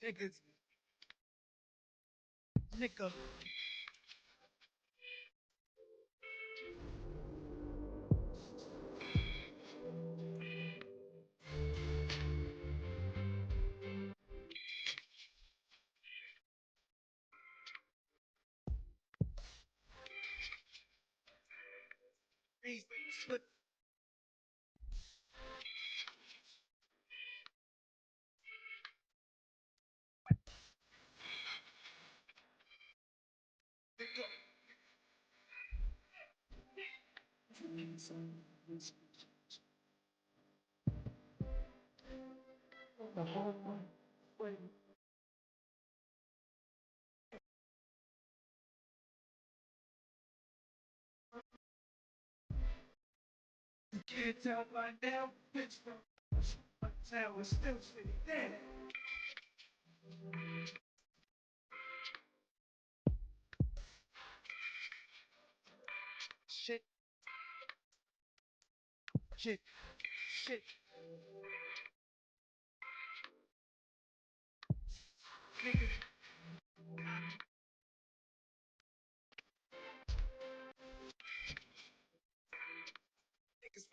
Niggas, nigga. Slip. You can't tell by now, Pittsburgh. My town is still sitting there. Shit, shit, shit. Niggas, niggas.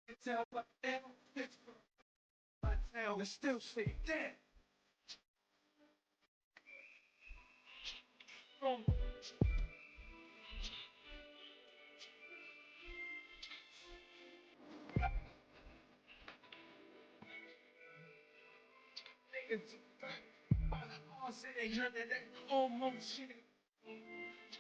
You can't tell by now, Pittsburgh. My town is still sitting there. Niggas, all said ain't none of that almost shit. You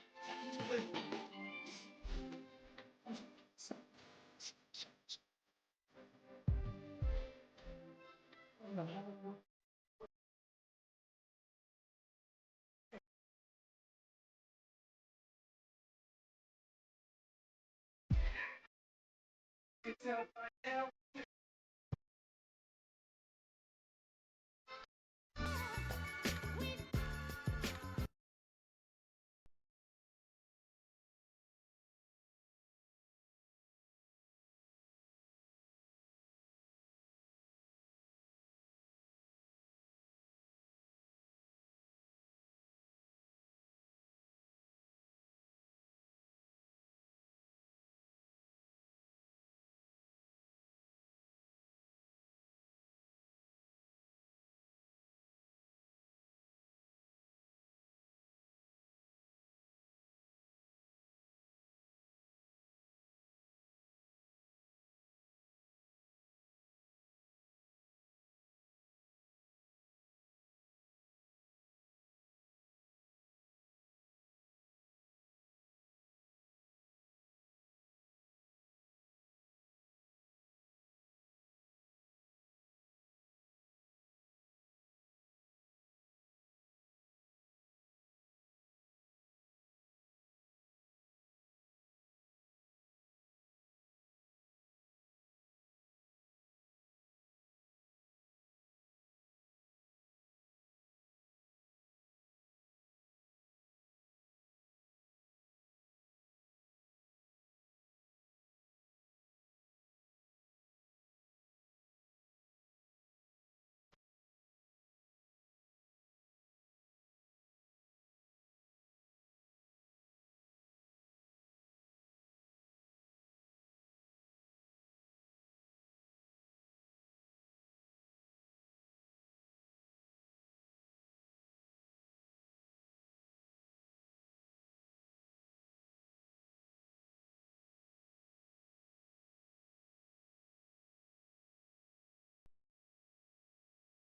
can't tell by now.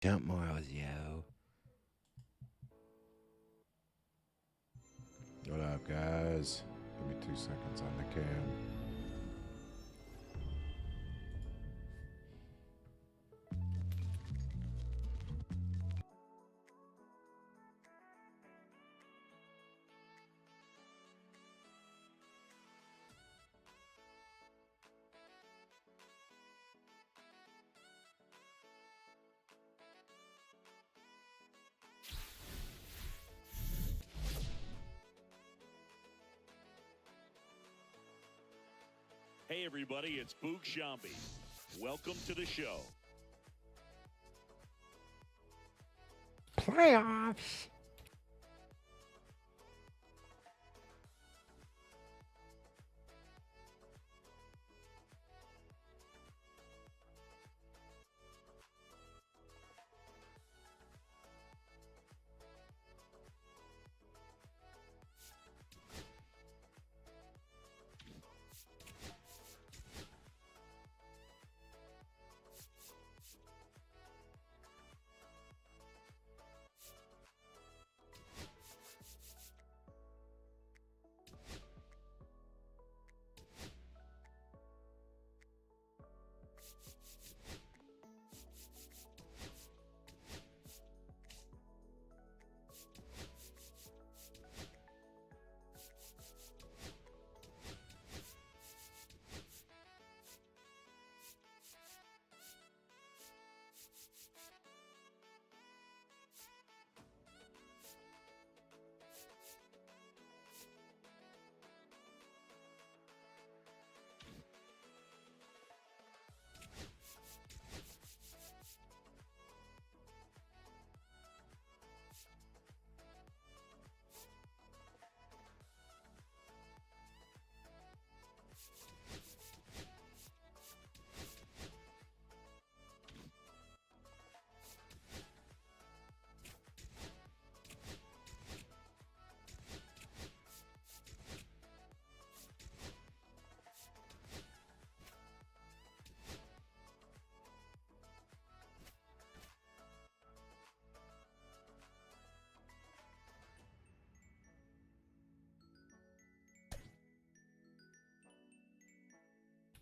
Jump Morals, yo. What up, guys? Give me 2 seconds on the cam. Hey everybody, it's Boog Shambi. Welcome to the show. Playoffs.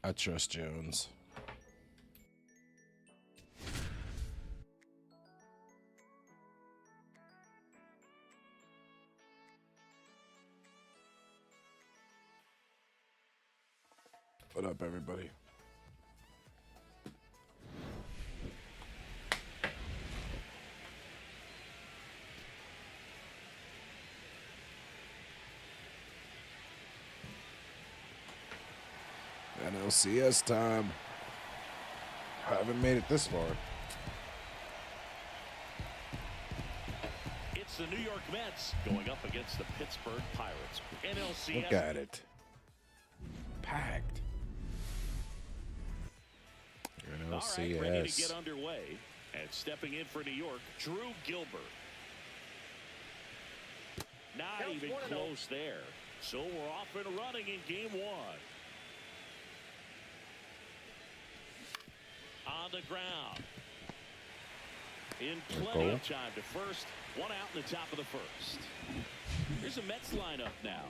I trust Jones. What up, everybody? Nlcs time. I haven't made it this far. It's the New York Mets going up against the Pittsburgh Pirates. NLCS. Look at it. Packed. All right, ready to get underway. And stepping in for New York, Drew Gilbert. Not even close there. So we're off and running in game one. On the ground. In plenty of time to first. One out in the top of the first. Here's a Mets lineup now.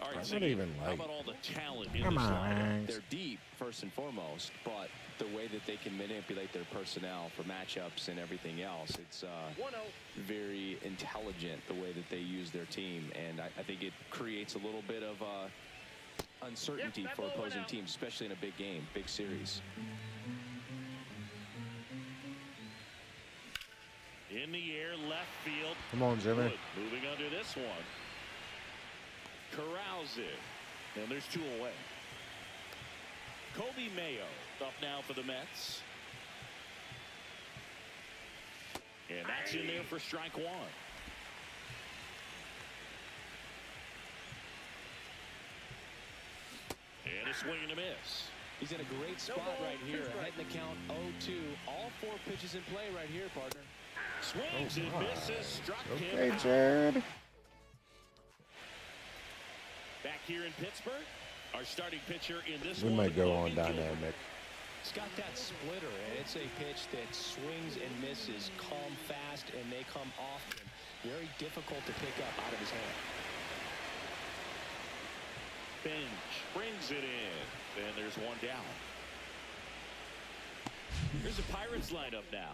All right, I don't even how like. about all the talent in Come this on. lineup? They're deep, first and foremost, but the way that they can manipulate their personnel for matchups and everything else, it's very intelligent the way that they use their team, and I think it creates a little bit of uncertainty for opposing teams, especially in a big game, big series. In the air, left field. Come on, Jimmy. Good. Moving under this one. Corrals it. And there's two away. Kobe Mayo up now for the Mets. And that's in there for strike one. And a swing and a miss. He's in a great spot right here, ahead in the count 0-2. All four pitches in play right here, partner. Swings and misses, struck him. Okay, Jared. Back here in Pittsburgh, our starting pitcher in this We one. might go on Logan Gilbert. dynamic. It's got that splitter, and it's a pitch that swings and misses, come fast, and they come often. Very difficult to pick up out of his hand. Bench brings it in. And there's one down. Here's the Pirates lineup now.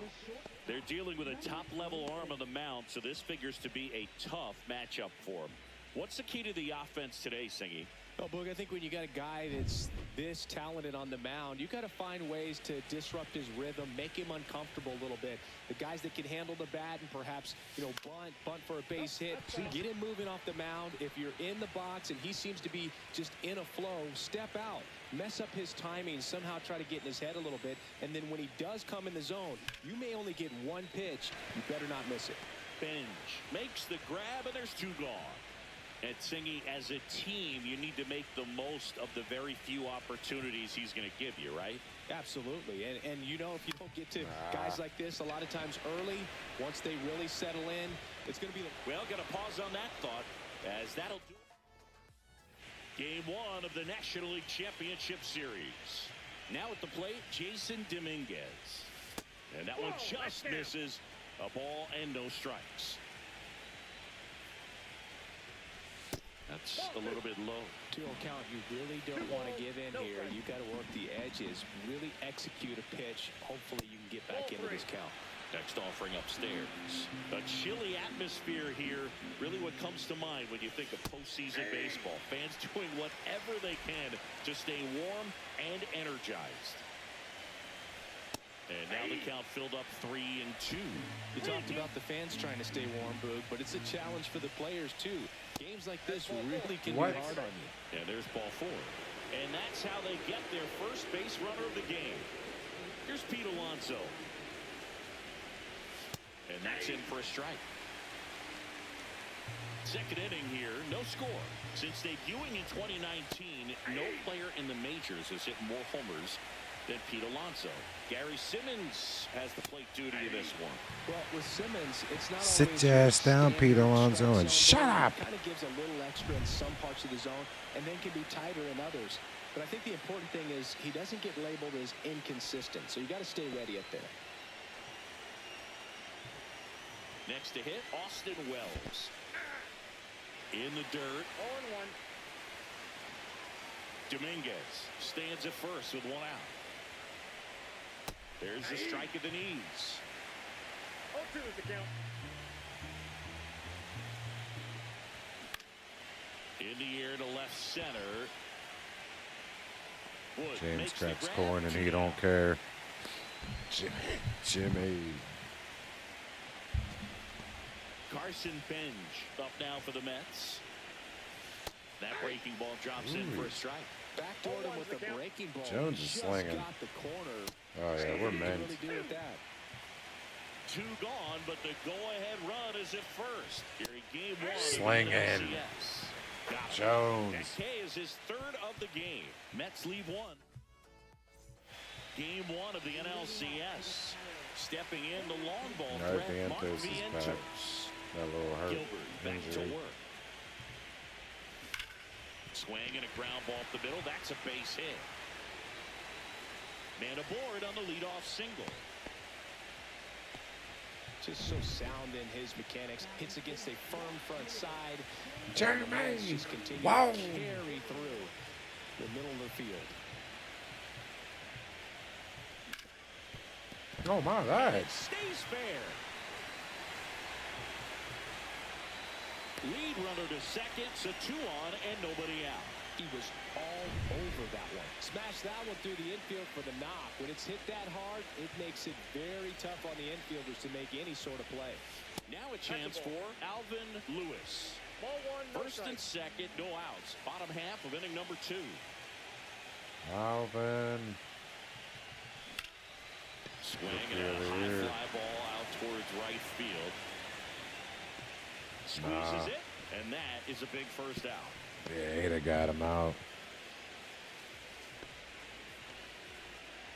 They're dealing with a top-level arm on the mound, so this figures to be a tough matchup for them. What's the key to the offense today, Singy? Well, Boog, I think when you got a guy that's this talented on the mound, you got to find ways to disrupt his rhythm, make him uncomfortable a little bit. The guys that can handle the bat and perhaps, bunt for a base hit, get him moving off the mound. If you're in the box and he seems to be just in a flow, step out, mess up his timing, somehow try to get in his head a little bit. And then when he does come in the zone, you may only get one pitch. You better not miss it. Bench makes the grab, and there's 2 gone. And Singy, as a team, you need to make the most of the very few opportunities he's going to give you, right? Absolutely. And if you don't get to guys like this a lot of times early, once they really settle in, it's going to be Well, got to pause on that thought, as that'll do it. Game 1 of the National League Championship Series. Now at the plate, Jason Dominguez. And that one just misses. A ball and no strikes. That's a little bit low. 2-0 count. You really don't want to give in here. You got to work the edges, really execute a pitch. Hopefully you can get back into this count. Next offering upstairs. A chilly atmosphere here. Really what comes to mind when you think of postseason baseball. Fans doing whatever they can to stay warm and energized. And now the count filled up 3-2. You talked about the fans trying to stay warm, Boog, but it's a challenge for the players too. Games like this really can be hard on you. And there's ball 4. And that's how they get their first base runner of the game. Here's Pete Alonso. And that's in for a strike. Second inning here, no score. Since debuting in 2019, no player in the majors has hit more homers than Pete Alonso. Gary Simmons has the plate duty of this one. Well, with Simmons, it's not Sit always your ass down, Pete Alonso, and shut up. Kind of gives a little extra in some parts of the zone, and then can be tighter in others. But I think the important thing is he doesn't get labeled as inconsistent, so you got to stay ready up there. Next to hit, Austin Wells. In the dirt. 0-1. Dominguez stands at first with 1 out. There's the strike at the knees. 0-2 is the count. In the air to left center. Wood James makes the grabs grab. corn and he don't care. Jimmy. Carson Bench up now for the Mets. That breaking ball drops in for a strike. Backdoored him with the breaking ball. Jones is Just slinging. got the corner. Oh yeah, we're What men. do you really do with that? 2 gone, but the go-ahead run is at first. Here in game 1 of the Slinging. NLCS. Got it. Jones. That K is his 3rd of the game. Mets lead 1. Game 1 of the NLCS. Stepping in the long ball No, threat, Vientos Mark is back. Vientos. That little hurt Gilbert back to injury. work. Swing and a ground ball up the middle. That's a base hit. Man aboard on the leadoff single. Just so sound in his mechanics. Hits against a firm front side. Jeremy! Just continue Wow! to carry through the middle of the field. Oh my God. It stays fair. Lead runner to second, so 2 on and nobody out. He was all over that one. Smashed that one through the infield for the knock. When it's hit that hard, it makes it very tough on the infielders to make any sort of play. Now a chance for Alvin Lewis. Ball 1, no First and strike. second, no outs. Bottom half of inning number 2. Alvin. Swing and a high fly ball out towards right field. Squeezes it, and that is a big first out. Yeah, he'd have got him out.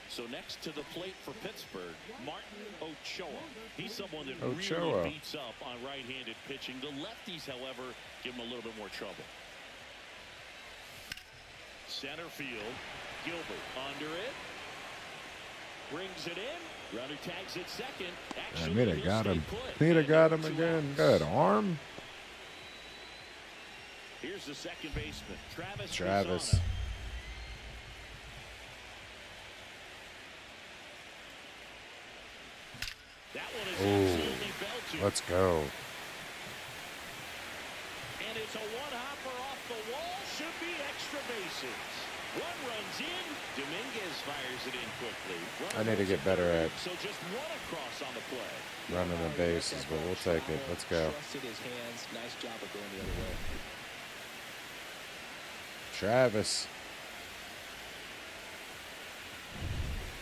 So next to the plate for Pittsburgh, Martin Ochoa. He's someone that Ochoa. really beats up on right-handed pitching. The lefties, however, give him a little bit more trouble. Center field, Gilbert under it. Brings it in. Runner tags it second. Actually, He'd have he'll got stay him. put. He'd have got him 2 again. outs. Good arm. Here's the second baseman, Travis. Travis. Lozano. That one is absolutely belted. Let's go. And it's a one-hopper off the wall. Should be extra One runs in. Dominguez fires it in quickly. I need to get better at So just one across on the play. running the bases, but we'll take it. Let's go. Trusted his hands. Nice job of going the other way. Travis.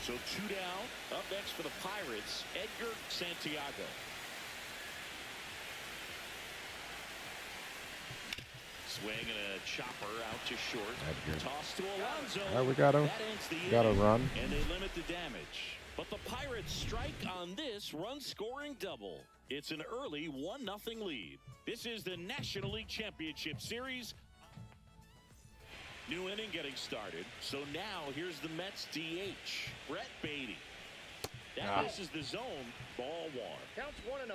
So 2 down. Up next for the Pirates, Edgar Santiago. Swing and a chopper out to short. Edgar. Toss to Alonso. All right, we got him. That ends the Got a inning, run. and they limit the damage. But the Pirates strike on this run-scoring double. It's an early 1-0 lead. This is the National League Championship Series. New inning getting started. So now here's the Mets DH, Brett Beatty. That misses the zone. Ball 1. Counts 1-0.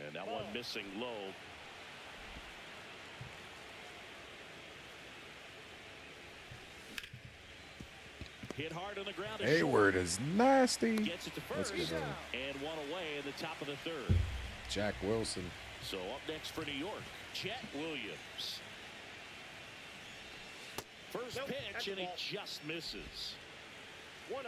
And that one missing low. Hit hard on the ground. Hayward is nasty. Gets it to first. And one away in the top of the third. Jack Wilson. So up next for New York, Chet Williams. First pitch, and he just misses. 1-0.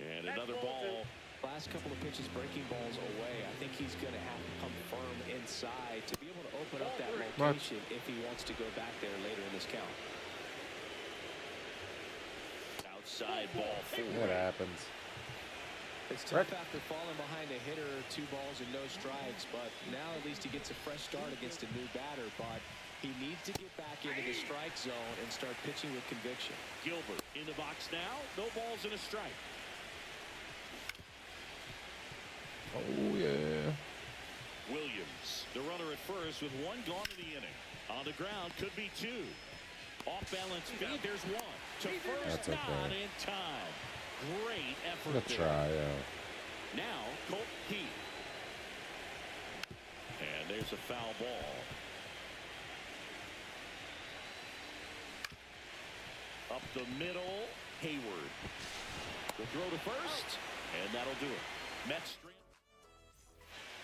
And another ball. Last couple of pitches breaking balls away. I think he's going to have to come firm inside to be able to open up that location if he wants to go back there later in this count. Outside ball 4. That happens. It's tough after falling behind a hitter, 2 balls and no strikes, but now at least he gets a fresh start against a new batter, but he needs to get back into the strike zone and start pitching with conviction. Gilbert in the box now. No balls and a strike. Oh, yeah. Williams, the runner at first with 1 gone in the inning. On the ground, could be 2. Off balance feed, there's 1. To first, That's okay. not in time. Great effort Good there. try, yeah. Now, Colt Heath. And there's a foul ball. Up the middle, Hayward. The throw to first, and that'll do it. Mets.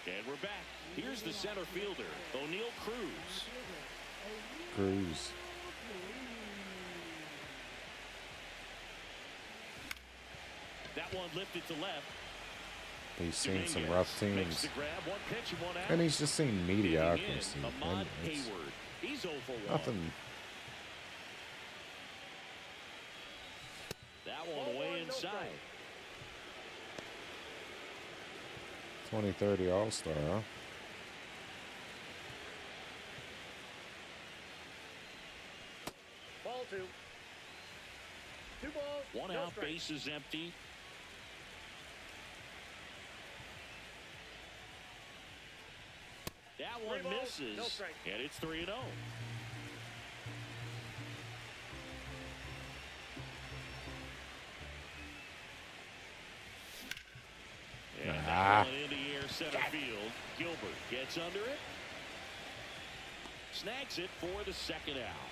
And we're back. Here's the center fielder, O'Neal Cruz. Cruz. That one lifted to left. He's seen some rough teams. Grab, 1 pitch and 1 out. And he's just seen mediocrity. Ahmad Hayward. He's 0 for 1. Nothing. That one way inside. 2030 All-Star, huh? Ball 2. 2 balls. 1 no out, strike. base is empty. That 3 one balls, misses, no strike. and it's 3-0. And that one in the air center field. Gilbert gets under it. Snags it for the 2nd out.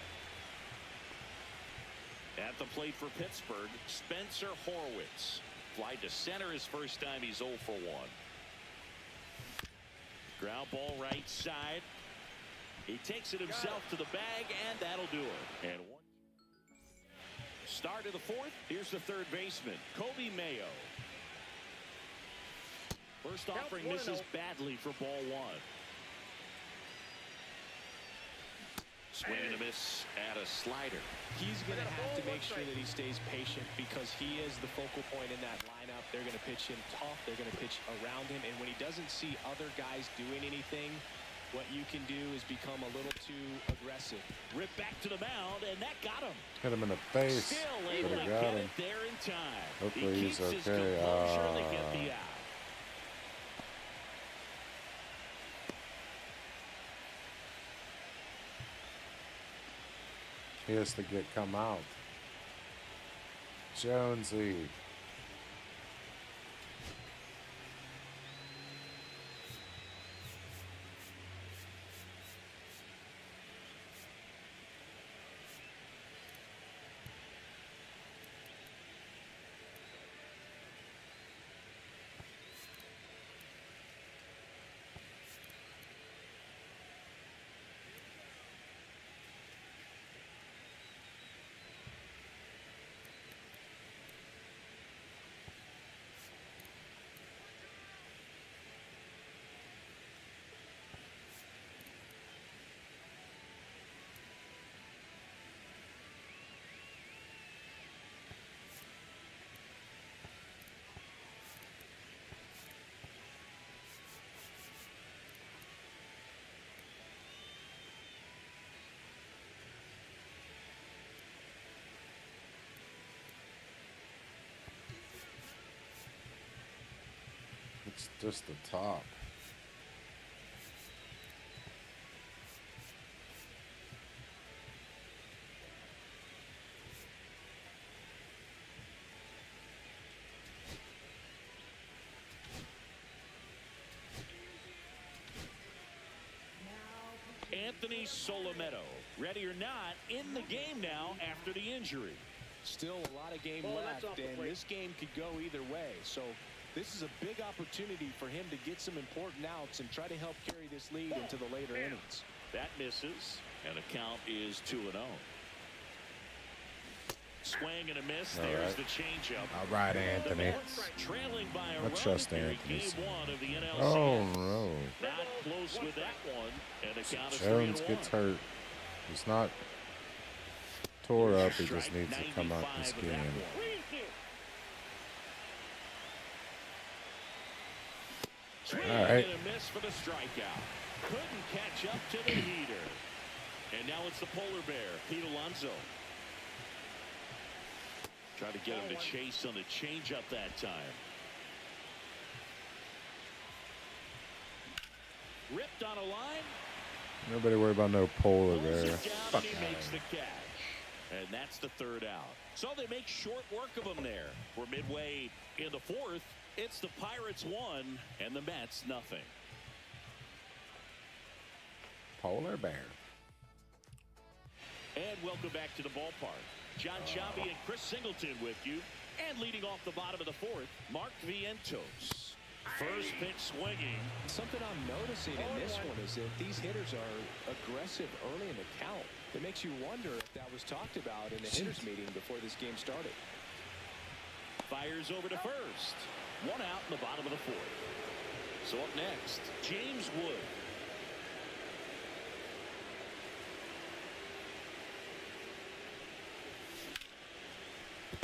At the plate for Pittsburgh, Spencer Horwitz. Fly to center his first time. He's 0 for 1. Ground ball right side. He takes it himself to the bag, and that'll do it. And 1. Start of the 4th. Here's the 3rd baseman, Kobe Mayo. First offering misses badly for ball 1. Swing and a miss at a slider. He's going to have to make sure that he stays patient because he is the focal point in that lineup. They're going to pitch him tough. They're going to pitch around him. And when he doesn't see other guys doing anything, what you can do is become a little too aggressive. Rip back to the mound, and that got him. Hit him in the face. Still Could able to have got get him. it there in time. Hopefully He he's keeps his okay. composure, and they get the out. He has to come out. Jonesy. Just the top. Anthony Solometto, ready or not, in the game now after the injury. Still a lot of game Ball, that's left, off the and plate. this game could go either way. So this is a big opportunity for him to get some important outs and try to help carry this lead into the later innings. That misses, and the count is 2-0. Swing and a miss. All There's right. the changeup. All right, Anthony. Trailing by a I run trust here in Anthony. game 1 of the NLCS. Oh, no. Not close with that one, and the count is Jones 3-1. gets hurt. He's not tore up. He just needs to come out this 95 of that game. one. Swing All right. and a miss for the strikeout. Couldn't catch up to the heater. And now it's the polar bear, Pete Alonso. Tried to get him to chase on the changeup that time. Ripped on a line. Nobody worry about no polar Pulls bear. it down Fuck and he outta makes here. the catch. And that's the third out. So they make short work of him there. We're midway in the fourth. It's the Pirates 1 and the Mets nothing. Polar bear. And welcome back to the ballpark. John Sciambi and Chris Singleton with you. And leading off the bottom of the fourth, Mark Vientos. First pitch swinging. Something I'm noticing in this one is that these hitters are aggressive early in the count. It makes you wonder if that was talked about in the hitters meeting before this game started. Fires over to first. One out in the bottom of the fourth. So up next, James Wood.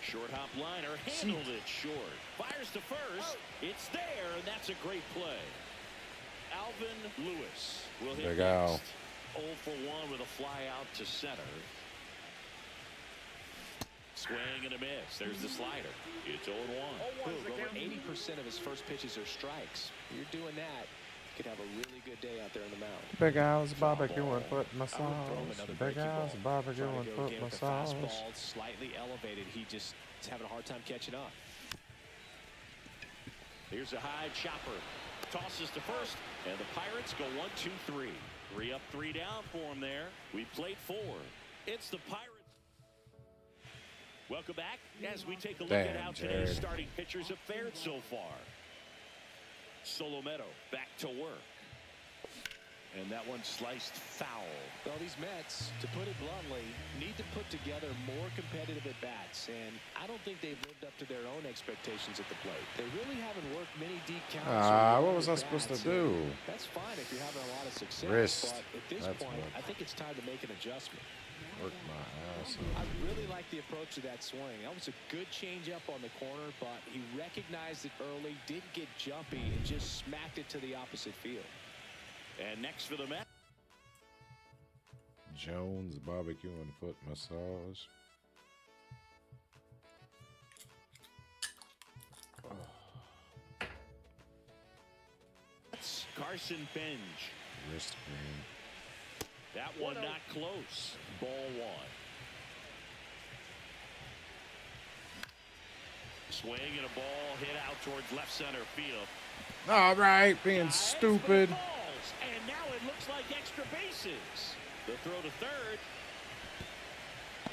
Short hop liner, handled it short. Fires to first. It's there, and that's a great play. Alvin Lewis will hit Big Al. next. 0 for 1 with a fly out to center. Swing and a miss. There's the slider. It's 0-1. Over 80% of his first pitches are strikes. You're doing that, you could have a really good day out there on the mound. Big Al's barbecue and foot I would throw him massage. another Big breaking Al's ball. barbecue Trying and to go foot again with the massage. fastball slightly elevated. He just is having a hard time catching up. Here's a high chopper. Tosses to first, and the Pirates go 1-2-3. 3 up, 3 down for him there. We played 4. It's the Pirates. Welcome back as we take a look at Damn, how today's Jared. starting pitchers have fared so far. Solometto back to work. And that one sliced foul. Well, these Mets, to put it bluntly, need to put together more competitive at-bats, and I don't think they've lived up to their own expectations at the plate. They really haven't worked many deep counts. What was I supposed to do? That's fine if you're having a lot of success, Wrist. but at this That's point, what- I think it's time to make an adjustment. Work my ass I off. really like the approach to that swing. That was a good changeup on the corner, but he recognized it early, didn't get jumpy, and just smacked it to the opposite field. And next for the Mets. Jones barbecue and foot massage. Carson Benj. Wrist cream. That one not close. Ball 1. Swing and a ball hit out towards left center field. All right, being Heads for stupid. the balls, and now it looks like extra bases. The throw to third.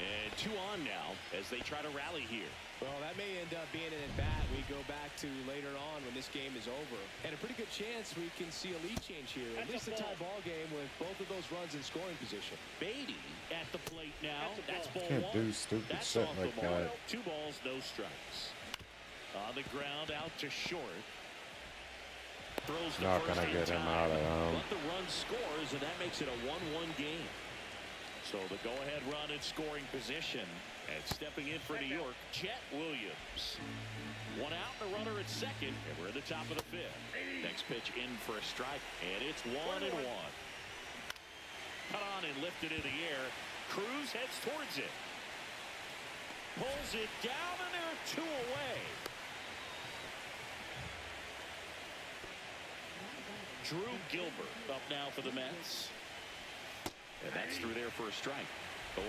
And 2 on now as they try to rally here. Well, that may end up being an at-bat we go back to later on when this game is over. And a pretty good chance we can see a lead change here. At least a tie ball game with both of those runs in scoring position. Beatty at the plate now. That's ball Can't 1. do stupid That's shit off like the mark. that. 2 balls, no strikes. On the ground, out to short. Throws to Not first gonna in get him time. out of But the run scores, and that makes it a 1-1 game. So the go-ahead run in scoring position. And stepping in for New York, Chet Williams. 1 out, and a runner at second, and we're at the top of the 5th. Next pitch in for a strike, and it's 1-1. Cut on and lifted in the air. Cruz heads towards it. Pulls it down, and there are 2 away. Drew Gilbert up now for the Mets. And that's through there for a strike. 0-1.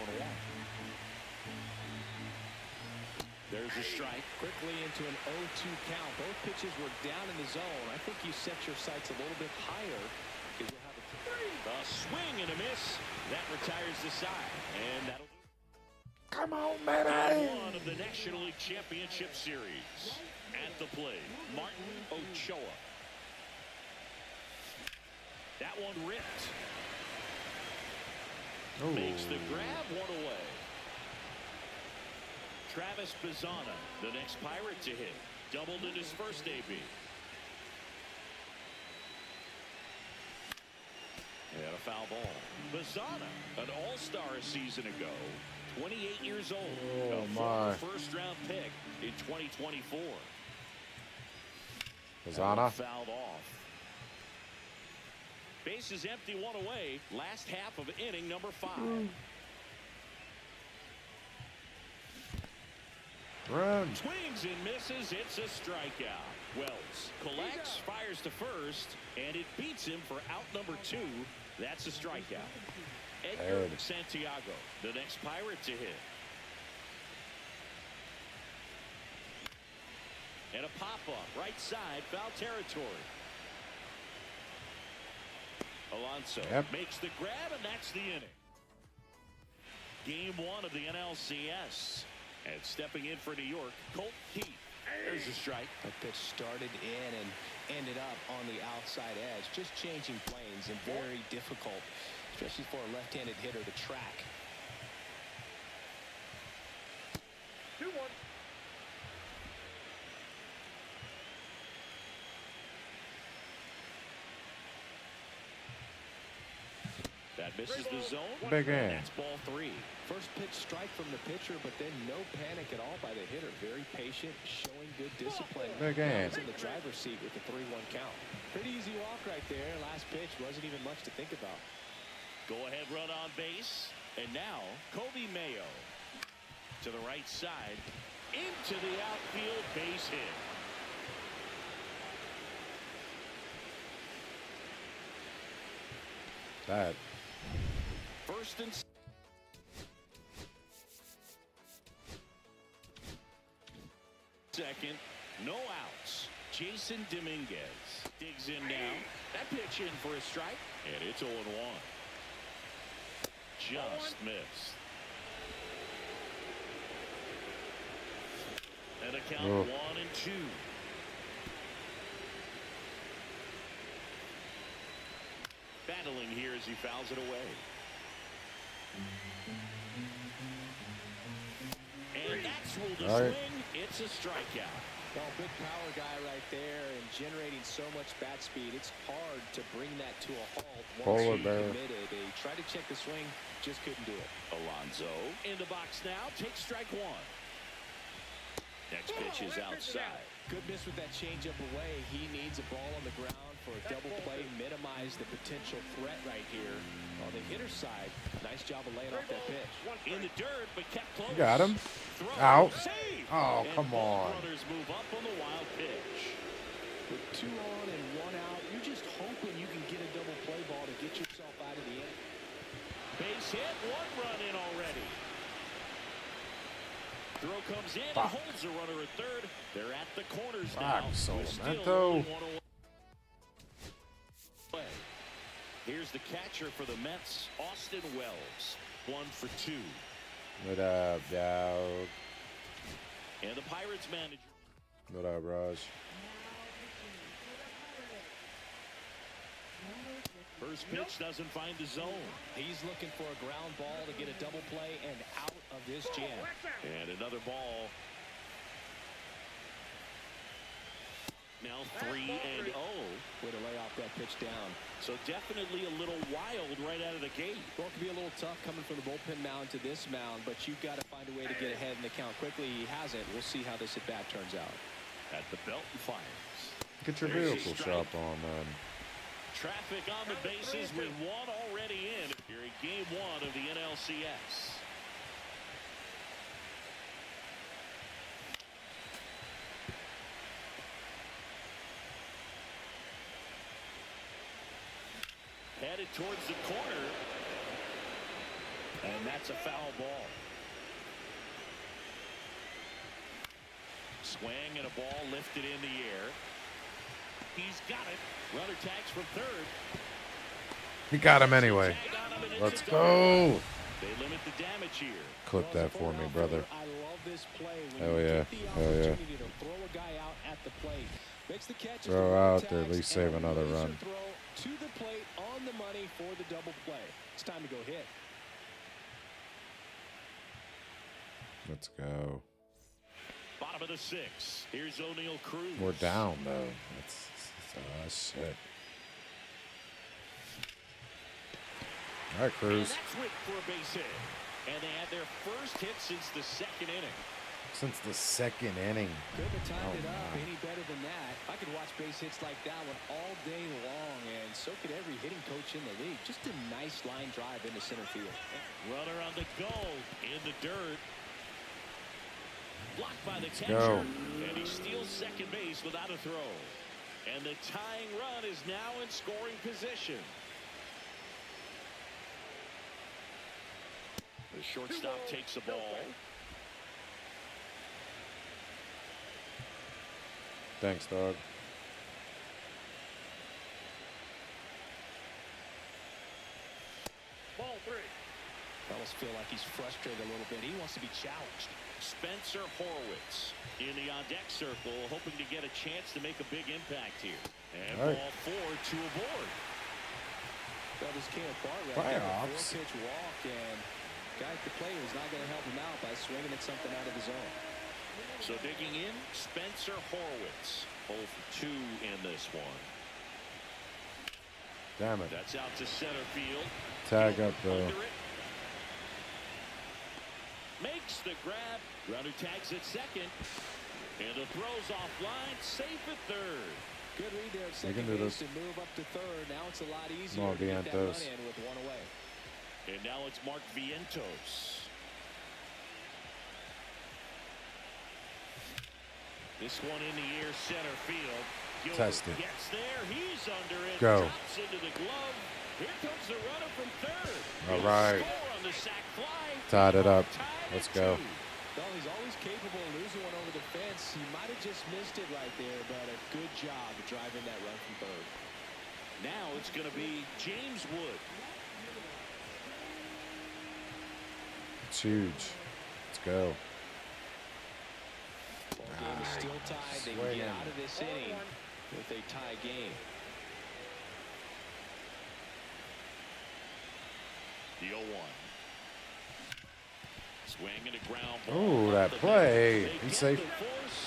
There's a strike. Quickly into an 0-2 count. Both pitches were down in the zone. I think you set your sights a little bit higher because you'll have A swing and a miss. That retires the side. And that'll do. Come on, Game baby. one of the National League Championship Series. At the plate, Martin Ochoa. That one ripped. Ooh. Makes the grab, one away. Travis Bazzana, the next Pirate to hit. Doubled in his first AB. And a foul ball. Bazzana, an all-star a season ago. 28 years old. Oh, a my. first-round pick in 2024. Bazzana. Fouled off. Bases empty, one away. Last half of inning number 5. Run. Swings and misses. It's a strikeout. Wells collects, fires to first, and it beats him for out number 2. That's a strikeout. Edgar Ed. Santiago, the next Pirate to hit. And a pop-up, right side, foul territory. Alonso makes the grab, and that's the inning. Game 1 of the NLCS. And stepping in for New York, Colt Keith. There's a strike. That pitch started in and ended up on the outside edge. Just changing planes and very difficult, especially for a left-handed hitter to track. 2-1. That misses the zone. Big hand. That's ball 3. First pitch strike from the pitcher, but then no panic at all by the hitter. Very patient, showing good discipline. Big Now hand. he's in the driver's seat with the 3-1 count. Pretty easy walk right there. Last pitch wasn't even much to think about. Go ahead run on base. And now Kobe Mayo to the right side into the outfield, base hit. That. First and second, no outs. Jason Dominguez digs in now. That pitch in for a strike, and it's 0-1. Just missed. And a count 1-2. Battling here as he fouls it away. And that's ruled a swing. It's a strikeout. Well, big power guy right there and generating so much bat speed. It's hard to bring that to a halt once Polar he bear. committed. He tried to check the swing, just couldn't do it. Alonso in the box now. Takes strike 1. Next pitch is outside. Good miss with that changeup away. He needs a ball on the ground for a double play. Minimize the potential threat right here. On the hitter's side, nice job of laying off that pitch. In the dirt, but kept close. You got him. Throw, Out. save. Oh, And come both on. Runners move up on the wild pitch. With 2 on and 1 out, you're just hoping you can get a double play ball to get yourself out of the inning. Base hit, 1 run in already. Throw comes in and holds the runner at third. They're at the corners now. with still only 1 away. Here's the catcher for the Mets, Austin Wells. 1 for 2. What up, dog? And the Pirates manager. What up, Raj? First pitch doesn't find the zone. He's looking for a ground ball to get a double play and out of this jam. And another ball. Now 3-0. Way to lay off that pitch down. So definitely a little wild right out of the gate. Well, it can be a little tough coming from the bullpen mound to this mound, but you've got to find a way to get ahead in the count quickly. He hasn't. We'll see how this at-bat turns out. At the belt and fires. Get your There's a vehicle strike. shop on, man. Traffic on the bases with 1 already in here in game 1 of the NLCS. Headed towards the corner. And that's a foul ball. Swing and a ball lifted in the air. He's got it. Runner tags from third. He got him anyway. Let's go. They limit the damage here. Clip that for me, brother. I love this play. Hell yeah. Hell yeah. To throw a guy out at the plate. Makes the catch. Throw out there, at least save another run. Throw to the plate on the money for the double play. It's time to go hit. Let's go. Bottom of the 6th. Here's O'Neal Cruz. We're down, though. Shit. All right, Cruz. And that's Wick for a base hit. And they had their first hit since the 2nd inning. Since the 2nd inning. Couldn't have timed it up any better than that. I could watch base hits like that one all day long, and so could every hitting coach in the league. Just a nice line drive into center field. Runner on the go in the dirt. Blocked by the catcher. Go. And he steals second base without a throw. And the tying run is now in scoring position. The shortstop takes the ball. Thanks, dog. Ball 3. I almost feel like he's frustrated a little bit. He wants to be challenged. Spencer Horwitz in the on-deck circle, hoping to get a chance to make a big impact here. And All right. ball 4 to a board. That just came apart right there. Playoffs. 4-pitch walk, and guy at the plate was not going to help him out by swinging at something out of his zone. So digging in, Spencer Horwitz. 0 for 2 in this one. Damn it. That's out to center field. Tag up, though. Under it. Makes the grab. Runner tags at second. And the throw's offline. Safe at third. Good read there at We can second do base this. to move up to third. Now it's a lot easier Come on, to get that run Vientos. in with one away. And now it's Mark Vientos. This one in the air, center field. Gilbert Test it. gets there. He's under it. Go. Drops into the glove. Here comes the runner from third. All He'll right. score on the sac fly. Tied it up. Tied Let's at go. 2. Well, he's always capable of losing one over the fence. He might have just missed it right there, but a good job of driving that run from third. Now it's going to be James Wood. It's huge. Let's go. Ball game is still tied. They can get out of this inning with a tie game. The 0-1. Swing and a ground ball. Ooh, Up that the play. middle. They He's get safe. the force,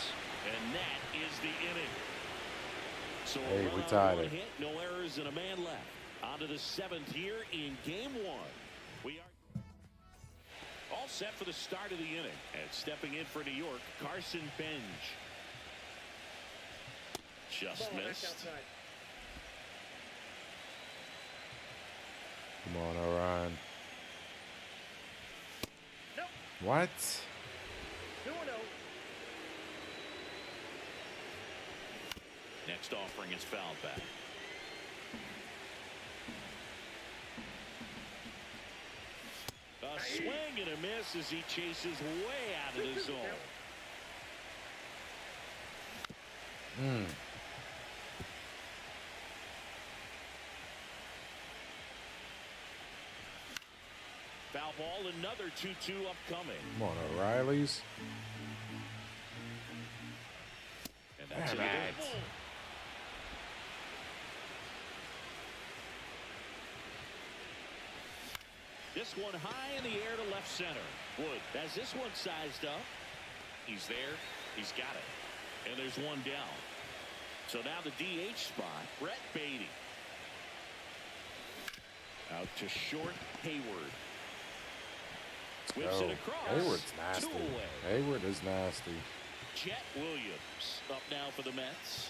and that is the inning. So Hey, a run we on tied one it. hit, no errors, and a man left. On to the 7th here in game 1. We are all set for the start of the inning. And stepping in for New York, Carson Benj. Just Ball back missed. outside. Come on, Orion. Nope. What? 2-0. Next offering is fouled back. A swing and a miss as he chases way out of the zone. Foul ball, another 2-2 upcoming. Come on, O'Reilly's. And that's Damn it. it. This one high in the air to left center. Wood has this one sized up. He's there. He's got it. And there's one down. So now the DH spot, Brett Beatty. Out to short, Hayward. Whips Oh, it across. Hayward's nasty. 2 away. Hayward is nasty. Chet Williams up now for the Mets.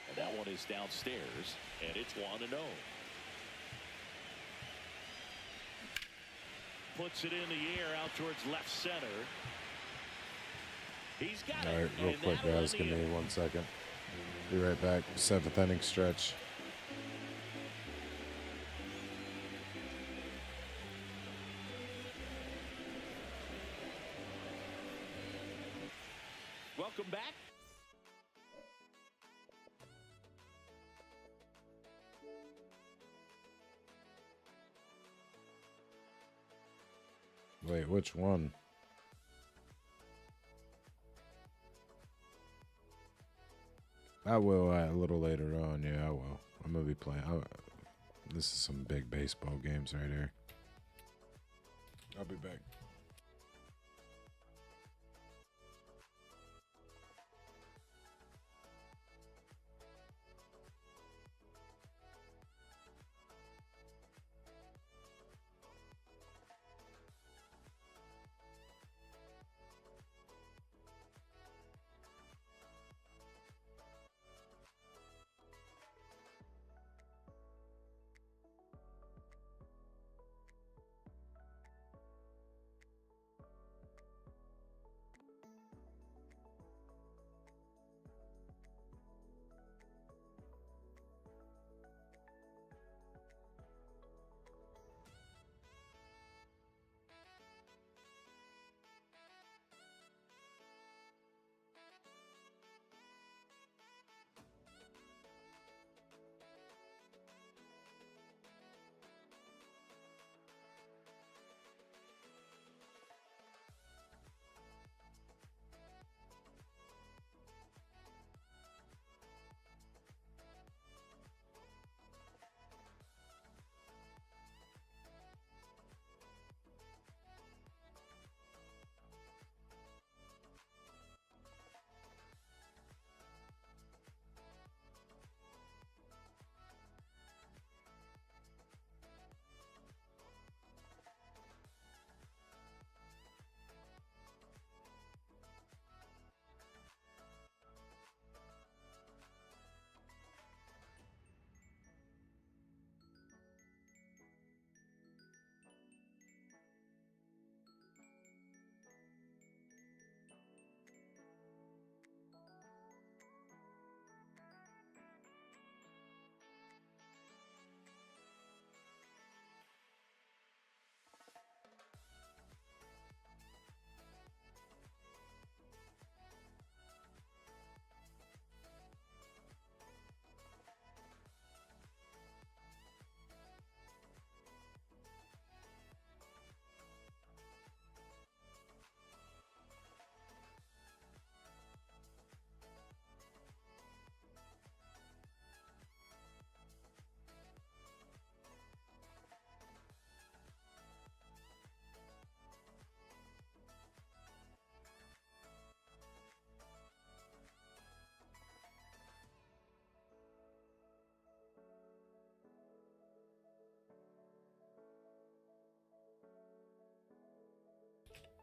And that one is downstairs, and it's 1-0. Puts it in the air out towards left center. He's got All it. right, real and quick, that'll guys. end Give the me inning. 1 second. Be right back. 7th inning stretch. Wait, which one? I will a little later on. Yeah, I will. I'm gonna be playing. This is some big baseball games right here. I'll be back.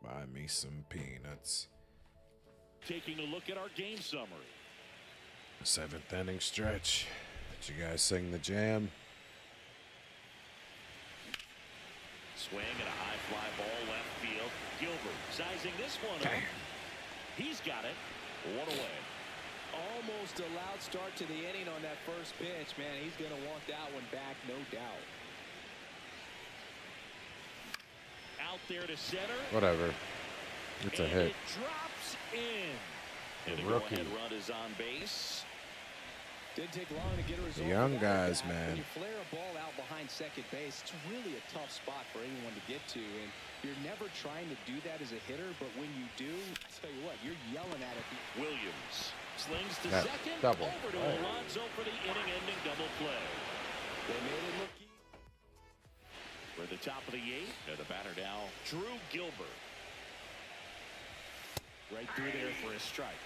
Buy me some peanuts. Taking a look at our game summary. 7th inning stretch. Did you guys sing the jam? Swing and a high fly ball left field. Gilbert sizing this one up. He's got it. One away. Almost a loud start to the inning on that first pitch, man. He's going to want that one back, no doubt. Out there to center. Whatever. It's a hit. It drops in. And the rookie. go-ahead run is on base. Didn't take long to get a result. The young guys, man. When you flare a ball out behind second base, it's really a tough spot for anyone to get to. And you're never trying to do that as a hitter, but when you do, I tell you what, you're yelling at it. Williams slings to Yeah, second. double. Over to Alonso for the inning-ending double play. They made it look easy. For the top of the 8th, and the batter now, Drew Gilbert. Right through there for a strike.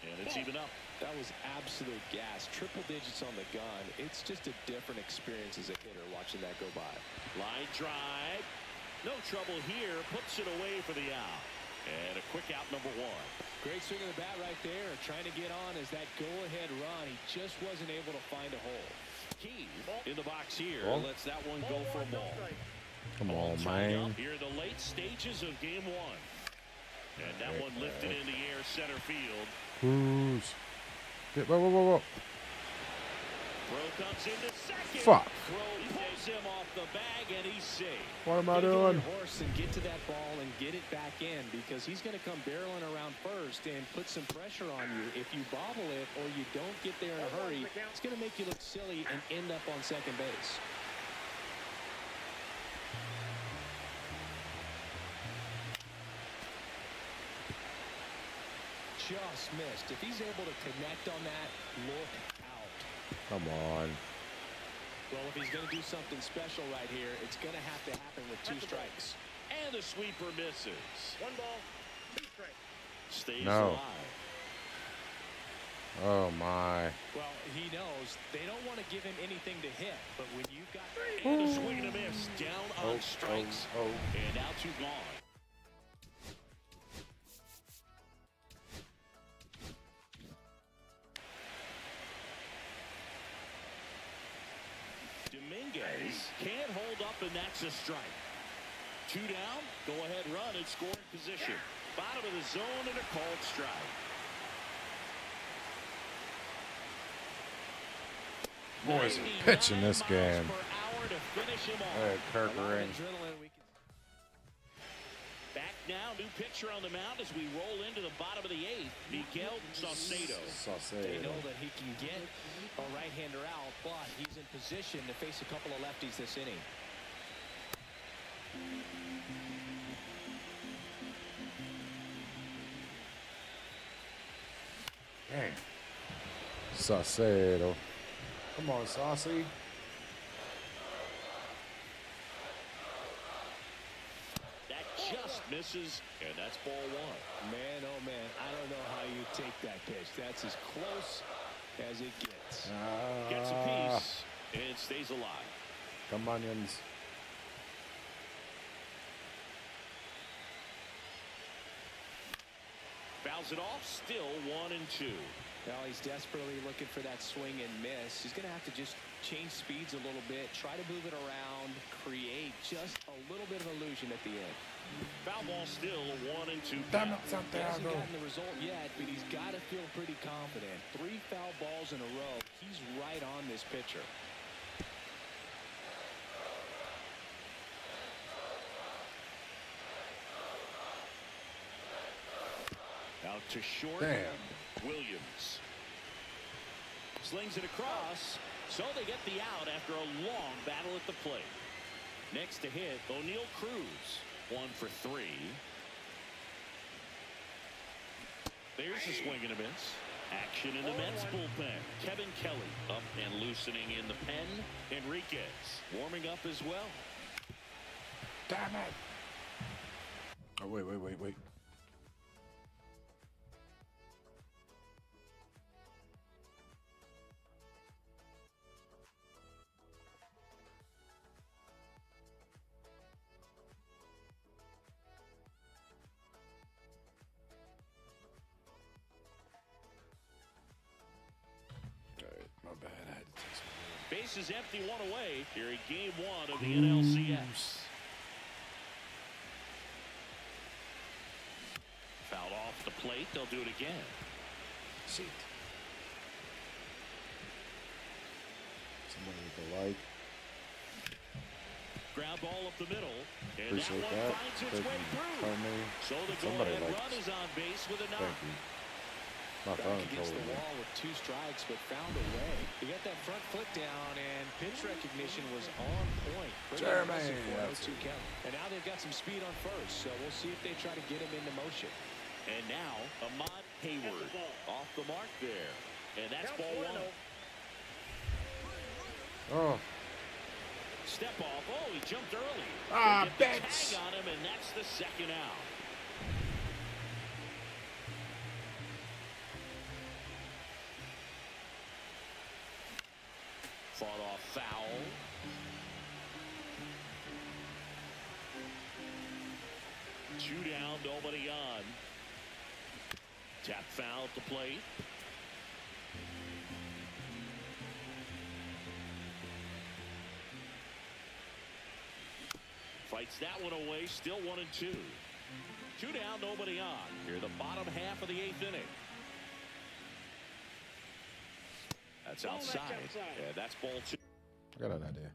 And it's even up. That was absolute gas. Triple digits on the gun. It's just a different experience as a hitter watching that go by. Line drive. No trouble here. Puts it away for the out. And a quick out, number 1. Great swing of the bat right there. Trying to get on as that go-ahead run. He just wasn't able to find a hole. Key in the box here. Ball. Lets that one go for a ball. Come on, Tied man. up here in the late stages of game 1. And that one lifted in the air center field. Who's? Whoa, whoa, whoa, whoa. Throw comes into second. Fuck. Throw pulls him off the bag, and he's safe. What am I Gotta get on doing? your horse and get to that ball and get it back in, because he's going to come barreling around first and put some pressure on you. If you bobble it or you don't get there in a hurry, it's going to make you look silly and end up on second base. Just missed. If he's able to connect on that, look out. Come on. Well, if he's going to do something special right here, it's going to have to happen with 2 strikes. And the sweeper misses. 1 ball, 2 strikes. Stays No. alive. Oh my. Well, he knows they don't want to give him anything to hit, but when you've got... And a swing and a miss. Down on strikes. Oh. And now 2 gone. Dominguez can't hold up, and that's a strike. 2 down, go ahead run and scoring position. Bottom of the zone and a called strike. Boys are pitching this 99 game. miles per hour to finish him off. Hey, Kirk A lot of Ring. adrenaline we can... Back now, new pitcher on the mound as we roll into the bottom of the 8th. Miguel Saucedo. They know that he can get a right-hander out, but he's in position to face a couple of lefties this inning. Damn. Saucedo. Come on, Saucy. That just misses, and that's ball 1. Man, oh man, I don't know how you take that pitch. That's as close as it gets. Gets a piece and stays alive. Come on, onions. Fouls it off, still 1-2. Well, he's desperately looking for that swing and miss. He's going to have to just change speeds a little bit, try to move it around, create just a little bit of illusion at the end. Foul ball still 1-2. Damn it, He hasn't Santiago. gotten the result yet, but he's got to feel pretty confident. 3 foul balls in a row. He's right on this pitcher. Out to short. Damn. Williams slings it across, so they get the out after a long battle at the plate. Next to hit, O'Neal Cruz, 1 for 3. There's a swing and a miss. Action in the Mets bullpen. Kevin Kelly up and loosening in the pen. Enriquez warming up as well. Damn it. Oh, wait. My bad. I had to take some. Base is empty, 1 away here in game 1 of the NLCS. Fouled off the plate. They'll do it again. Shit. Somebody with a like. Ground ball up the middle. And Appreciate that that. one finds its Thank way you. through. Tell me. So the Somebody go-ahead likes. run is on base with a knock. Thank you. My Back phone against told the me. wall with 2 strikes, but found a way. He got that front foot down, and pitch recognition was on point. Pretty Jeremy, impressive for a that's 0-2 count. And now they've got some speed on first, so we'll see if they try to get him into motion. And now Ahmad Hayward off the mark there. And that's Count ball 1. 1-0. Oh. Step off. Oh, he jumped early. Ah, They get the bitch. tag on him, and that's the second out. Fought off foul. Two down, nobody on. Tap foul at the plate. Fights that one away, still 1-2. 2 down, nobody on. Here, the bottom half of the 8th inning. That's Ball, that's outside. outside. Yeah, that's ball 2. I got an idea.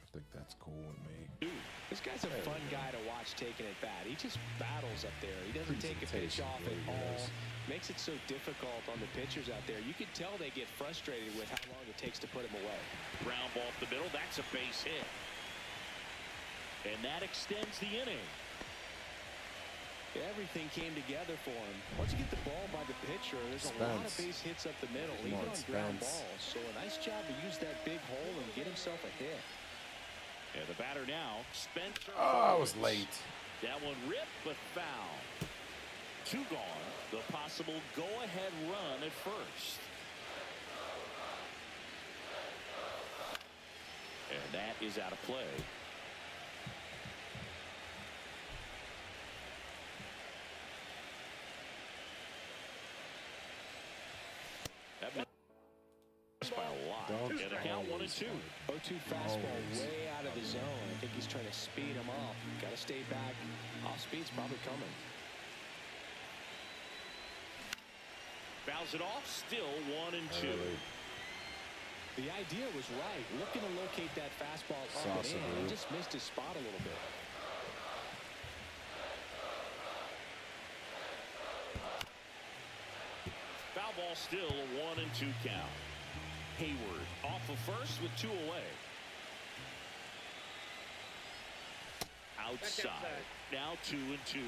I think that's cool with me. This guy's a fun guy to watch taking it bat. He just battles up there. He doesn't take a pitch off at all. Makes it so difficult on the pitchers out there. You can tell they get frustrated with how long it takes to put him away. Ground ball up the middle. That's a base hit. And that extends the inning. Everything came together for him. Once you get the ball by the pitcher, there's a lot of base hits up the middle, even on ground balls. So a nice job to use that big hole and get himself a hit. And the batter now, Spencer. Oh, I was late. That one ripped, but foul. 2 gone. The possible go-ahead run at first. And that is out of play. That missed by a lot. And the count 1-2. 0-2 fastball way out of the zone. I think he's trying to speed him up. Got to stay back. Off speed's probably coming. Fouls it off. Still 1-2. The idea was right. Looking to locate that fastball up and in. He just missed his spot a little bit. Foul ball still a 1-2 count. Hayward off of first with 2 away. Outside. Now 2-2.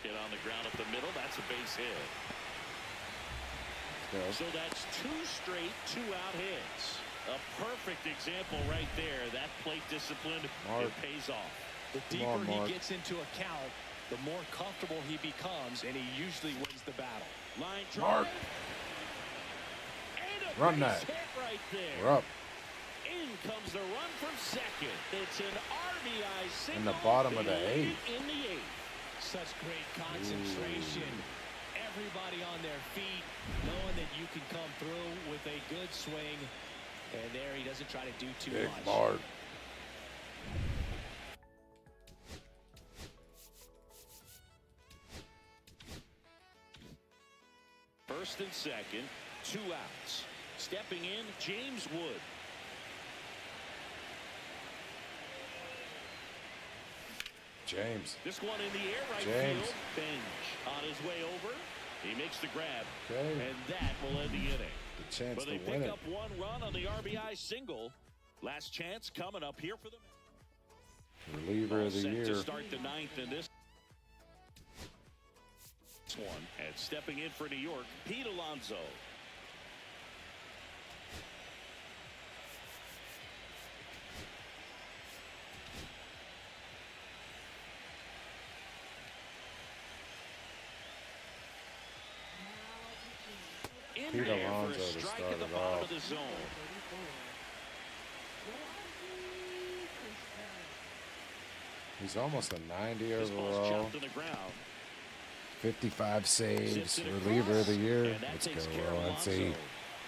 Hit on the ground up the middle. That's a base hit. So that's 2 straight 2-out hits. A perfect example right there. That plate discipline, it pays off. The deeper he gets into a count, the more comfortable he becomes, and he usually wins the battle. Line drive. Run that. Hit right there. We're up. In comes the run from second. It's an RBI single. In the bottom of the 8th. In the 8th. Such great concentration. Everybody on their feet, knowing that you can come through with a good swing. And there he doesn't try to do too much. Big Mark. First and second, 2 outs. Stepping in, James Wood. James. This one in the air right James. field. Benj on his way over. He makes the grab. Okay. And that will end the inning. The chance But they to win pick it. up 1 run on the RBI single. Last chance coming up here for them. Reliever of the Set year. to start the 9th in this one. And stepping in for New York, Pete Alonso. In Pete there Alonso for a to strike start in the it bottom off. of the zone. He's almost a 90 This ball's overall. chopped to the ground. 55 saves. Zips it Reliever of the across, year. and that Let's takes go, care of Ron. Alonso. See.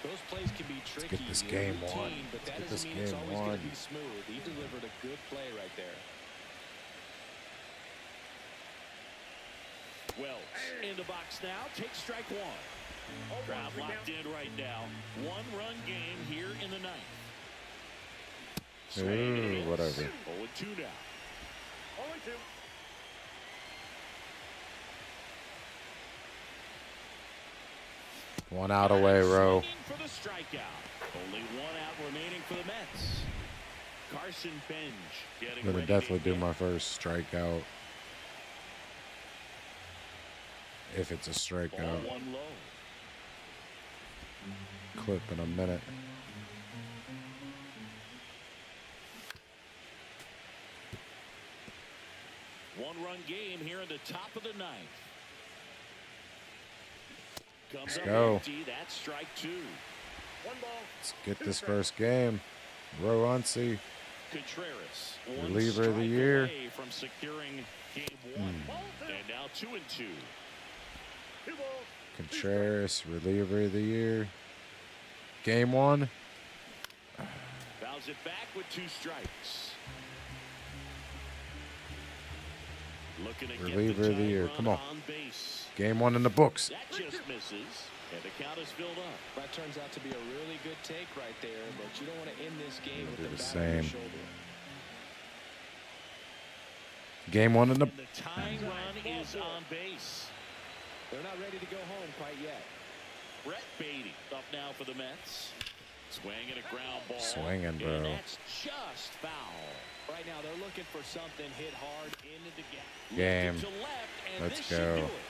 Those plays can be tricky. get this in game routine, won. But that Let's get this doesn't mean it's game always going won. to be smooth. He delivered a good play right there. Wells in the box now. Takes strike 1. Crowd locked in right now. 1-run game here in the 9th. Swing and a miss. Whatever. 0-2 now. 0-2. One out away, Rowe. Swinging for the strikeout. Only 1 out remaining for the Mets. Carson Benj getting I'm gonna ready definitely to do hit. my first strikeout. If it's a Ball strikeout. 1 low. Clip in a minute. One-run game here in the top of the 9th. Comes Let's up go. empty. That's strike 2. 1 ball. Let's get this first game. Row Uncy. Contreras, one Reliever of the strike year. away from securing game one. And now 2-2. Contreras, reliever of the year. Game 1. Fouls it back with 2 strikes. Looking to Reliever get of the year. run Come on. base. Game 1 in the books. That just misses, and the count is filled up. That turns out to be a really good take right there, but you don't want to end this game I'll with do the the bat on your same. shoulder. Game 1 in the. And the tying run is on base. They're not ready to go home quite yet. Brett Beatty up now for the Mets. Swinging a ground ball. Swinging, bro. And that's just foul. Right now, they're looking for something hit hard into the gap. Game. Left it to left, and Let's this should go. do it.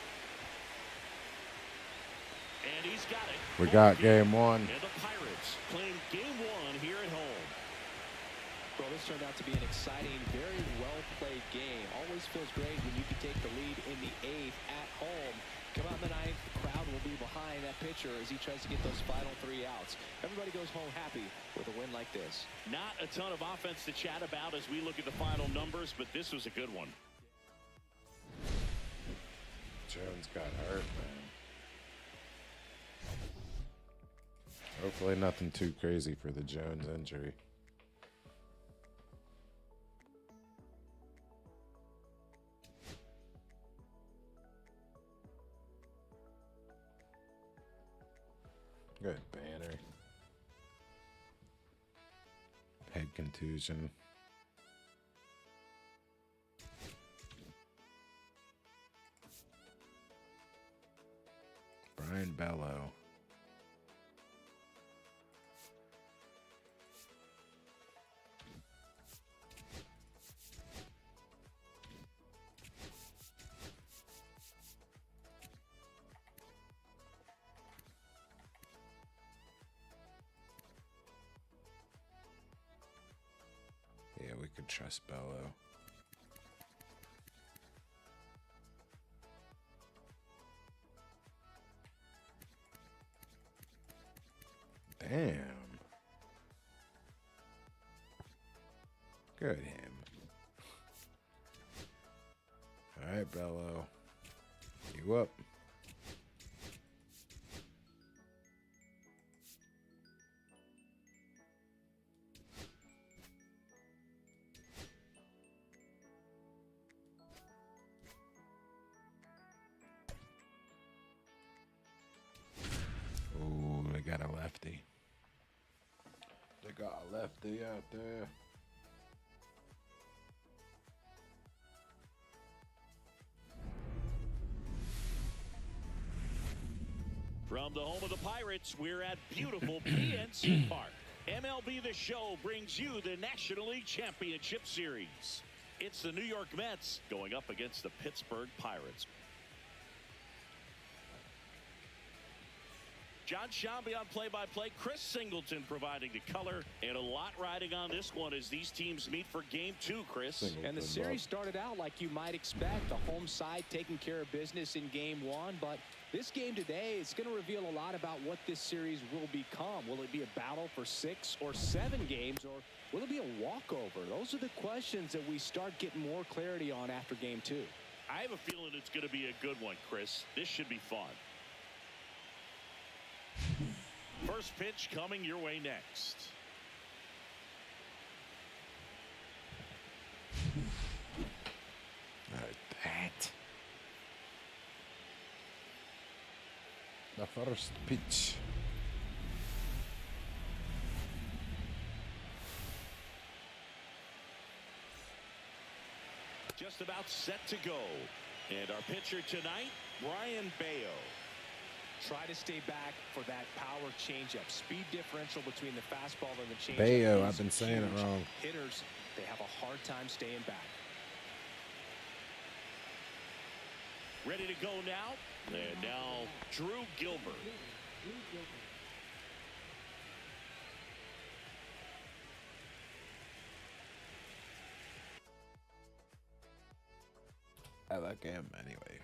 And he's got it. We Ball got game. game 1. And the Pirates claim game 1 here at home. Well, this turned out to be an exciting, very well-played game. Always feels great when you can take the lead in the 8th at home. Come out in the 9th, the crowd will be behind that pitcher as he tries to get those final 3 outs. Everybody goes home happy with a win like this. Not a ton of offense to chat about as we look at the final numbers, but this was a good one. Jones got hurt, man. Hopefully nothing too crazy for the Jones injury. Good banner. Head contusion. Brian Bello. Yeah, we could trust Bello. Damn. Good him. All right, Bello. You up. Ooh, they got a lefty. They got a lefty out there. From the home of the Pirates, we're at beautiful PNC Park. MLB The Show brings you the National League Championship Series. It's the New York Mets going up against the Pittsburgh Pirates. John Shambi on play-by-play. Chris Singleton providing the color. And a lot riding on this one as these teams meet for Game 2, Chris. And the series started out like you might expect. The home side taking care of business in Game 1. But this game today is going to reveal a lot about what this series will become. Will it be a battle for 6 or 7 games? Or will it be a walkover? Those are the questions that we start getting more clarity on after Game 2. I have a feeling it's going to be a good one, Chris. This should be fun. First pitch coming your way next. That. The first pitch. Just about set to go. And our pitcher tonight, Brian Bayo. Try to stay back for that power changeup. Speed differential between the fastball and the changeup. Bayo, is I've been saying it huge. wrong. Hitters, they have a hard time staying back. Ready to go now. And now Drew Gilbert. I like him anyway.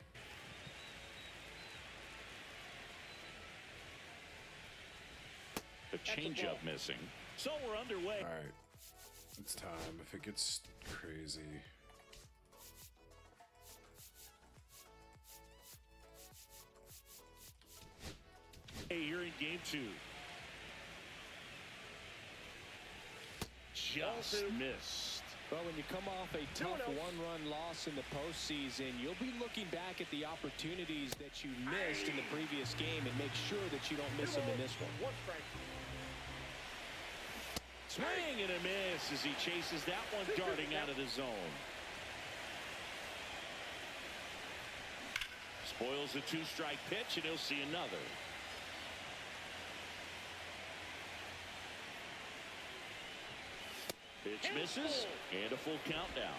The changeup missing. So we're underway. All right. It's time if it gets crazy. Hey, here in game 2. Just missed. Well, when you come off a tough one-run loss in the postseason, you'll be looking back at the opportunities that you missed in the previous game and make sure that you don't miss them in this one. One strike. Swing and a miss as he chases that one darting out of the zone. Spoils a 2-strike pitch, and he'll see another. Pitch misses, and a full count now.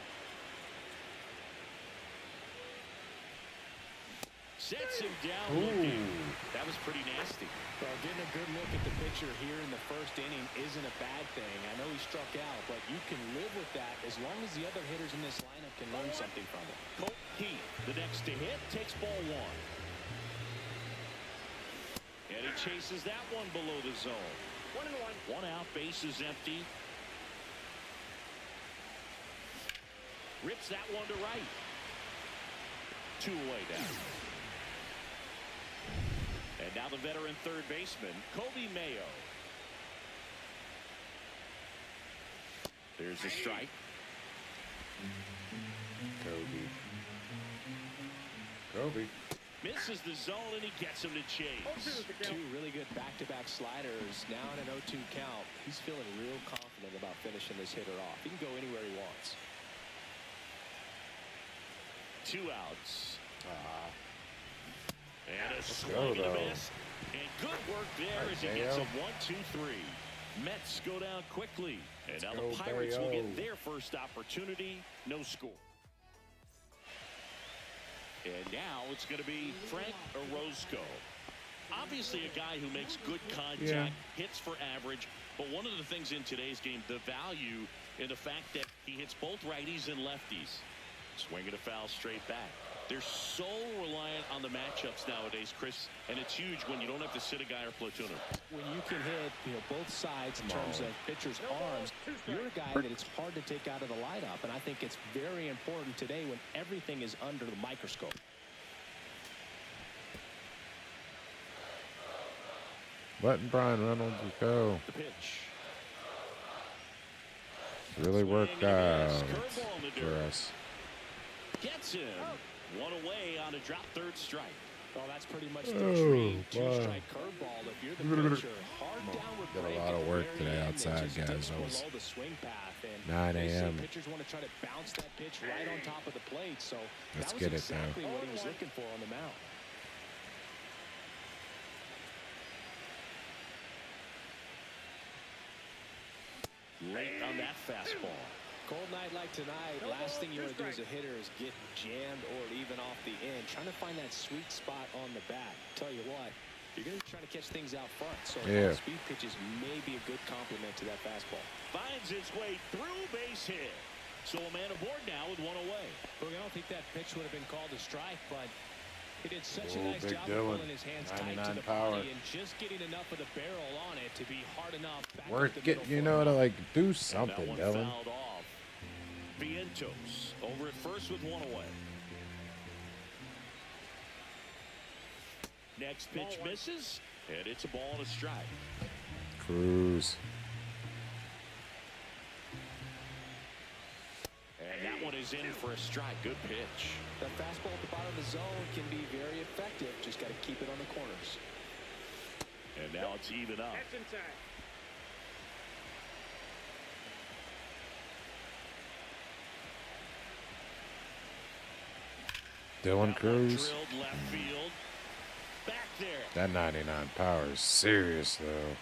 Sets him down looking. That was pretty nasty. Well, getting a good look at the pitcher here in the first inning isn't a bad thing. I know he struck out, but you can live with that as long as the other hitters in this lineup can learn something from it. Colt Heath, the next to hit, takes ball 1. And he chases that one below the zone. 1-1. 1 out, base is empty. Rips that one to right. 2 away now. And now the veteran third baseman, Kobe Mayo. There's a strike. Kobe. Misses the zone, and he gets him to chase. 2 really good back-to-back sliders. Now in an 0-2 count. He's feeling real confident about finishing this hitter off. He can go anywhere he wants. 2 outs. And a go, swing and a though. miss. And good work there as he gets a 1-2-3. Mets go down quickly. And now the Pirates will get their first opportunity. No score. And now it's going to be Frank Orozco. Obviously a guy who makes good contact, hits for average. But one of the things in today's game, the value in the fact that he hits both righties and lefties. Swinging a foul straight back. They're so reliant on the matchups nowadays, Chris, and it's huge when you don't have to sit a guy or platoon him. When you can hit both sides in terms of pitchers' arms, you're a guy that it's hard to take out of the lineup, and I think it's very important today when everything is under the microscope. Letting Brian Reynolds go. The pitch. Really worked out Curveball in the for dirt. us. Gets him. 1 away on a drop third strike. Well, that's pretty much the dream 2-strike curveball. If you're the pitcher, hard downward Did a break lot at of the work very today end, outside, it just guys. dips That was below the swing path, and 9 they say a.m. pitchers want to try to bounce that pitch right on top of the plate, so Let's that was get it now. exactly what he was looking for on the mound. Late on that fastball. Cold night like tonight, last thing you want to do as a hitter is get jammed or even off the end. Trying to find that sweet spot on the bat. Tell you what, you're going to be trying to catch things out front, so speed pitches may be a good complement to that fastball. Finds its way through, base hit. So a man aboard now with 1 away. Look, I don't think that pitch would have been called a strike, but he did such a nice Big job Dylan. of pulling his hands tight to 99 the power. body and just getting enough of the barrel on it to be hard enough back Work up the it, middle you for know, him. to like do And something, that one Dylan. fouled off. Vientos over at first with 1 away. Next pitch misses, and it's a ball and a strike. Cruz. And that one is in for a strike. Good pitch. That fastball at the bottom of the zone can be very effective. Just got to keep it on the corners. And now it's even up. That's inside. Dylan That one Cruz. drilled left field. Back there. That 99 power is serious, though.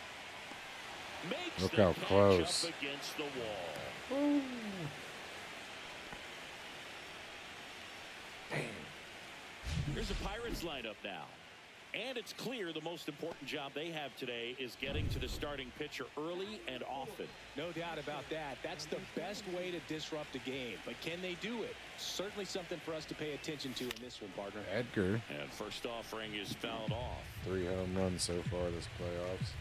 Makes Look the how catch close. up against the wall. Here's the Pirates lineup now. And it's clear the most important job they have today is getting to the starting pitcher early and often. No doubt about that. That's the best way to disrupt a game. But can they do it? Certainly something for us to pay attention to in this one, partner. Edgar. And first offering is fouled off. 3 home runs so far this playoffs.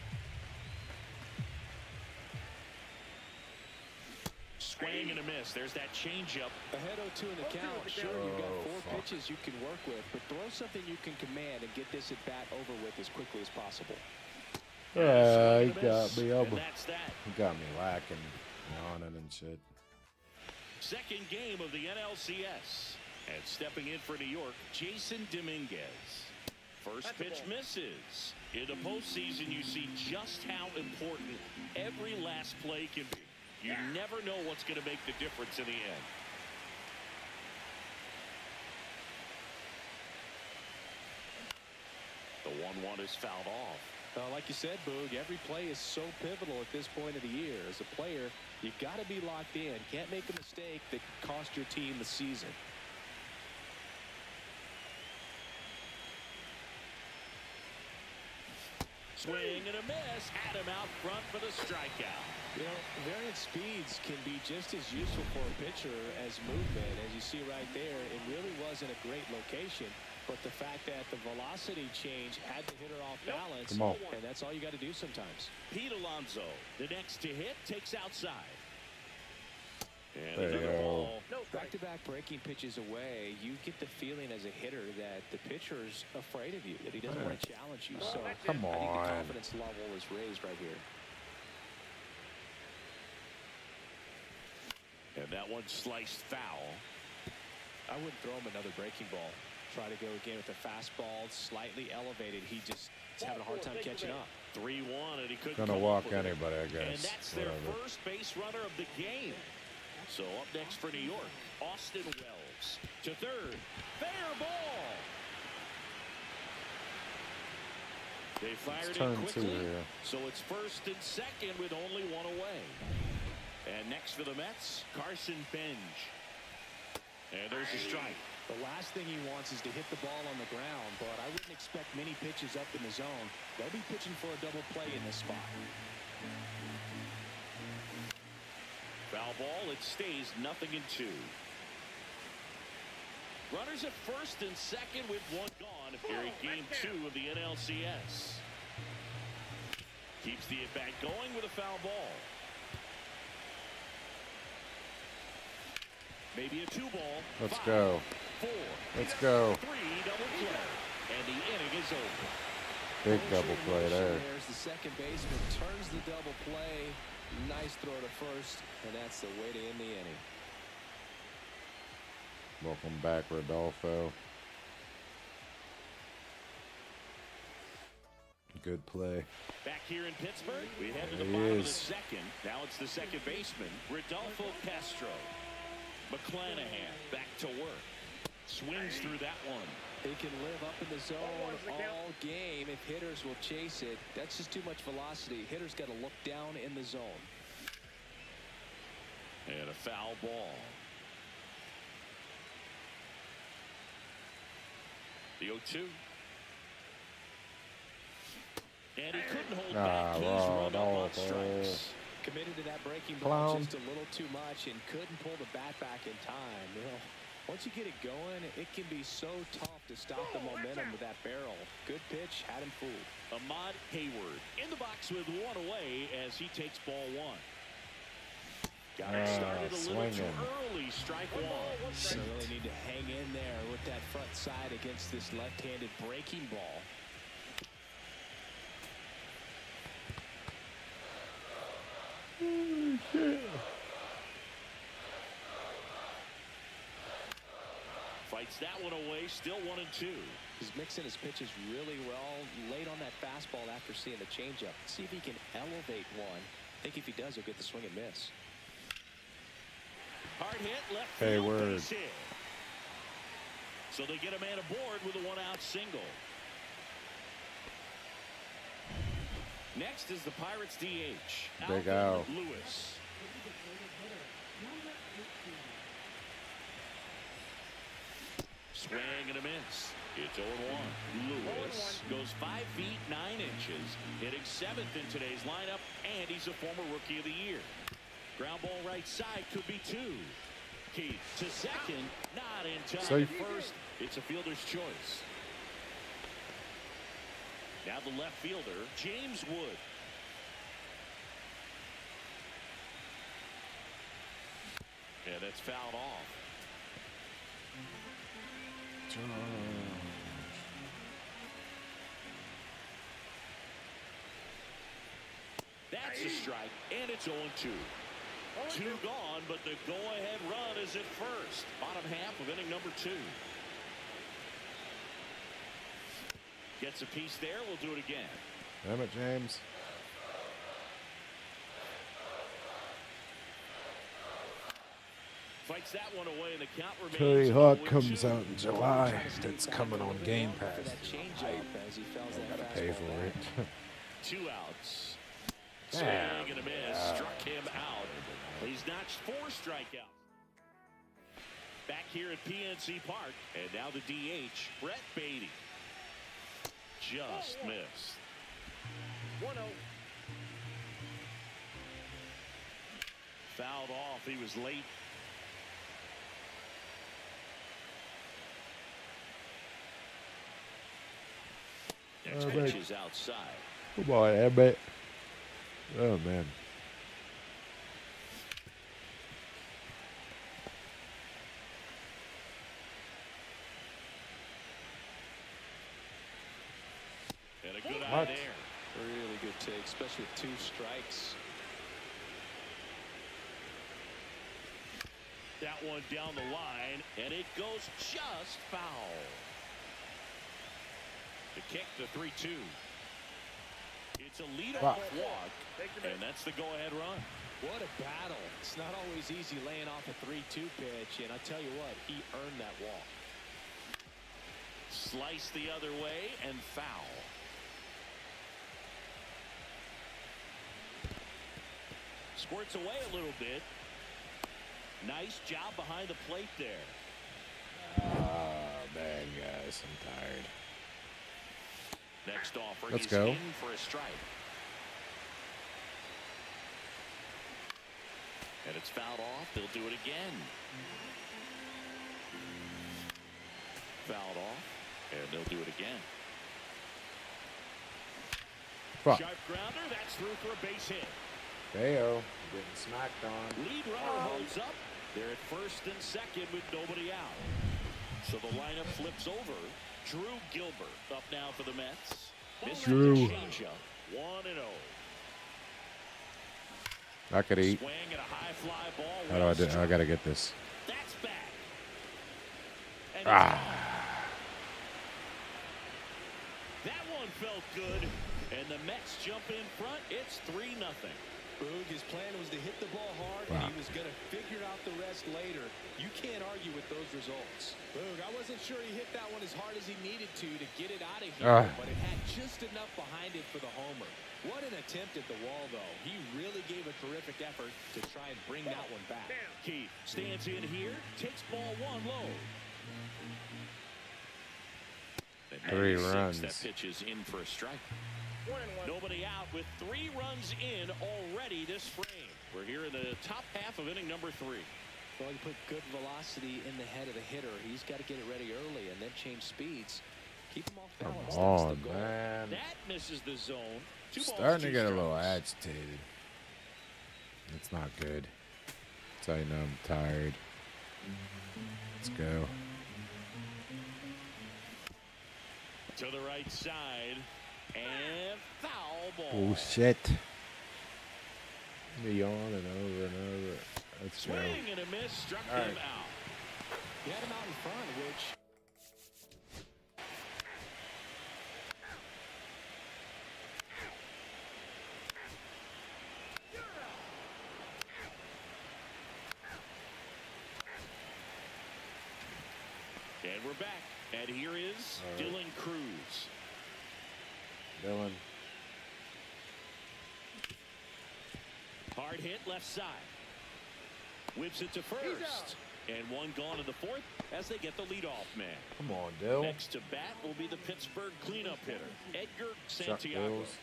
Swing and a miss. There's that changeup. Ahead 0-2 in the count. Sure, you've got 4 pitches you can work with, but throw something you can command and get this at bat over with as quickly as possible. Yeah, he got me. And that's that. He got me lacking, yawning and shit. Second game of the NLCS. And stepping in for New York, Jason Dominguez. First pitch misses. In the postseason, you see just how important every last play can be. You never know what's going to make the difference in the end. The 1-1 is fouled off. Like you said, Boog, every play is so pivotal at this point of the year. As a player, you've got to be locked in. Can't make a mistake that could cost your team the season. Swing and a miss. Had him out front for the strikeout. You know, variant speeds can be just as useful for a pitcher as movement. As you see right there, it really wasn't a great location. But the fact that the velocity change had the hitter off balance, and that's all you got to do sometimes. Pete Alonso, the next to hit, takes outside. And There you another go. ball. Back-to-back breaking pitches away, you get the feeling as a hitter that the pitcher's afraid of you, that he doesn't want to challenge you. So Come I think the on. confidence level is raised right here. And that one sliced foul. I wouldn't throw him another breaking ball. Try to go again with the fastball, slightly elevated. He just is having a hard time catching up. 3-1, and he couldn't Gonna come walk up with it. anybody, I guess. And that's Whatever. their first base runner of the game. So up next for New York, Austin Wells to third. Fair ball. They fired it turn quickly, 2 here. so it's first and second with only 1 away. And next for the Mets, Carson Benj. And there's a strike. The last thing he wants is to hit the ball on the ground, but I wouldn't expect many pitches up in the zone. They'll be pitching for a double play in this spot. Foul ball, it stays 0-2. Runners at first and second with 1 gone here in game 2 of the NLCS. Keeps the at-bat going with a foul ball. Maybe a 2-ball. Let's 5, go. 4, Let's go. 3 double play. And the inning is over. Big double play there. There's the second baseman, turns the double play. Nice throw to first, and that's the way to end the inning. Welcome back, Rodolfo. Good play. Back here in Pittsburgh, we head to the There he bottom of the is. second. Now it's the second baseman, Rodolfo Castro. McClanahan back to work. Swings through that one. He can live up in the zone all game if hitters will chase it. That's just too much velocity. Hitters got to look down in the zone. And a foul ball. The 0-2. And he couldn't hold back. He's run up on strikes. Committed to that breaking ball Clown. just a little too much and couldn't pull the bat back in time. You know, once you get it going, it can be so tough to stop the momentum with that barrel. Good pitch, had him fooled. Ahmad Hayward in the box with 1 away as he takes ball 1. Got it started a little too swinging. early. Strike 1. So you really need to hang in there with that front side against this left-handed breaking ball. Fights that one away. Still 1-2. He's mixing his pitches really well. Late on that fastball after seeing the changeup. See if he can elevate one. I think if he does, he'll get the swing and miss. Hard hit, left Hayward. field, base hit. So they get a man aboard with a 1-out single. Next is the Pirates DH. Big Alvin out. Lewis. Swing and a miss. It's 0-1. Lewis goes 5 feet 9 inches, hitting 7th in today's lineup, and he's a former Rookie of the Year. Ground ball right side could be 2. Keith to second, not in time. Safe. At first, it's a fielder's choice. Now the left fielder, James Wood. it's fouled off. That's a strike, and it's 0-2. 2 gone, but the go-ahead run is at first. Bottom half of inning number 2. Gets a piece there. We'll do it again. Damn it, James. Fights that one away, and the count remains. Tony Hawk 0-2. comes out in July. It's coming on Game Pass. I gotta pay for it. 2 outs. Damn. Swing and a miss. Struck him out. He's notched 4 strikeouts. Back here at PNC Park, and now the DH, Brett Beatty. Just missed. 1-0. Fouled off. He was late. Next pitch is outside. Come on, Emmett. Oh, man. And a good eye What? there. Really good take, especially with 2 strikes. That one down the line, and it goes just foul. The kick, the 3-2. It's a leadoff walk, and that's the go-ahead run. What a battle. It's not always easy laying off a 3-2 pitch, and I tell you what, he earned that walk. Slice the other way and foul. Squirts away a little bit. Nice job behind the plate there. Oh, man, guys. I'm tired. Next offer, Let's he's go. in for a strike. And it's fouled off. They'll do it again. Fouled off, and they'll do it again. Fuck. Sharp grounder. That's through for a base hit. Bayo getting smacked on. Lead runner holds up. They're at first and second with nobody out. So the lineup flips over. Drew Gilbert up now for the Mets. This Drew. is a changeup. 1-0. I could eat. Swing and a high fly ball. How do I do? I gotta get this. That's back. And that one felt good. And the Mets jump in front. It's 3-0. Boog, his plan was to hit the ball hard, and he was going to figure out the rest later. You can't argue with those results. Boog, I wasn't sure he hit that one as hard as he needed to get it out of here, but it had just enough behind it for the homer. What an attempt at the wall, though. He really gave a terrific effort to try and bring that one back. Keith stands in here, takes ball 1 low. 3 runs. That pitch is in for a strike. 1-1. Nobody out with 3 runs in already this frame. We're here in the top half of inning number 3. Well, you put good velocity in the head of the hitter. He's got to get it ready early and then change speeds. Keep him off balance. Come on, man. That misses the zone. 2 balls, Starting 2 to get a little strikes. agitated. It's not good. That's how you know I'm tired. Let's go. To the right side. And foul ball. Bullshit. Me on and over and over. Let's go. Swing and a miss. Struck All him right. out. He had him out in front, which... And we're back. And here is Dylan Cruz. Dylan. Hard hit left side. Whips it to first. And 1 gone in the 4th as they get the leadoff man. Come on, Dill. Next to bat will be the Pittsburgh cleanup hitter, Edgar Chuck Santiago. Bills.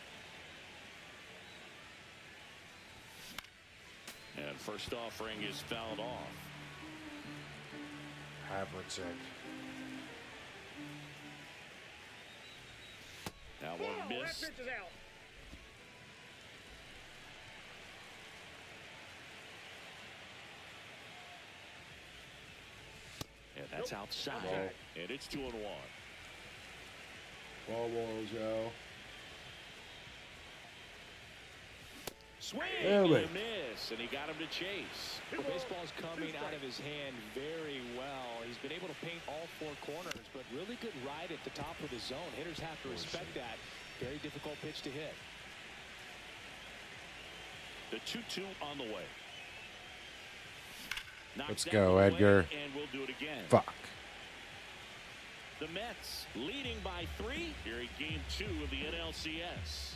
And first offering is fouled off. Havlicek. Now one That missed. pitch is out. That's outside, and it's 2-1. Ball balls, yo. Swing There and we- a miss, and he got him to chase. The baseball's coming out of his hand very well. He's been able to paint all four corners, but really good ride at the top of the zone. Hitters have to respect that. Very difficult pitch to hit. The 2-2 on the way. Knocks Let's that go, one away, Edgar. And we'll do it again. Fuck. The Mets leading by 3 here in Game 2 of the NLCS.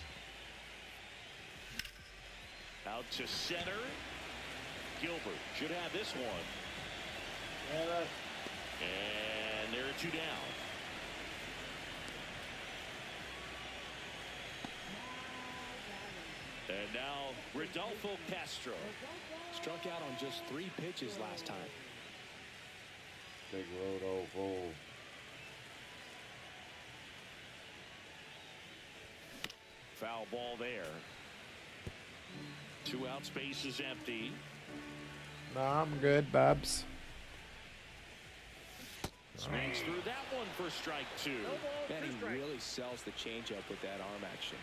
Out to center. Gilbert should have this one. And there are 2 down. And now Rodolfo Castro. Struck out on just 3 pitches last time. Big Rodolfo. Foul ball there. 2 out, space is empty. Nah, I'm good, Babs. Swings through that one for strike 2. Man, he really sells the changeup with that arm action.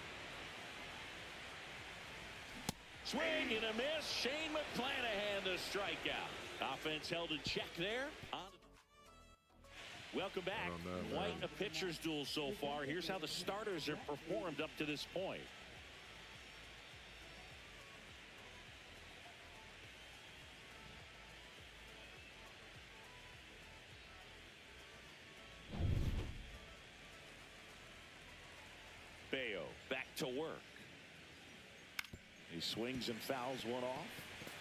Swing and a miss. Shane McClanahan the strikeout. Offense held in check there. Welcome back. Quite a pitcher's duel so far. Here's how the starters have performed up to this point. Bayo back to work. He swings and fouls one off.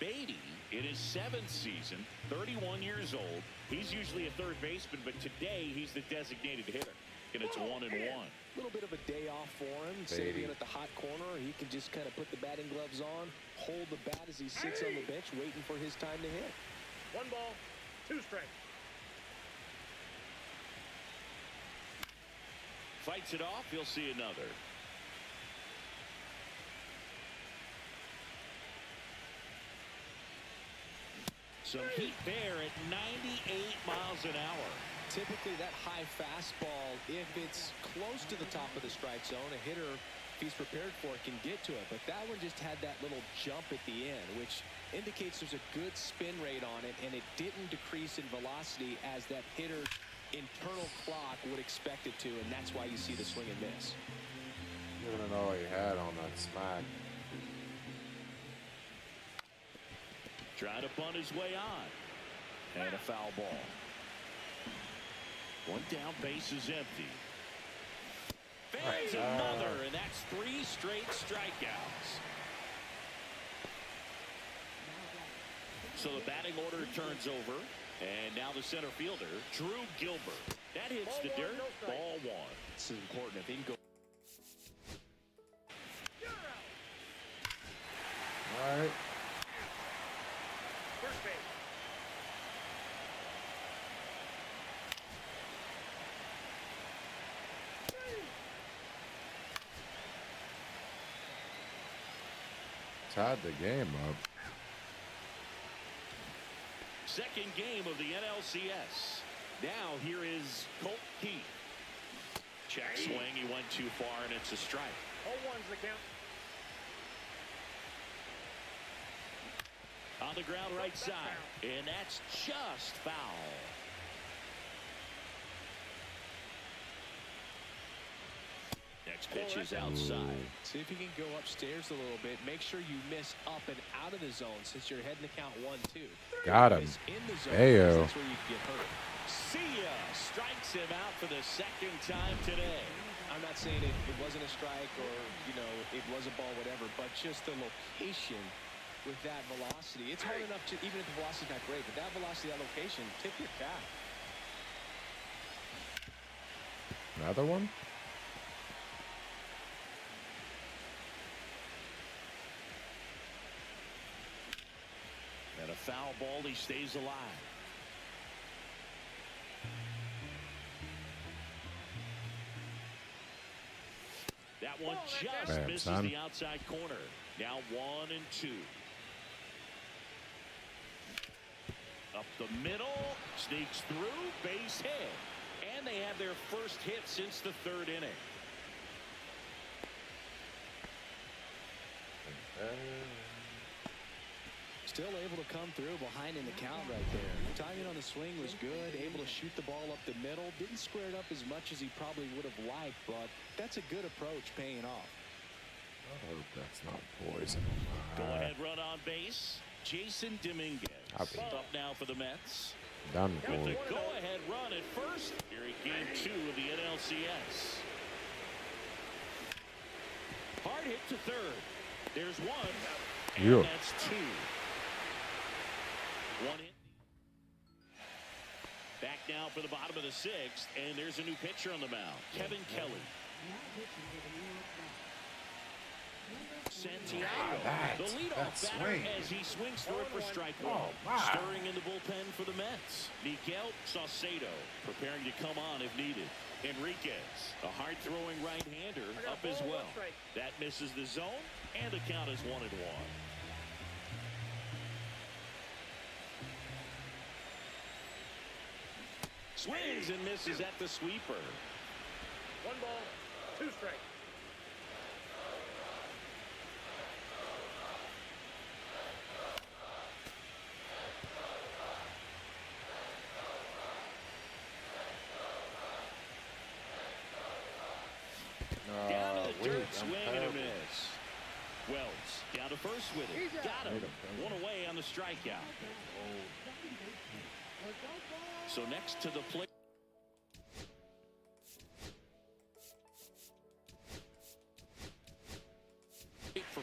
Beatty in his 7th season, 31 years old. He's usually a third baseman, but today he's the designated hitter. And it's 1-1. A little bit of a day off for him. Instead of being at the hot corner, he can just kind of put the batting gloves on, hold the bat as he sits on the bench, waiting for his time to hit. 1 ball, 2 strikes. Fights it off. He'll see another. Some heat there at 98 miles an hour. Typically, that high fastball, if it's close to the top of the strike zone, a hitter, if he's prepared for it, can get to it. But that one just had that little jump at the end, which indicates there's a good spin rate on it, and it didn't decrease in velocity as that hitter's internal clock would expect it to, and that's why you see the swing and miss. You don't know what he had on that smack. Trying to bunt his way on. And a foul ball. 1 down, base is empty. There's another, and that's 3 straight strikeouts. So the batting order turns over, and now the center fielder, Drew Gilbert. That hits the dirt. Ball 1. This is important. If he can go. All right. First base. Tied the game up. Second game of the NLCS. Now here is Colt Keith. Check swing. He went too far, and it's a strike. 0-1's the count. On the ground right side, and that's just foul. Next pitch is outside. See if you can go upstairs a little bit. Make sure you miss up and out of the zone since you're heading to count 1-2. Got him. Miss in the zone, Ayo. that's where you can get hurt. See ya. Strikes him out for the 2nd time today. I'm not saying it wasn't a strike or, you know, it was a ball, whatever, but just the location with that velocity. It's hard enough to, even if the velocity's not great, but that velocity, that location, tip your cap. Another one? And a foul ball. He stays alive. That one just Bam, misses son. the outside corner. Now 1-2. Up the middle. Sneaks through, base hit. And they have their first hit since the third inning. Still able to come through behind in the count right there. Timing on the swing was good. Able to shoot the ball up the middle. Didn't square it up as much as he probably would have liked, but that's a good approach paying off. I hope that's not poison. Go ahead run on base. Jason Dominguez. Copy. Up now for the Mets. Done for. With the go-ahead run at first. Here in game 2 of the NLCS. Hard hit to third. There's one. And Yeah. that's 2. One hit. Back now for the bottom of the 6th. And there's a new pitcher on the mound. Kevin Kelly. Santiago, the leadoff batter as he swings through it for strike 1. Stirring in the bullpen for the Mets. Miguel Saucedo preparing to come on if needed. Enriquez, a hard-throwing right-hander, up as well. That misses the zone, and the count is 1-1. Swings and misses at the sweeper. 1 ball, 2 strikes. Down to the dirt, swing and a miss. Wells down to first with it. Got him. 1 away on the strikeout. So next to the plate. For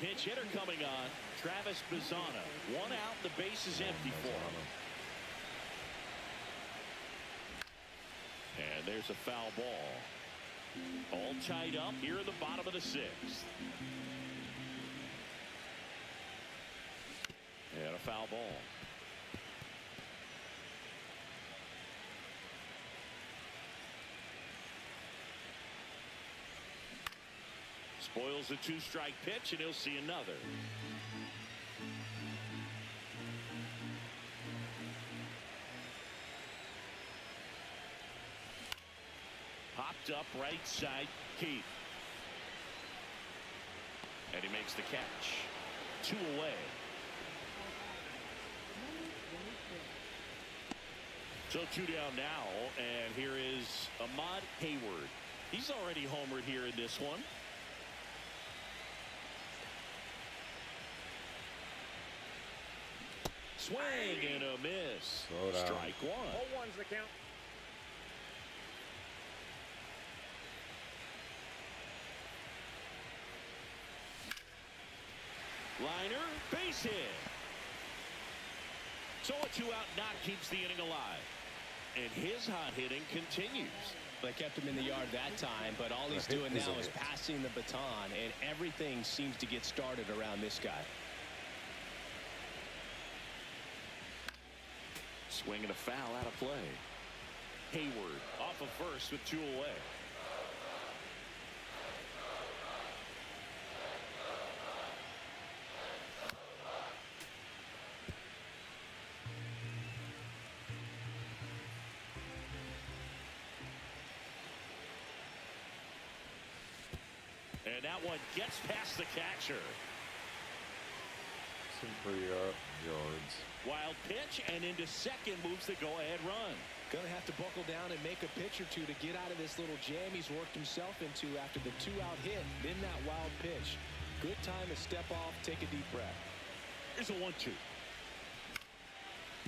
pinch hitter coming on. Travis Bazzana. 1 out. The base is empty for him. And there's a foul ball. All tied up here in the bottom of the 6th. And a foul ball. Spoils the 2-strike pitch, and he'll see another. Popped up right side, Keith. And he makes the catch. 2 away. So 2 down now, and here is Ahmad Hayward. He's already homered here in this one. Swing and a miss. Strike 1. 0-1's the count. Liner, base hit. So a 2-out knock keeps the inning alive. And his hot hitting continues. They kept him in the yard that time, but all he's doing now is passing the baton, and everything seems to get started around this guy. Swing and a foul out of play. Hayward off of first with 2 away. And that one gets past the catcher. Some pretty yards. Wild pitch, and into second moves the go-ahead run. Gonna have to buckle down and make a pitch or two to get out of this little jam he's worked himself into after the 2-out hit, then that wild pitch. Good time to step off, take a deep breath. Here's a 1-2.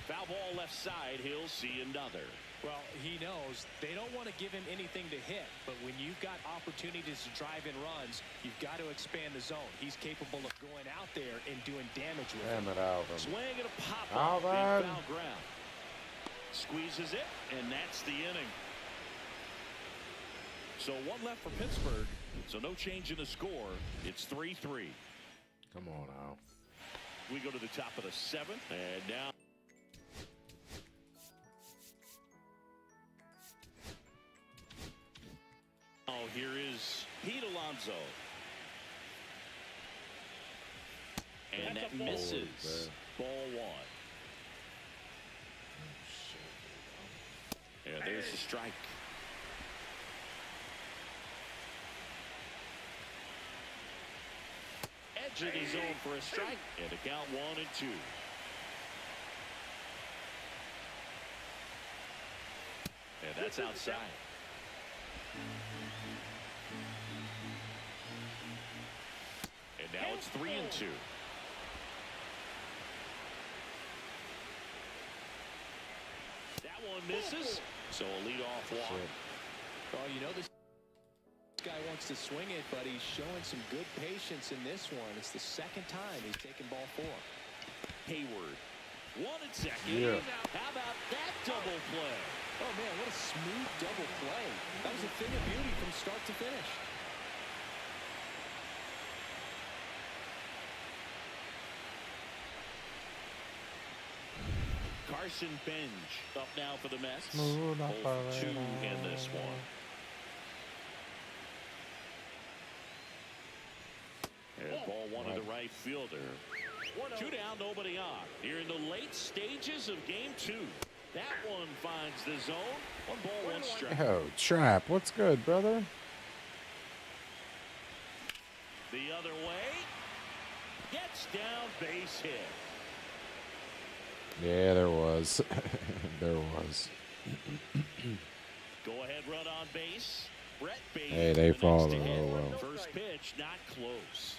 Foul ball left side, he'll see another. Well, he knows they don't want to give him anything to hit, but when you've got opportunities to drive in runs, you've got to expand the zone. He's capable of going out there and doing damage with it. Damn it, Alvin. Swing and a pop-up in Alvin. foul ground. Squeezes it, and that's the inning. So 1 left for Pittsburgh, so no change in the score. It's 3-3. Come on, Al. We go to the top of the 7th, and now here is Pete Alonso. And that misses. Ball 1. And there's the strike. Edge of the zone for a strike. And a count 1-2. And that's outside. And now it's 3-2. That one misses. So a leadoff walk. Well, you know this guy wants to swing it, but he's showing some good patience in this one. It's the second time he's taken ball 4. Hayward. 1 and 2nd. Yeah. How about that double play? Oh, man, what a smooth double play. That was a thing of beauty from start to finish. Carson Bench up now for the Mets. Smooth 0 for 2 in this one. And ball 1 to the right fielder. 2 down, nobody on. Here in the late stages of game 2. That one finds the zone. 1 ball, 1 strike. Yo, Trap, what's good, brother? The other way. Gets down, base hit. Yeah, there was. There was. Go ahead, run on base. Brett Bates. Hey, they the next follow to hit. real well. First pitch, not close.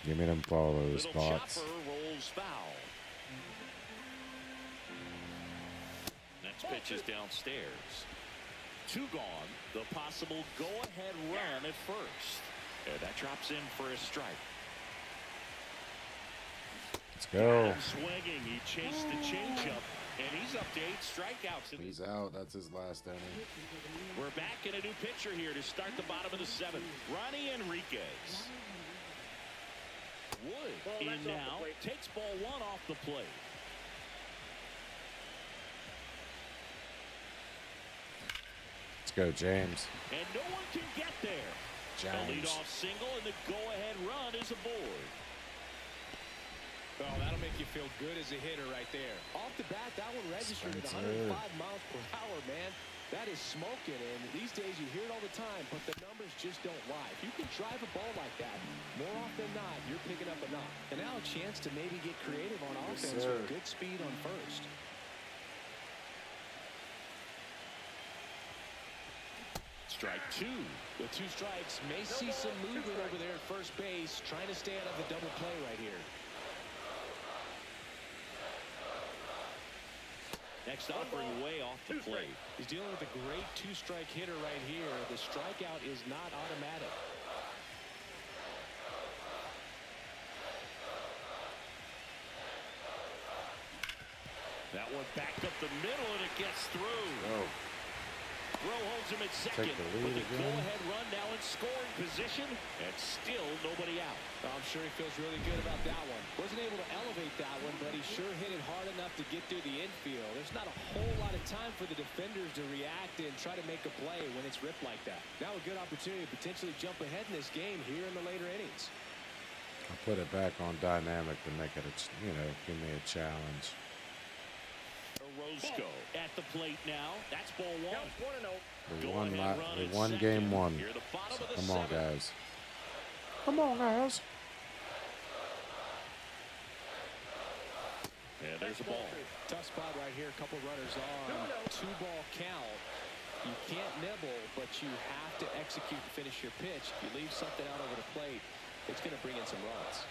Give me them follow those Little spots. chopper rolls foul. Next pitch is downstairs. 2 gone. The possible go-ahead run at first. And that drops in for a strike. Let's go. Swinging, he chased the changeup, and he's up to 8 strikeouts. He's out. That's his last inning. We're back in a new pitcher here to start the bottom of the 7th. Ronnie Enriquez. Wood in now, takes ball 1 off the plate. Let's go, James. And no one can get there. A James. leadoff single, and the go-ahead run is aboard. Oh, that'll make you feel good as a hitter right there. Off the bat, that one registered at 105 miles per hour, man. That is smoking, and these days you hear it all the time, but the numbers just don't lie. If you can drive a ball like that, more often than not, you're picking up a knock. And now a chance to maybe get creative on offense with good speed on first. Strike 2. With 2 strikes, may see some movement over there at first base, trying to stay out of the double play right here. Next offering way off the plate. He's dealing with a great 2-strike hitter right here. The strikeout is not automatic. That one backed up the middle, and it gets through. Oh. Throw holds him at second. Take the lead With the again. go-ahead run now in scoring position, and still nobody out. I'm sure he feels really good about that one. Wasn't able to elevate that one, but he sure hit it hard enough to get through the infield. There's not a whole lot of time for the defenders to react and try to make a play when it's ripped like that. Now a good opportunity to potentially jump ahead in this game here in the later innings. I'll put it back on dynamic to make it, give me a challenge. Orozco at the plate now. That's ball 1. We won game 1. So come on, guys. Come on, guys. And there's a ball. Tough spot right here. A couple runners on. 2-ball count. You can't nibble, but you have to execute and finish your pitch. If you leave something out over the plate, it's going to bring in some runs.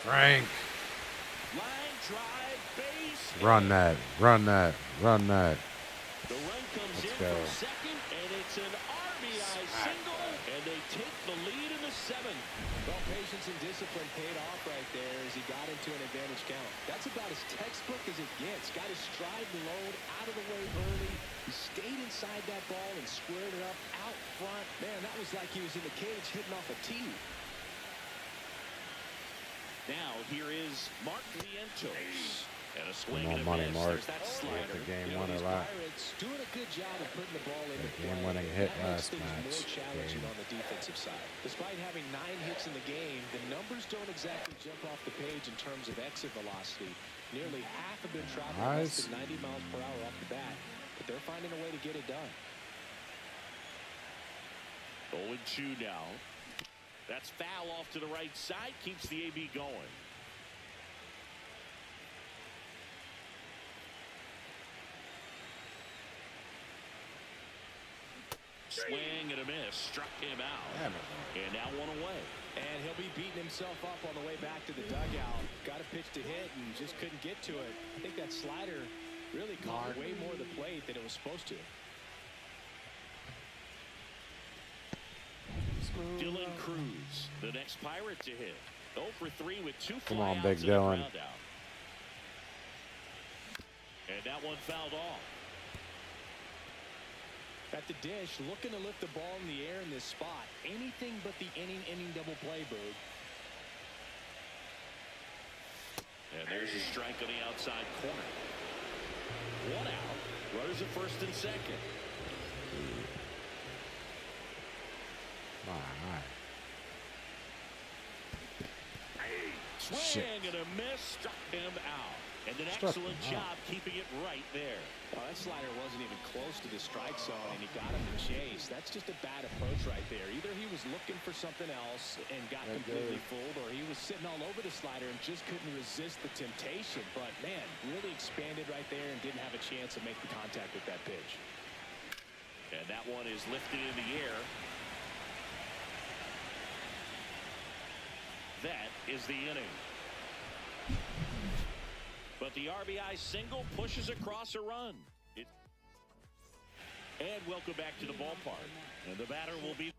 Frank. Line drive, base. Run that. Run that. Run that. The run comes Let's in go. from second, and it's an RBI single, and they take the lead in the 7th. Well, patience and discipline paid off right there as he got into an advantage count. That's about as textbook as it gets. Got his stride and load out of the way early. He stayed inside that ball and squared it up out front. Man, that was like he was in the cage hitting off a tee. Now, here is Mark Vientos. And a swing Come on, and a money, miss. Mark. There's that slider. The game You know, winner these last. Pirates doing a good job of putting the ball in the game-winning hit last things match. more challenging Game. on the defensive side. Despite having 9 hits in the game, the numbers don't exactly jump off the page in terms of exit velocity. Nearly half have been traveling less than 90 miles per hour off the bat, but they're finding a way to get it done. 0-2 now. That's foul off to the right side. Keeps the AB going. Swing and a miss. Struck him out. And now 1 away. And he'll be beating himself up on the way back to the dugout. Got a pitch to hit and just couldn't get to it. I think that slider really caught way more of the plate than it was supposed to. Dylan Cruz, the next Pirate to hit. 0 for 3 with 2 Come on, flyouts Big and a Dylan. ground out. And that one fouled off. At the dish, looking to lift the ball in the air in this spot. Anything but the inning double play, Boog. And there's a strike on the outside corner. 1 out. Runners at first and second. All right. Swing and a miss. Struck him out. And an Struck excellent him job keeping it right there. Well, that slider wasn't even close to the strike zone, and he got him to chase. That's just a bad approach right there. Either he was looking for something else and got completely fooled, or he was sitting all over the slider and just couldn't resist the temptation. But, man, really expanded right there and didn't have a chance to make the contact with that pitch. And that one is lifted in the air. That is the inning. But the RBI single pushes across a run. And welcome back to the ballpark. And the batter will be...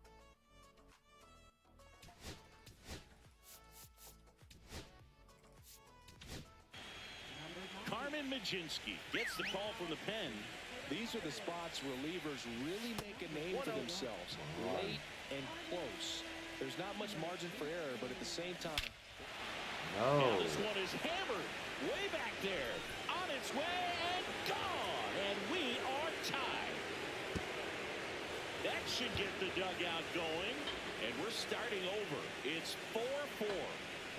Carmen Majinski gets the call from the pen. These are the spots relievers really make a name for themselves. Late and close. There's not much margin for error, but at the same time... Now this one is hammered. Way back there. On its way and gone. And we are tied. That should get the dugout going. And we're starting over. It's 4-4.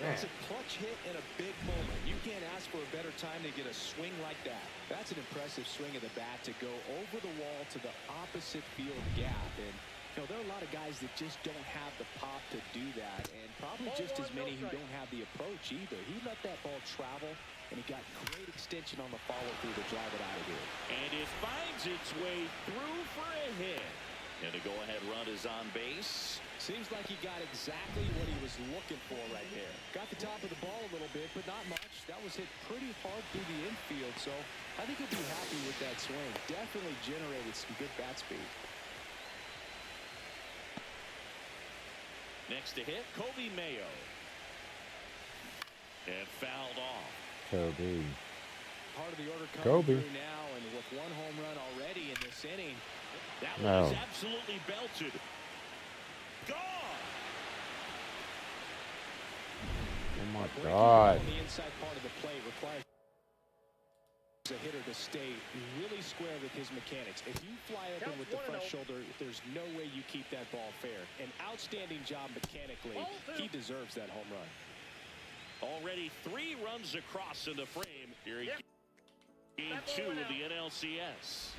That's a clutch hit in a big moment. You can't ask for a better time to get a swing like that. That's an impressive swing of the bat to go over the wall to the opposite field gap. And, you know, there are a lot of guys that just don't have the pop to do that. And probably just as many who don't have the approach either. He let that ball travel, and he got great extension on the follow-through to drive it out of here. And it finds its way through for a hit. And the go-ahead run is on base. Seems like he got exactly what he was looking for right there. Got the top of the ball a little bit, but not much. That was hit pretty hard through the infield, so I think he'll be happy with that swing. Definitely generated some good bat speed. Next to hit, Kobe Mayo. And fouled off. Kobe. Part of the order coming Kobe. through now, and with 1 home run already in this inning. That one is absolutely belted. Gone. Oh my God. On the inside part of the plate requires a hitter to stay really square with his mechanics. If you fly open with the front shoulder, there's no way you keep that ball fair. An outstanding job mechanically. He deserves that home run. Already 3 runs across in the frame. Here he Game 2 of the NLCS.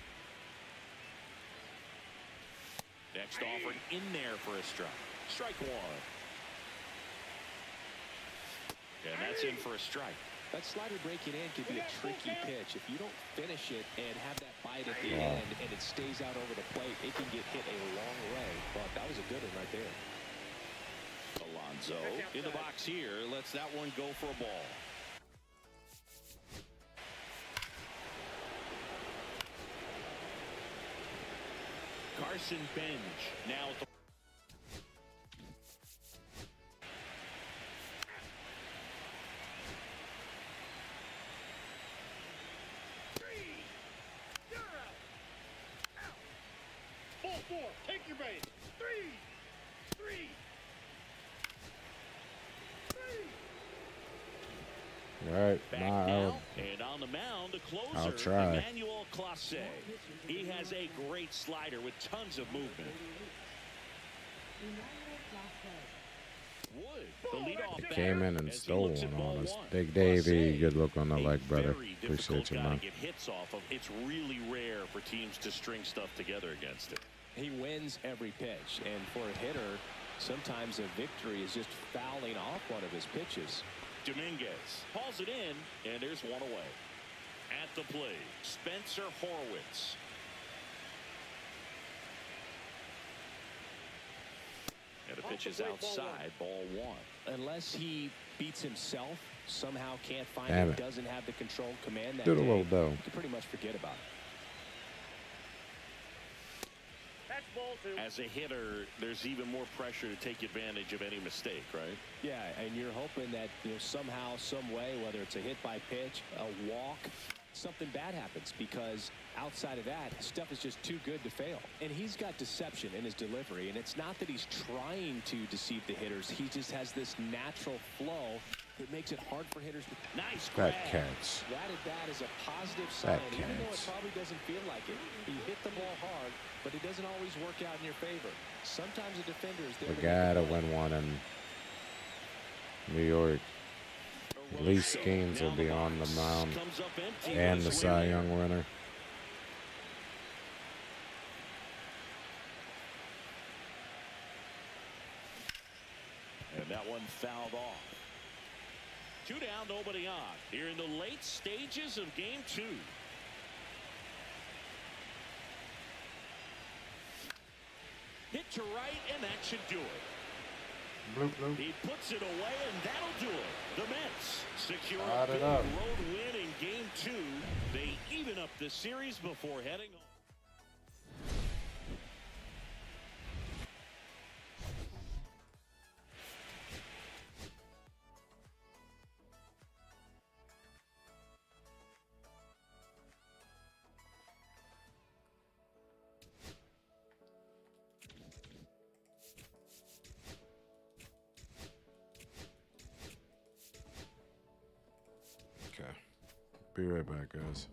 Next offer in there for a strike. Strike 1. And that's in for a strike. That slider breaking in could be a tricky pitch. If you don't finish it and have that bite at the end and it stays out over the plate, it can get hit a long way. But that was a good one right there. Alonso in the box here. Lets that one go for a ball. Carson Benj now at the Four. Take your base. 3. All right. back Nah, now and on on the mound, the closer, I'll try. Emmanuel Clase. He has a great slider with tons of movement. Wood, the leadoff Came in and as he stole looks at one on ball us. one. Big Davey, Clase, good look on the a leg, brother. very Appreciate difficult you, guy man. to get hits off of. It's really rare for teams to string stuff together against him. He wins every pitch, and for a hitter, sometimes a victory is just fouling off one of his pitches. Dominguez hauls it in, and there's one away. At the plate, Spencer Horwitz. And the pitch is outside, ball one. Unless he beats himself, somehow can't find Damn it, it. doesn't have the control command that Did a day, little dough. you can pretty much forget about it. That's ball two. As a hitter, there's even more pressure to take advantage of any mistake, right? Yeah, and you're hoping that somehow, some way, whether it's a hit by pitch, a walk, something bad happens, because outside of that, stuff is just too good to fail. And he's got deception in his delivery, and it's not that he's trying to deceive the hitters. He just has this natural flow that makes it hard for hitters to... Nice grab. That catch. That at bat is a positive sign, That even though it counts. probably doesn't feel like it. You hit the ball hard, but it doesn't always work out in your favor. Sometimes a defender is there We to make gotta a play. win one in New York. Lee Skeens will be on the mound, Comes up empty. and the Nice Cy win. Young winner. And that one fouled off. 2 down, nobody on. Here in the late stages of game 2. Hit to right, and that should do it. Bloop, bloop. He puts it away, and that'll do it. The Mets secure a Start it big up. road win in game 2. They even up the series before heading on. Okay. Be right back, guys.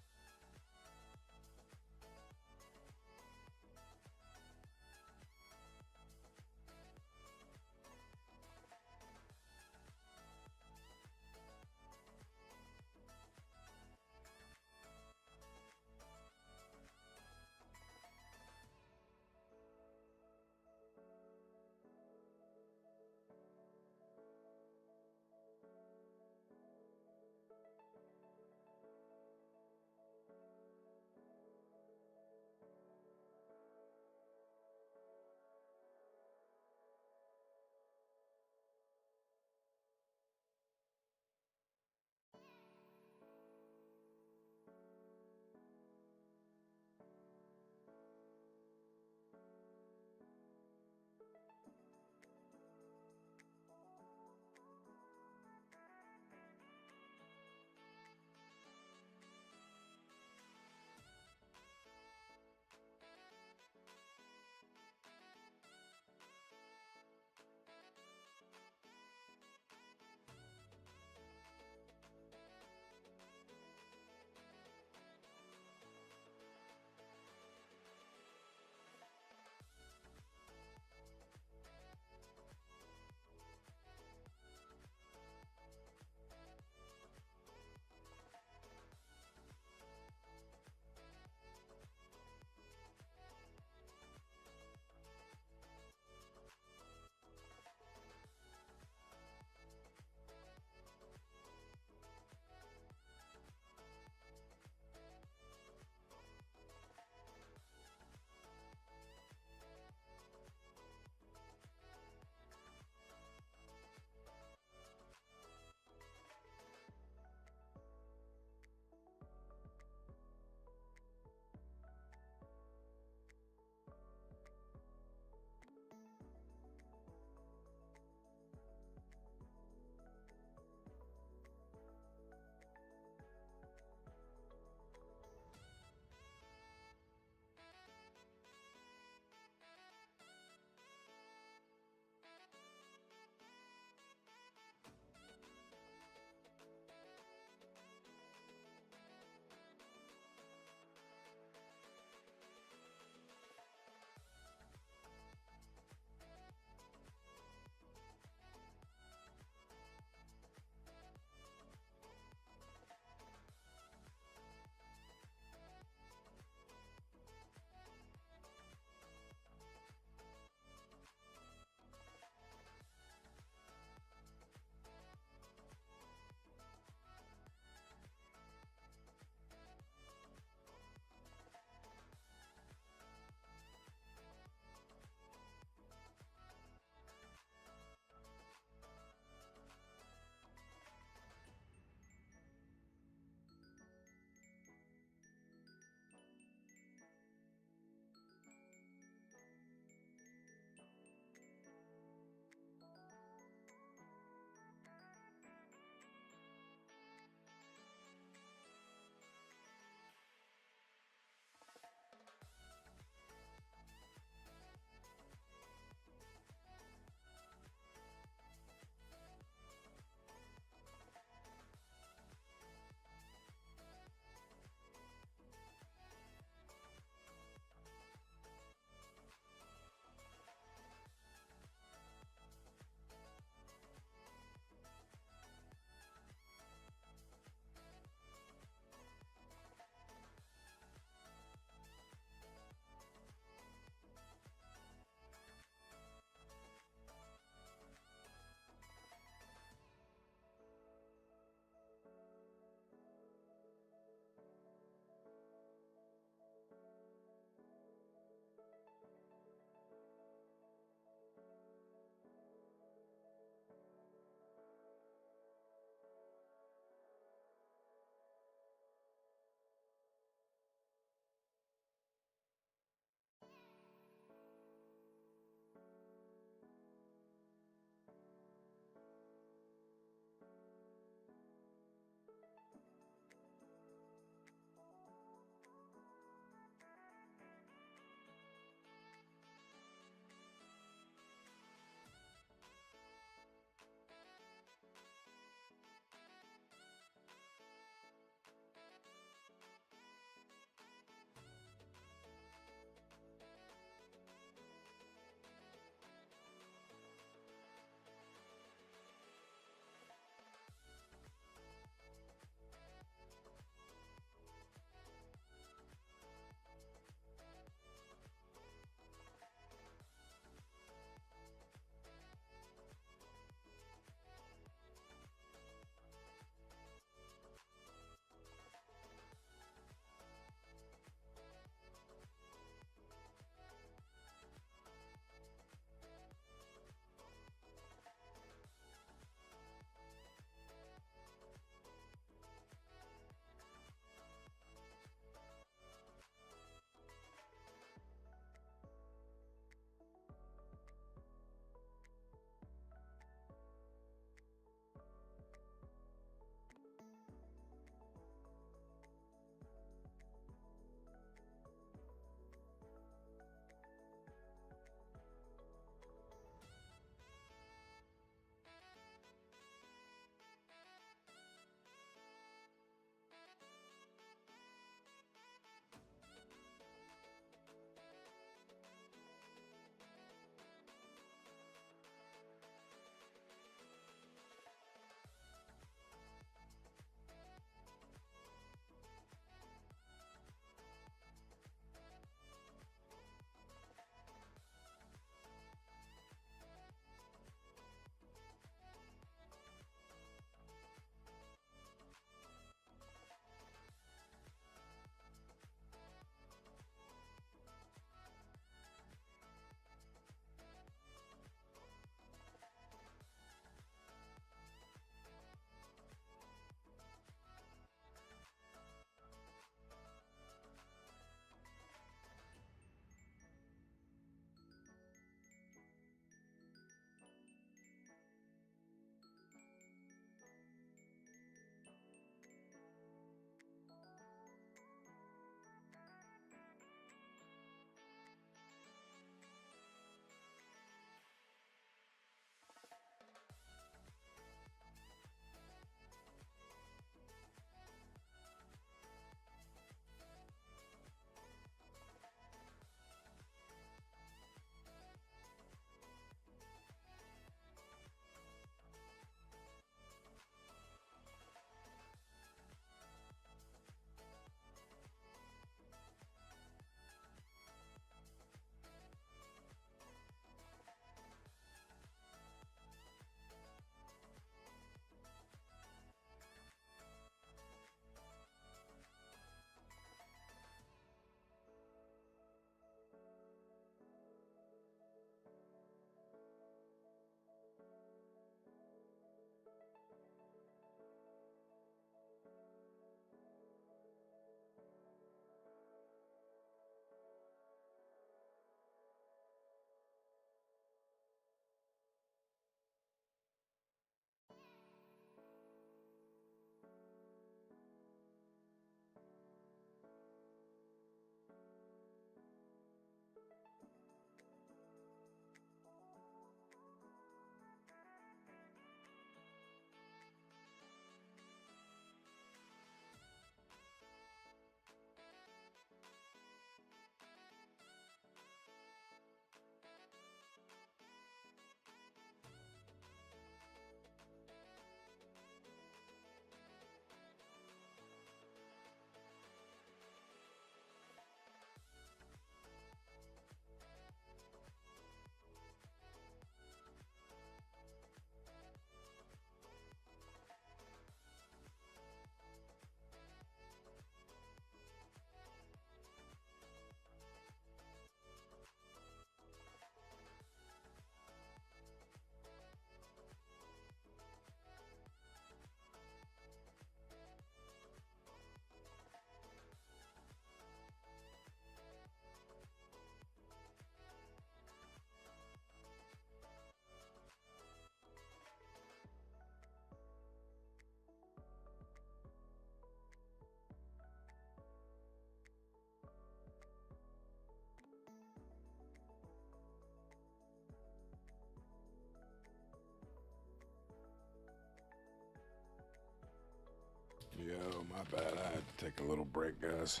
My bad. I had to take a little break, guys.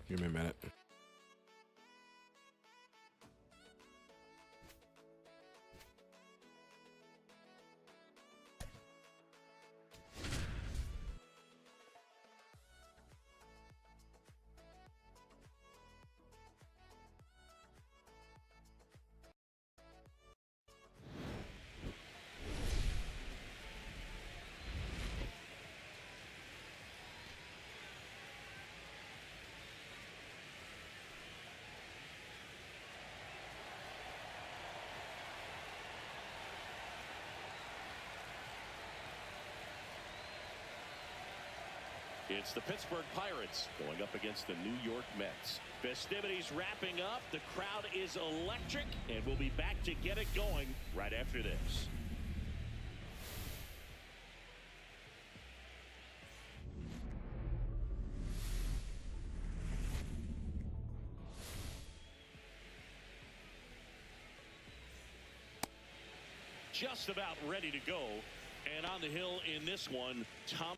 Give me a minute. It's the Pittsburgh Pirates going up against the New York Mets. Festivities wrapping up. The crowd is electric, and we'll be back to get it going right after this. Just about ready to go. And on the hill in this one, Tom.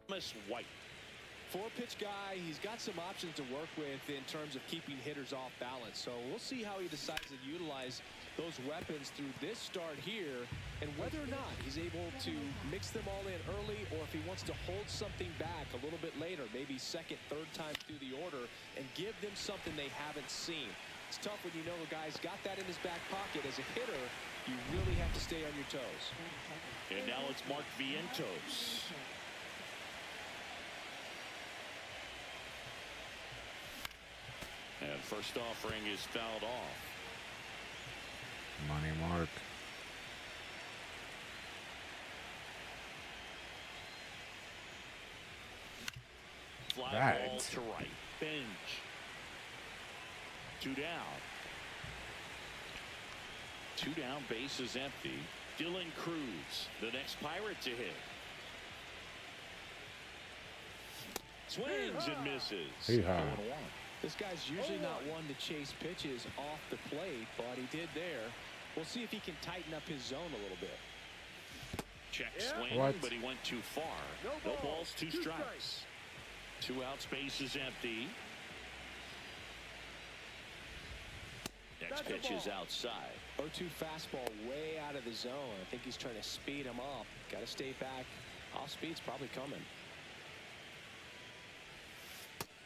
Thomas White. Four-pitch guy, he's got some options to work with in terms of keeping hitters off balance. So we'll see how he decides to utilize those weapons through this start here, and whether or not he's able to mix them all in early, or if he wants to hold something back a little bit later, maybe second, third time through the order, and give them something they haven't seen. It's tough when you know a guy's got that in his back pocket. As a hitter, you really have to stay on your toes. And now it's Mark Vientos. And first offering is fouled off. Money mark. Fly Right. ball to right. Bench. 2 down. 2 down, base is empty. Dylan Cruz, the next Pirate to hit. Swings and misses. Hee-haw. 0-1. This guy's usually not one to chase pitches off the plate, but he did there. We'll see if he can tighten up his zone a little bit. Check swing, What? but he went too far. No balls, 2 strikes. 2 outs, base is empty. Next pitch is outside. 0-2 fastball way out of the zone. I think he's trying to speed him up. Got to stay back. Off speed's probably coming.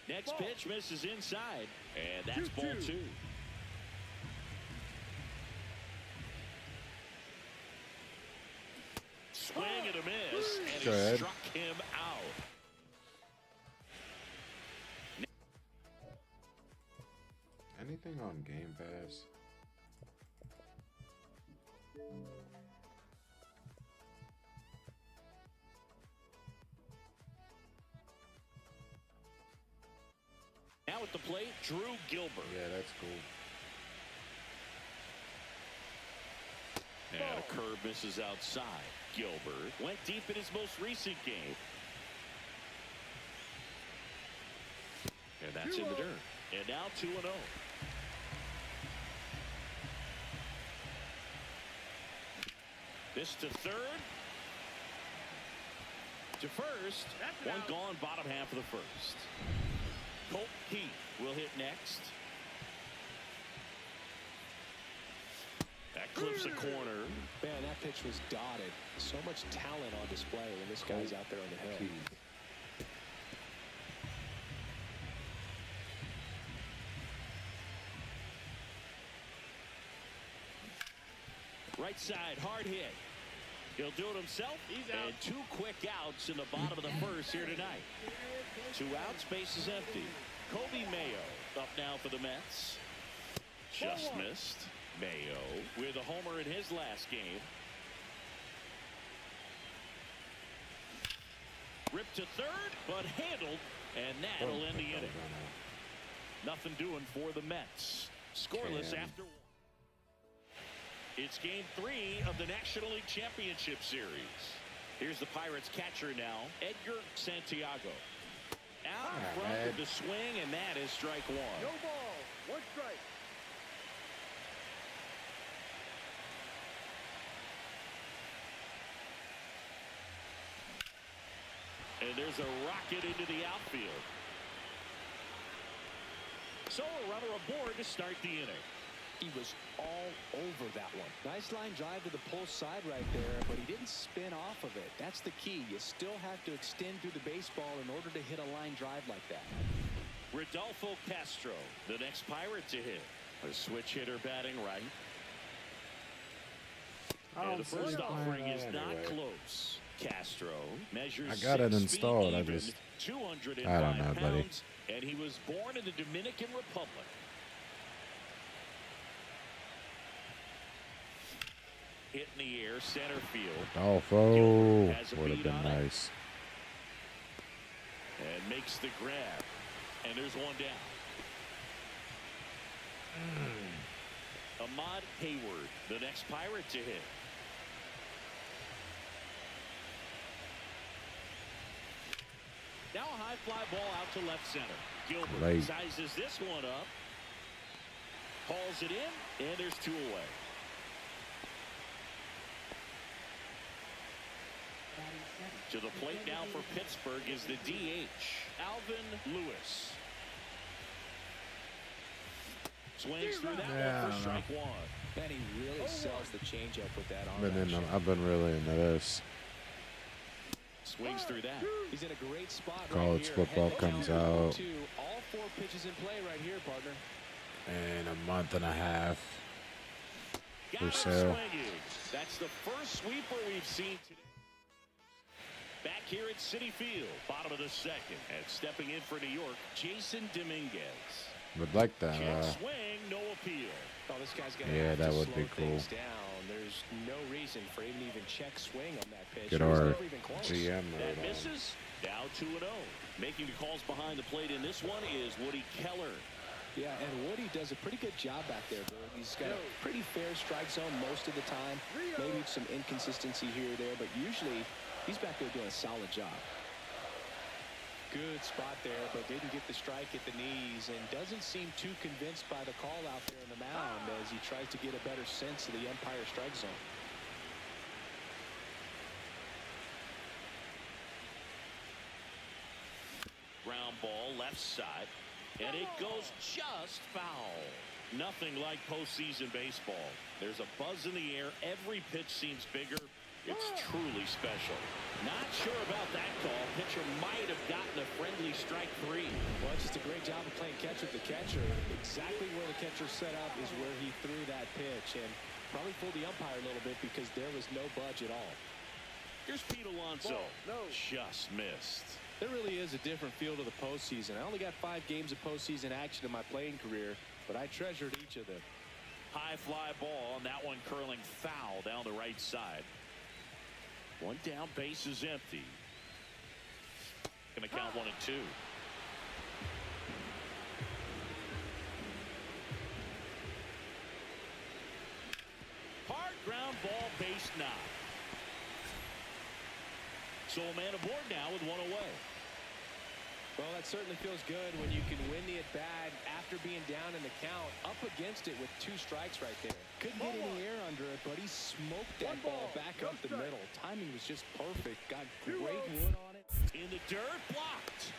Next pitch misses inside, and that's ball 2. Swing and a miss, and Go he ahead. struck him out. Anything on Game Pass? Now at the plate, Drew Gilbert. Yeah, that's cool. And a curve misses outside. Gilbert went deep in his most recent game. And that's in the dirt. And now 2-0. This to third. To first. One gone, bottom half of the first. Colt Heath will hit next. That clips a corner. Man, that pitch was dotted. So much talent on display when this guy's out there on the hill. Right side, hard hit. He'll do it himself. And 2 quick outs in the bottom of the first here tonight. 2 outs, base is empty. Kobe Mayo up now for the Mets. Just missed. Mayo with a homer in his last game. Ripped to third, but handled, and that'll end the inning. Nothing doing for the Mets. Scoreless after 1. It's game 3 of the National League Championship Series. Here's the Pirates catcher now, Edgar Santiago. Out in front with the swing, and that is strike 1. No ball. 1 strike. And there's a rocket into the outfield. So a runner aboard to start the inning. He was all over that one. Nice line drive to the pull side right there, but he didn't spin off of it. That's the key. You still have to extend through the baseball in order to hit a line drive like that. Rodolfo Castro, the next Pirate to hit. A switch hitter batting right. And the first offering is not close. Castro measures I got it 6 installed. feet I even, just 205 I don't know, buddy. pounds, and he was born in the Dominican Republic. Hit in the air, center field. Rodolfo Has a would have beat been on it. nice. And makes the grab. And there's one down. Ahmad Hayward, the next Pirate to hit. Now a high fly ball out to left center. Gilbert Great. sizes this one up. Hauls it in, and there's 2 away. To the plate now for Pittsburgh is the DH, Alvin Lewis. Swings through that one for strike one. And he really sells the changeup with that arm. I've been really into this. Swings through that. He's in a great spot. College football comes out All 4 pitches in play right here, partner. in a month and a half Got or him so. swinging. That's the first sweeper we've seen today. Back here at Citi Field, bottom of the second, and stepping in for New York, Jason Dominguez. Would like that. Check swing, no appeal. Oh, this guy's got That would be cool. Down. There's no reason for him to even check swing on that pitch. Get It was our never even close. GM That mode on. misses. Down 2-0. Making the calls behind the plate in this one is Woody Keller. Yeah, and Woody does a pretty good job back there, Berg. He's got a pretty fair strike zone most of the time. Maybe some inconsistency here or there, but usually he's back there doing a solid job. Good spot there, but didn't get the strike at the knees and doesn't seem too convinced by the call out there in the mound as he tries to get a better sense of the umpire strike zone. Ground ball left side, and it goes just foul. Nothing like postseason baseball. There's a buzz in the air. Every pitch seems bigger. It's truly special. Not sure about that call. Pitcher might have gotten a friendly strike 3. Well, it's just a great job of playing catch with the catcher. Exactly where the catcher set up is where he threw that pitch, and probably fooled the umpire a little bit because there was no budge at all. Here's Pete Alonso. Just missed. There really is a different feel to the postseason. I only got 5 games of postseason action in my playing career, but I treasured each of them. High fly ball, and that one curling foul down the right side. One down, base is empty. Going to count 1 and 2. Hard ground ball, base knock. So a man aboard now with 1 away. Well, that certainly feels good when you can win the at-bat after being down in the count, up against it with 2 strikes right there. Couldn't get any air under it, but he smoked that ball back up the middle. Timing was just perfect. Got great wood on it. In the dirt, blocked.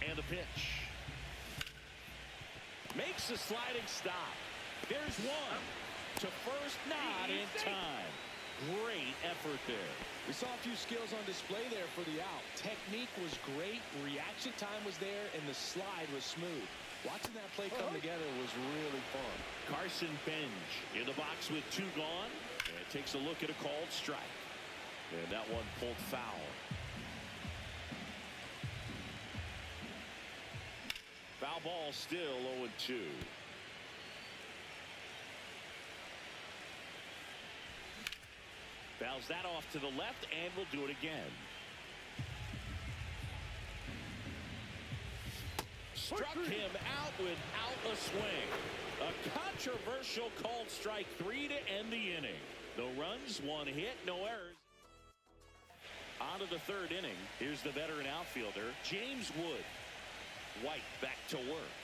And the pitch. Makes a sliding stop. There's one. To first, not in time. Great effort there. We saw a few skills on display there for the out. Technique was great, reaction time was there, and the slide was smooth. Watching that play come together was really fun. Carson Benj in the box with 2 gone, and takes a look at a called strike. And that one pulled foul. Foul ball still 0-2. Fouls that off to the left, and we'll do it again. Struck him out without a swing. A controversial called strike 3 to end the inning. No runs, 1 hit, no errors. On to the 3rd inning. Here's the veteran outfielder, James Wood. White back to work.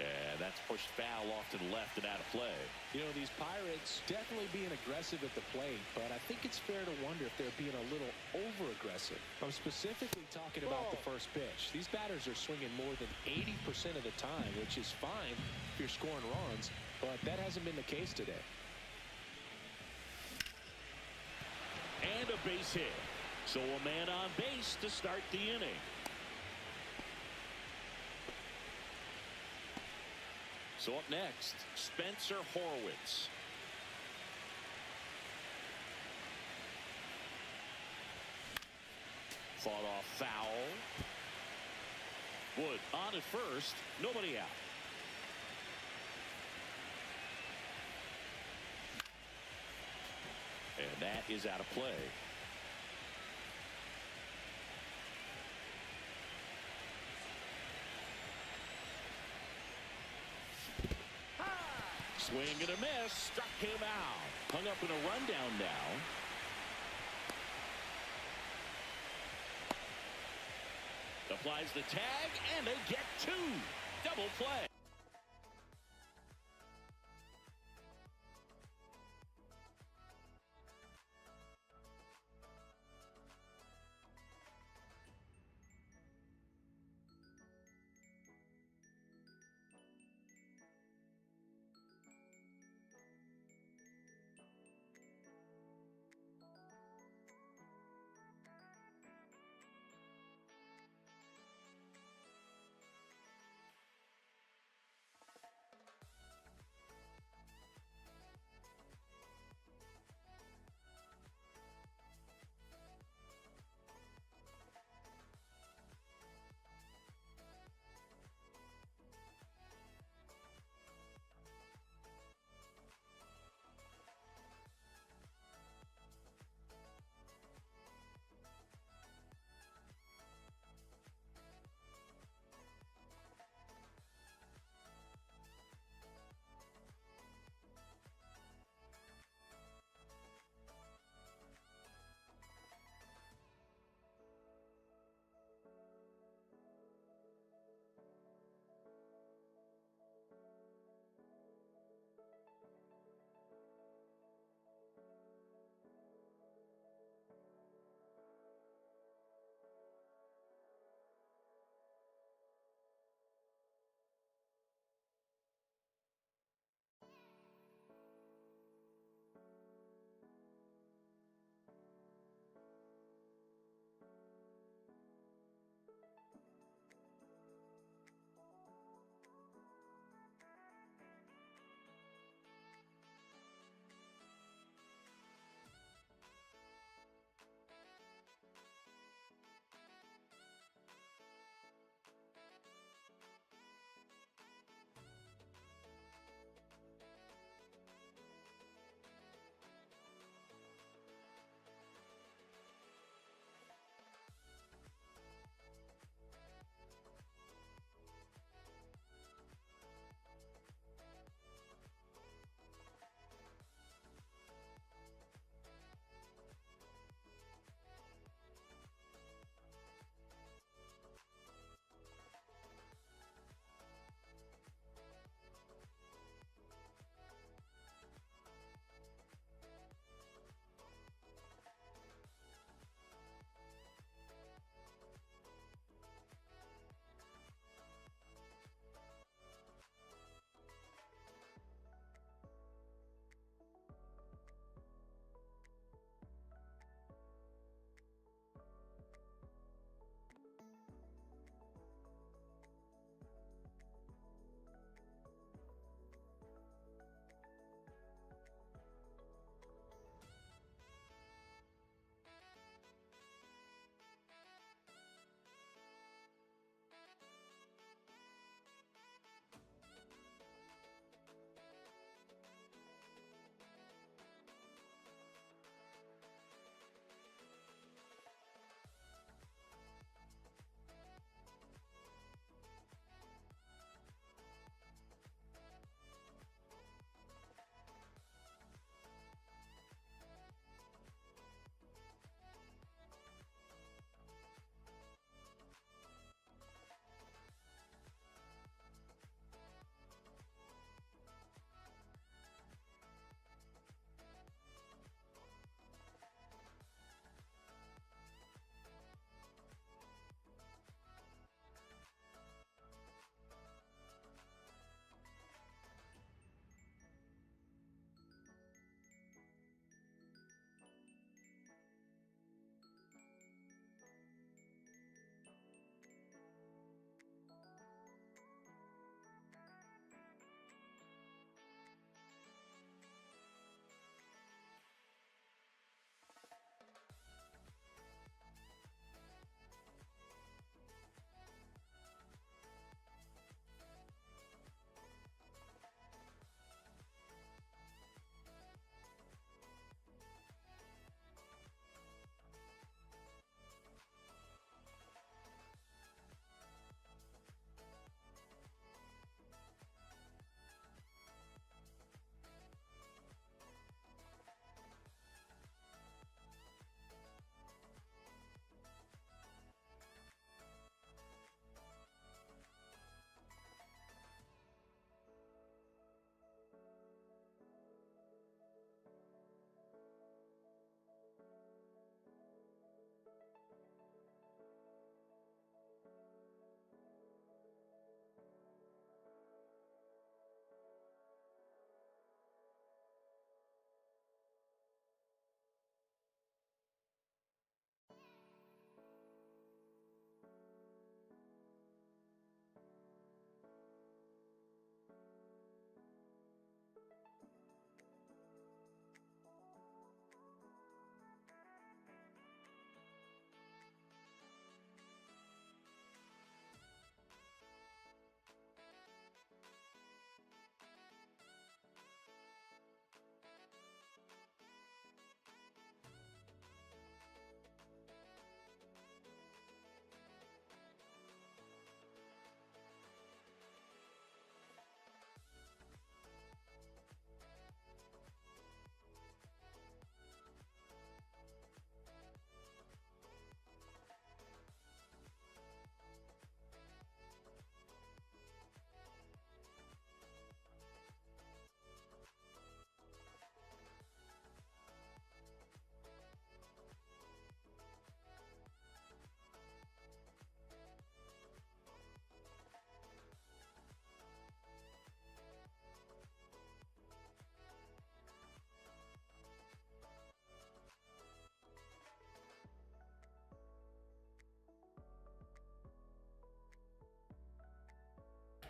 And that's pushed foul off to the left and out of play. You know, these Pirates definitely being aggressive at the plate, but I think it's fair to wonder if they're being a little over-aggressive. I'm specifically talking about the first pitch. These batters are swinging more than 80% of the time, which is fine if you're scoring runs, but that hasn't been the case today. And a base hit. So a man on base to start the inning. So up next, Spencer Horwitz. Fought off foul. Wood on at first, nobody out. And that is out of play. Swing and a miss, struck him out. Hung up in a rundown now. Applies the tag, and they get 2. Double play.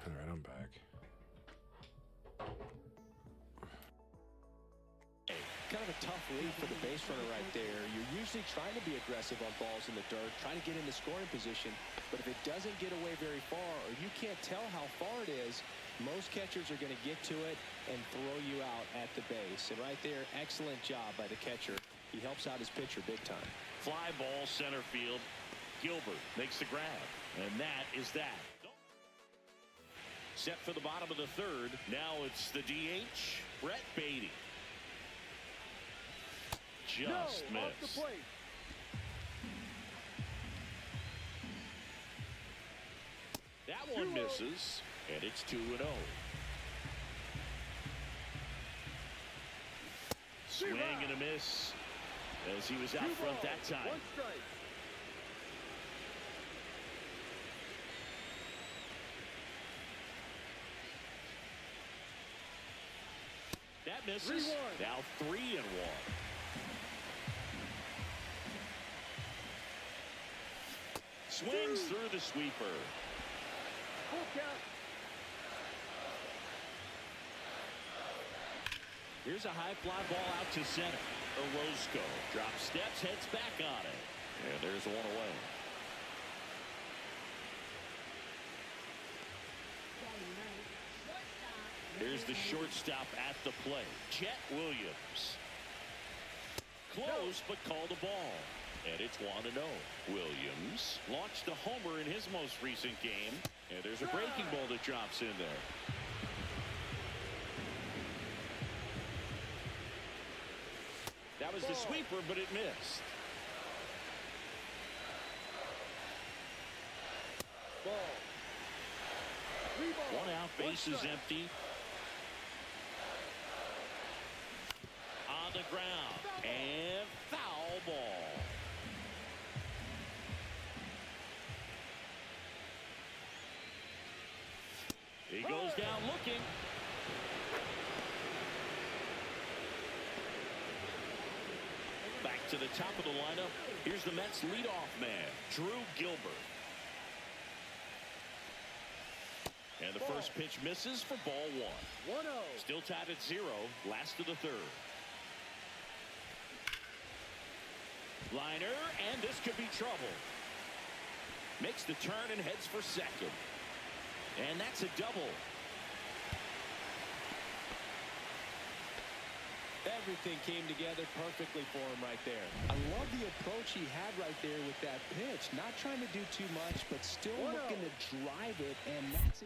All right, I'm back. Kind of a tough lead for the base runner right there. You're usually trying to be aggressive on balls in the dirt, trying to get into scoring position. But if it doesn't get away very far, or you can't tell how far it is, most catchers are going to get to it and throw you out at the base. And right there, excellent job by the catcher. He helps out his pitcher big time. Fly ball center field. Gilbert makes the grab. And that is that. Set for the bottom of the third. Now it's the DH, Brett Beatty. Just no, off missed. the plate. That one misses, and it's 2-0. Swing and a miss as he was out front that time. 1 strike. That misses. 3-1. Now 3-1. Swings through the sweeper. Full count. Here's a high fly ball out to center. Orozco drops steps, heads back on it. And there's one away. Here's the shortstop at the plate, Chet Williams. Close, but called a ball. And it's 1-0. Williams launched a homer in his most recent game. And there's a breaking ball that drops in there. That was the sweeper, but it missed. Ball. 3 balls. 1 out, base is empty. On the ground. And foul ball. He goes down looking. Back to the top of the lineup. Here's the Mets leadoff man, Drew Gilbert. And the first pitch misses for ball 1. 1-0. Still tied at 0, last of the third. Liner, and this could be trouble. Makes the turn and heads for second. And that's a double. Everything came together perfectly for him right there. I love the approach he had right there with that pitch. Not trying to do too much, but still looking to drive it, and that's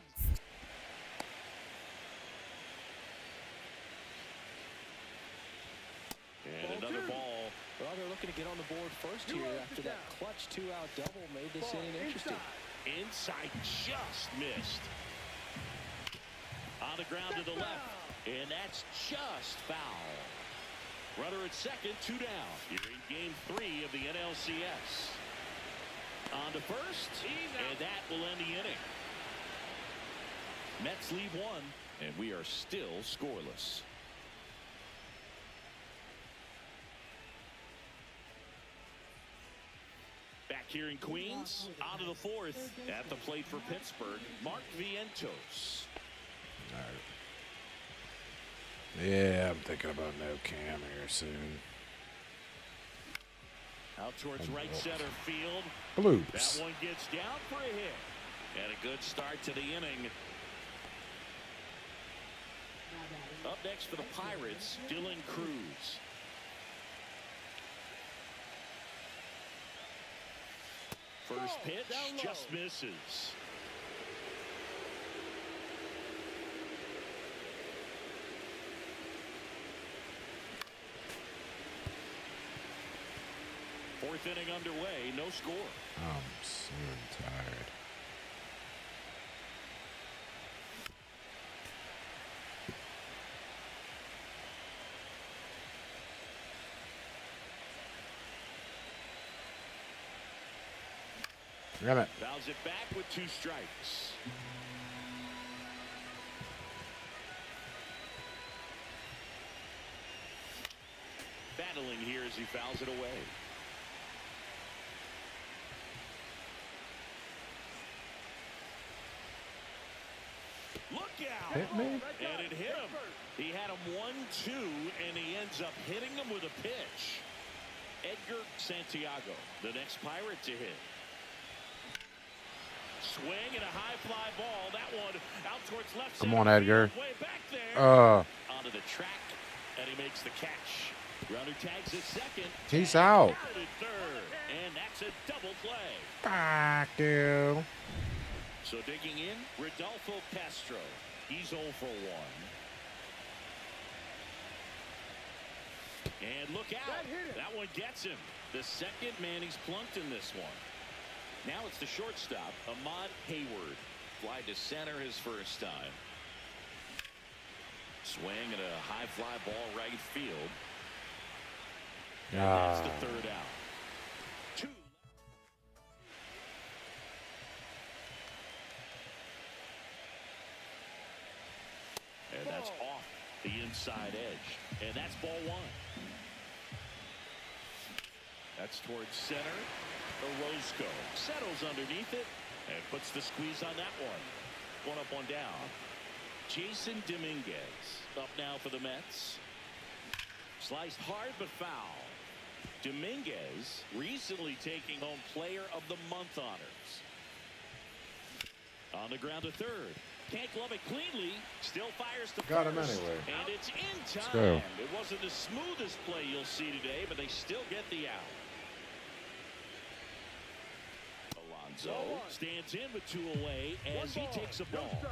And another ball. Well, they're looking to get on the board first here after that clutch 2-out double made this inning interesting. Inside just missed. On the ground to the left. And that's just foul. Runner at second, 2 down. Here in game 3 of the NLCS. On to first. And that will end the inning. Mets lead 1. And we are still scoreless. Back here in Queens, out of the 4th, at the plate for Pittsburgh, Mark Vientos. All right. Yeah, I'm thinking about no Cam here soon. Out towards right center field. Bloops. That one gets down for a hit. And a good start to the inning. Up next for the Pirates, Dylan Cruz. First pitch just misses. Fourth inning underway, no score. I'm so tired. Damn it. Fouls it back with 2 strikes. Battling here as he fouls it away. Look out. Hit me? And it hit him. He had him 1-2, and he ends up hitting him with a pitch. Edgar Santiago, the next Pirate to hit. Swing and a high fly ball. That one out towards left. Come on, Edgar. Way back there. Onto the track, and he makes the catch. Runner tags at second. He's out. At third, and that's a double play. Fuck you. So digging in, Rodolfo Castro. He's 0 for 1. And look out. That one gets him. The second man he's plunked in this one. Now it's the shortstop, Ahmad Hayward. Fly to center his first time. Swing and a high fly ball right field. And that's the third out. 2. And that's off the inside edge. And that's ball 1. That's towards center. Orozco settles underneath it and puts the squeeze on that one. 1 up, 1 down. Jason Dominguez up now for the Mets. Sliced hard but foul. Dominguez recently taking home Player of the Month honors. On the ground to third. Can't glove it cleanly. Still fires to Got him first. anyway. And it's in time. Let's go. It wasn't the smoothest play you'll see today, but they still get the out. Alonso stands in with 2 away as he takes a ball.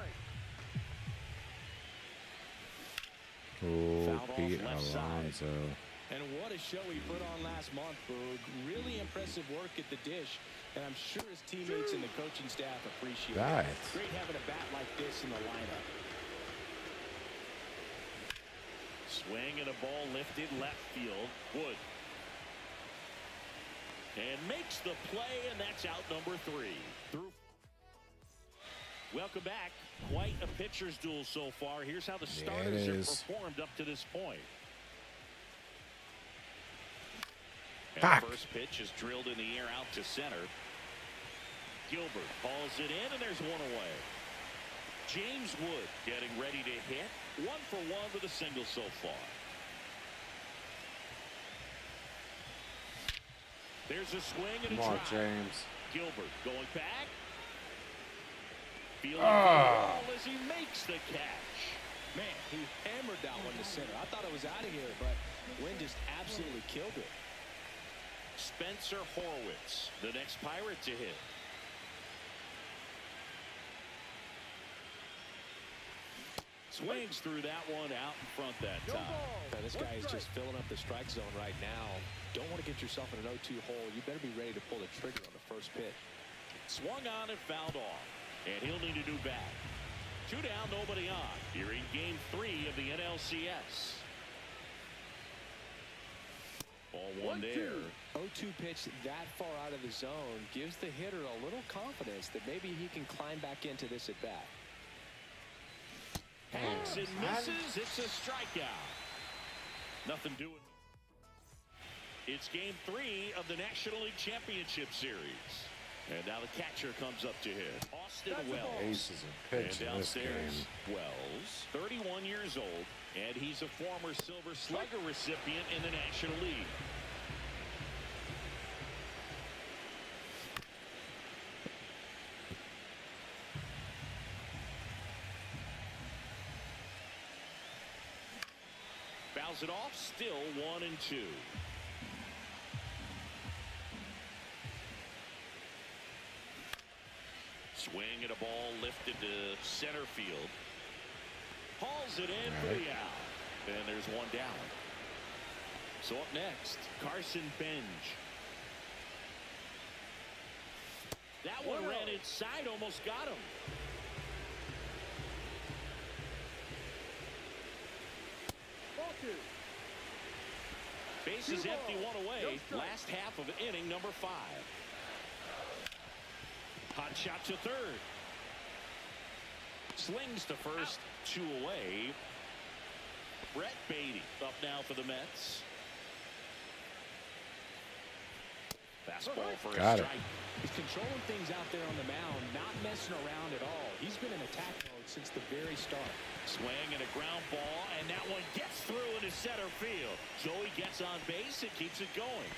Oh, Pete Alonso. And what a show he put on last month, Boog. Really impressive work at the dish. And I'm sure his teammates and the coaching staff appreciate it. Great having a bat like this in the lineup. Swing and a ball lifted left field. Wood. And makes the play, and that's out number 3. Welcome back. Quite a pitcher's duel so far. Here's how the starters have performed up to this point. And the first pitch is drilled in the air out to center. Gilbert hauls it in, and there's 1 away. James Wood getting ready to hit. 1 for 1 with a single so far. There's a swing and a try. James. Gilbert going back. Fielding the ball as he makes the catch. Man, he hammered that one to center. I thought it was out of here, but Wynn just absolutely killed it. Spencer Horwitz, the next Pirate to hit. Swings through that one out in front that time. Now, this guy is just filling up the strike zone right now. Don't want to get yourself in an 0-2 hole. You better be ready to pull the trigger on the first pitch. Swung on and fouled off. And he'll need a new bat. 2 down, nobody on. Here in game 3 of the NLCS. Ball 1 there. 0-2 pitch that far out of the zone gives the hitter a little confidence that maybe he can climb back into this at bat. Hangs and misses. It's a strikeout. Nothing doing. It's game 3 of the National League Championship Series. And now the catcher comes up to hit. Austin Wells. Aces and pitch And in this downstairs, game. Wells, 31 years old, and he's a former Silver Slugger recipient in the National League. Fouls it off, still 1-2. Swing and a ball lifted to center field. Hauls it in for the out. And there's 1 down. So up next, Carson Benj. That one ran inside, almost got him. Base is empty, 1 away. Last half of inning number 5. Hot shot to third. Slings to first, 2 away. Brett Beatty up now for the Mets. Fastball for a strike. He's controlling things out there on the mound, not messing around at all. He's been in attack mode since the very start. Swing and a ground ball, and that one gets through into center field. Joey gets on base and keeps it going.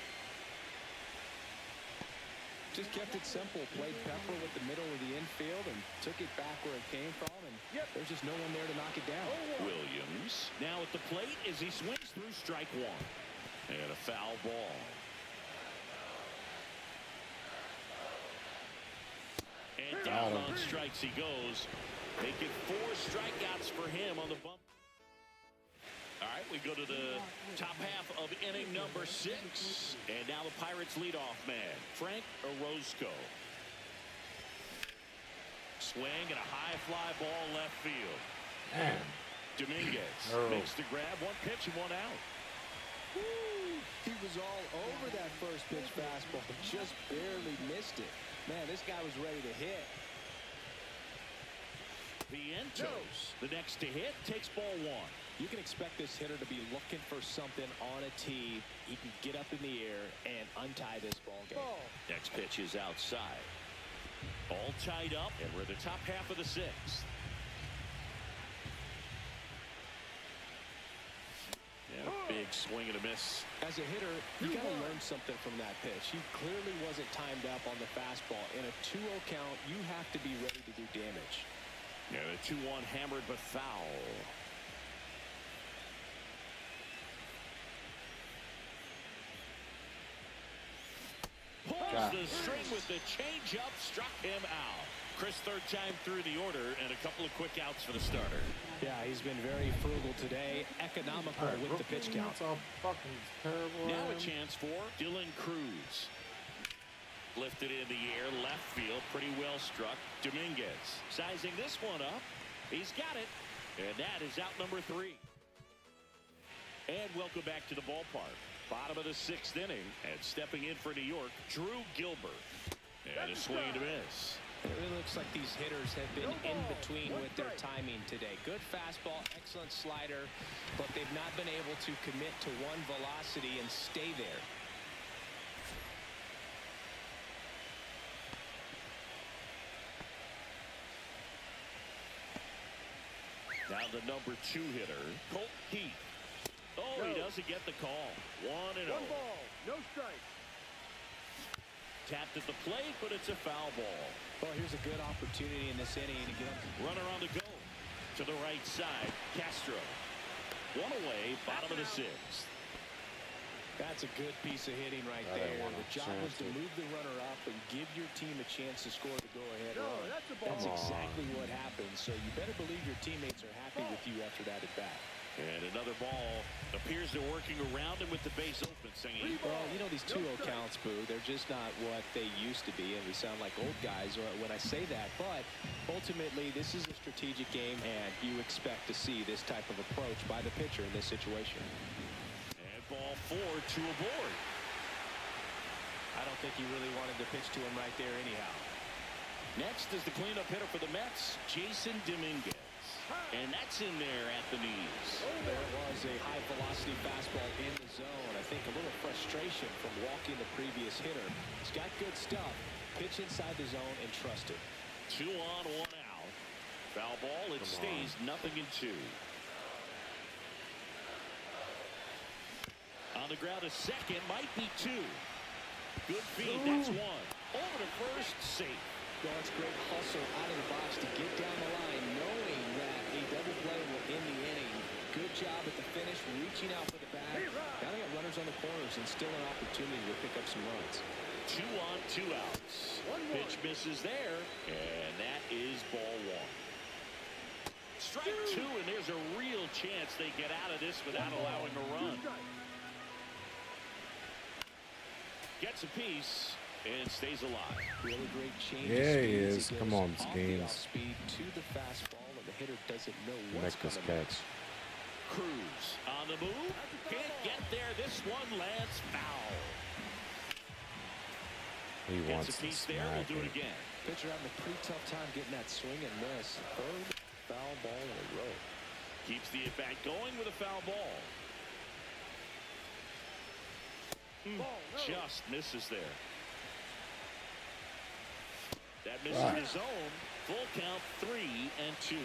Just kept it simple. Played pepper with the middle of the infield and took it back where it came from. And there's just no one there to knock it down. Williams now at the plate as he swings through strike one. And a foul ball. And down on strikes he goes. Make it 4 strikeouts for him on the bump. All right, we go to the top half of inning number 6. And now the Pirates leadoff man, Frank Orozco. Swing and a high fly ball left field. Dominguez makes the grab. 1 pitch and 1 out. Woo! He was all over that first pitch fastball, just barely missed it. Man, this guy was ready to hit. Vientos, the next to hit, takes ball 1. You can expect this hitter to be looking for something on a tee. He can get up in the air and untie this ball game. Next pitch is outside. All tied up, and we're the top half of the 6th. And a big swing and a miss. As a hitter, you got to learn something from that pitch. He clearly wasn't timed up on the fastball. In a 2-0 count, you have to be ready to do damage. And a 2-1 hammered but foul. Pulls the string with the changeup, struck him out. Chris, 3rd time through the order, and a couple of quick outs for the starter. Yeah, he's been very frugal today, economical with the pitch count. That's all fucking terrible. Now a chance for Dylan Cruz. Lifted in the air, left field, pretty well struck. Dominguez sizing this one up. He's got it, and that is out number 3. And welcome back to the ballpark. Bottom of the 6th inning, and stepping in for New York, Drew Gilbert. And a swing and a miss. It really looks like these hitters have been in between with their timing today. Good fastball, excellent slider, but they've not been able to commit to one velocity and stay there. Now the number 2 hitter, Colt Heath. Oh, he doesn't get the call. 1-0. 1 ball, no strikes. Tapped at the plate, but it's a foul ball. Well, here's a good opportunity in this inning to get him. Runner on the go. To the right side, Castro. 1 away, bottom of the 6th. That's a good piece of hitting right there. The job was to move the runner up and give your team a chance to score the go-ahead run. That's exactly what happened. So you better believe your teammates are happy with you after that at-bat. And another ball appears they're working around him with the base open, singing. Well, you know, these 2-0 counts, Boo, they're just not what they used to be, and we sound like old guys when I say that. But ultimately, this is a strategic game, and you expect to see this type of approach by the pitcher in this situation. And ball 4, 2 aboard. I don't think he really wanted to pitch to him right there anyhow. Next is the cleanup hitter for the Mets, Jason Dominguez. And that's in there at the knees. There was a high-velocity fastball in the zone. I think a little frustration from walking the previous hitter. He's got good stuff. Pitch inside the zone and trust it. 2 on, 1 out. Foul ball, it stays 0-2. On the ground, a second, might be 2. Good feed, that's 1. Over to first, safe. Well, it's great hustle out of the box to get down the line, knowing that a double play will end the inning. Good job at the finish, reaching out for the bag. Now they got runners on the corners and still an opportunity to pick up some runs. 2 on, 2 outs. Pitch misses there, and that is ball 1. Strike 2, and there's a real chance they get out of this without allowing a run. Gets a piece and stays alive. Really great change. Yeah, he is. Come on, Skeens. Speed to the fastball, and the hitter doesn't know what's Make this coming. catch. Cruz on the move. Can't get there. This one lands foul. He Gets wants a to piece there. smack We'll do it. it again. Pitcher having a pretty tough time getting that swing and miss. 3rd foul ball in a row. Keeps the at-bat going with a foul ball. Just misses there. That misses the zone. Full count 3-2.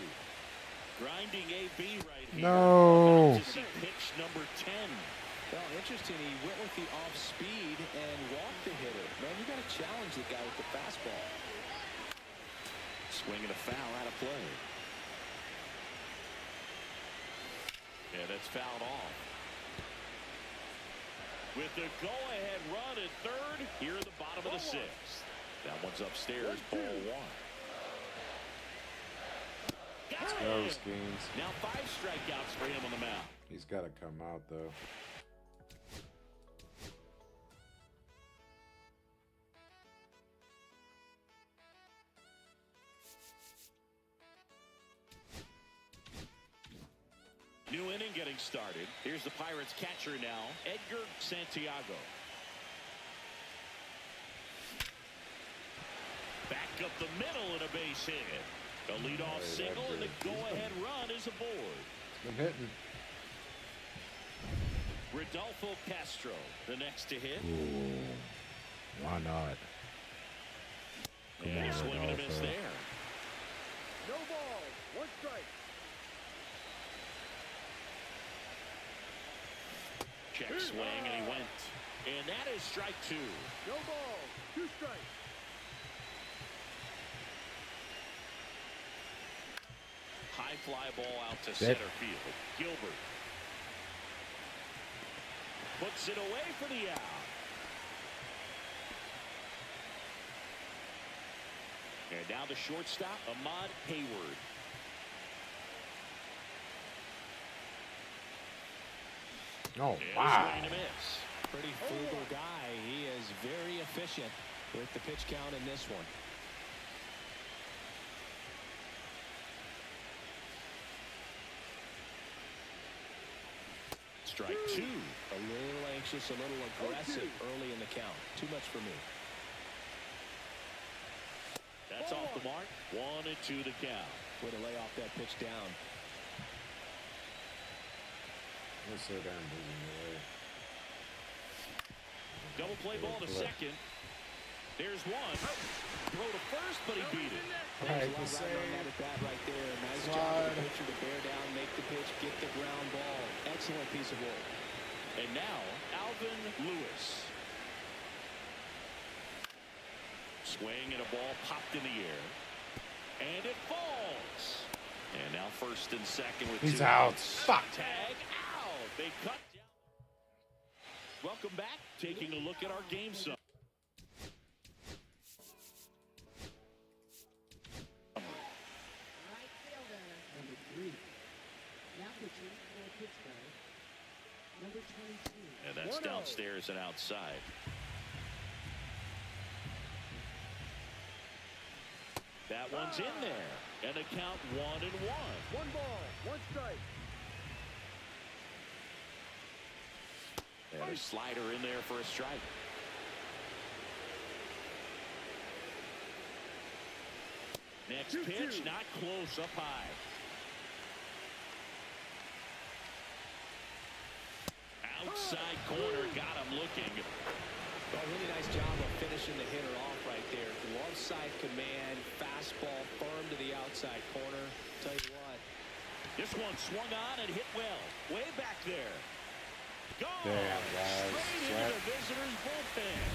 Grinding AB right here. No. To see pitch number 10. Well, interesting. He went with the off speed and walked the hitter. Man, you got to challenge the guy with the fastball. Swinging a foul out of play. Yeah, that's fouled off. With the go-ahead run at third, here in the bottom of the sixth. That one's upstairs, ball one. Let's go, Skeens. Now 5 strikeouts for him on the mound. He's got to come out, though. New inning getting started. Here's the Pirates catcher now, Edgar Santiago. Back up the middle and a base hit. A leadoff single and the go-ahead run is aboard. Been hitting. Rodolfo Castro, the next to hit. Ooh, why not? Come And on, swing and a miss Rodolfo. there. No ball. 1 strike. Check swing and he went. And that is strike 2. No ball. 2 strikes. High fly ball out to Dead. center field. Gilbert puts it away for the out. And now the shortstop, Ahmad Hayward. Oh, And a wow. swing and a miss. Pretty frugal guy. He is very efficient with the pitch count in this one. Strike 2. A little anxious, a little aggressive early in the count. Too much for me. That's off the mark. 1-2 the count. Way to lay off that pitch down. Let's slow down, moving away. Double play ball to second. There's one. Throw to first, but he beat it. There's a lot riding on that at bat right there. Nice job of the pitcher to bear down, make the pitch, get the ground ball. Excellent piece of work. And now, Alvin Lewis. Swing and a ball popped in the air. And it falls. And now first and second with He's 2 out. outs. Fuck. Tag out. They cut down. Welcome back. Taking a look at our game summary. Right fielder. Number 3. Now pitching for Pittsburgh. Number 22. And that's downstairs and outside. That one's in there. And the count 1-1. 1 ball. 1 strike. And a slider in there for a strike. Next pitch, not close, up high. Outside corner, got him looking. Well, really nice job of finishing the hitter off right there. Glove side command, fastball firm to the outside corner. Tell you what. This one swung on and hit well. Way back there. Gone. Damn, guys. Straight into the visitor's bullpen.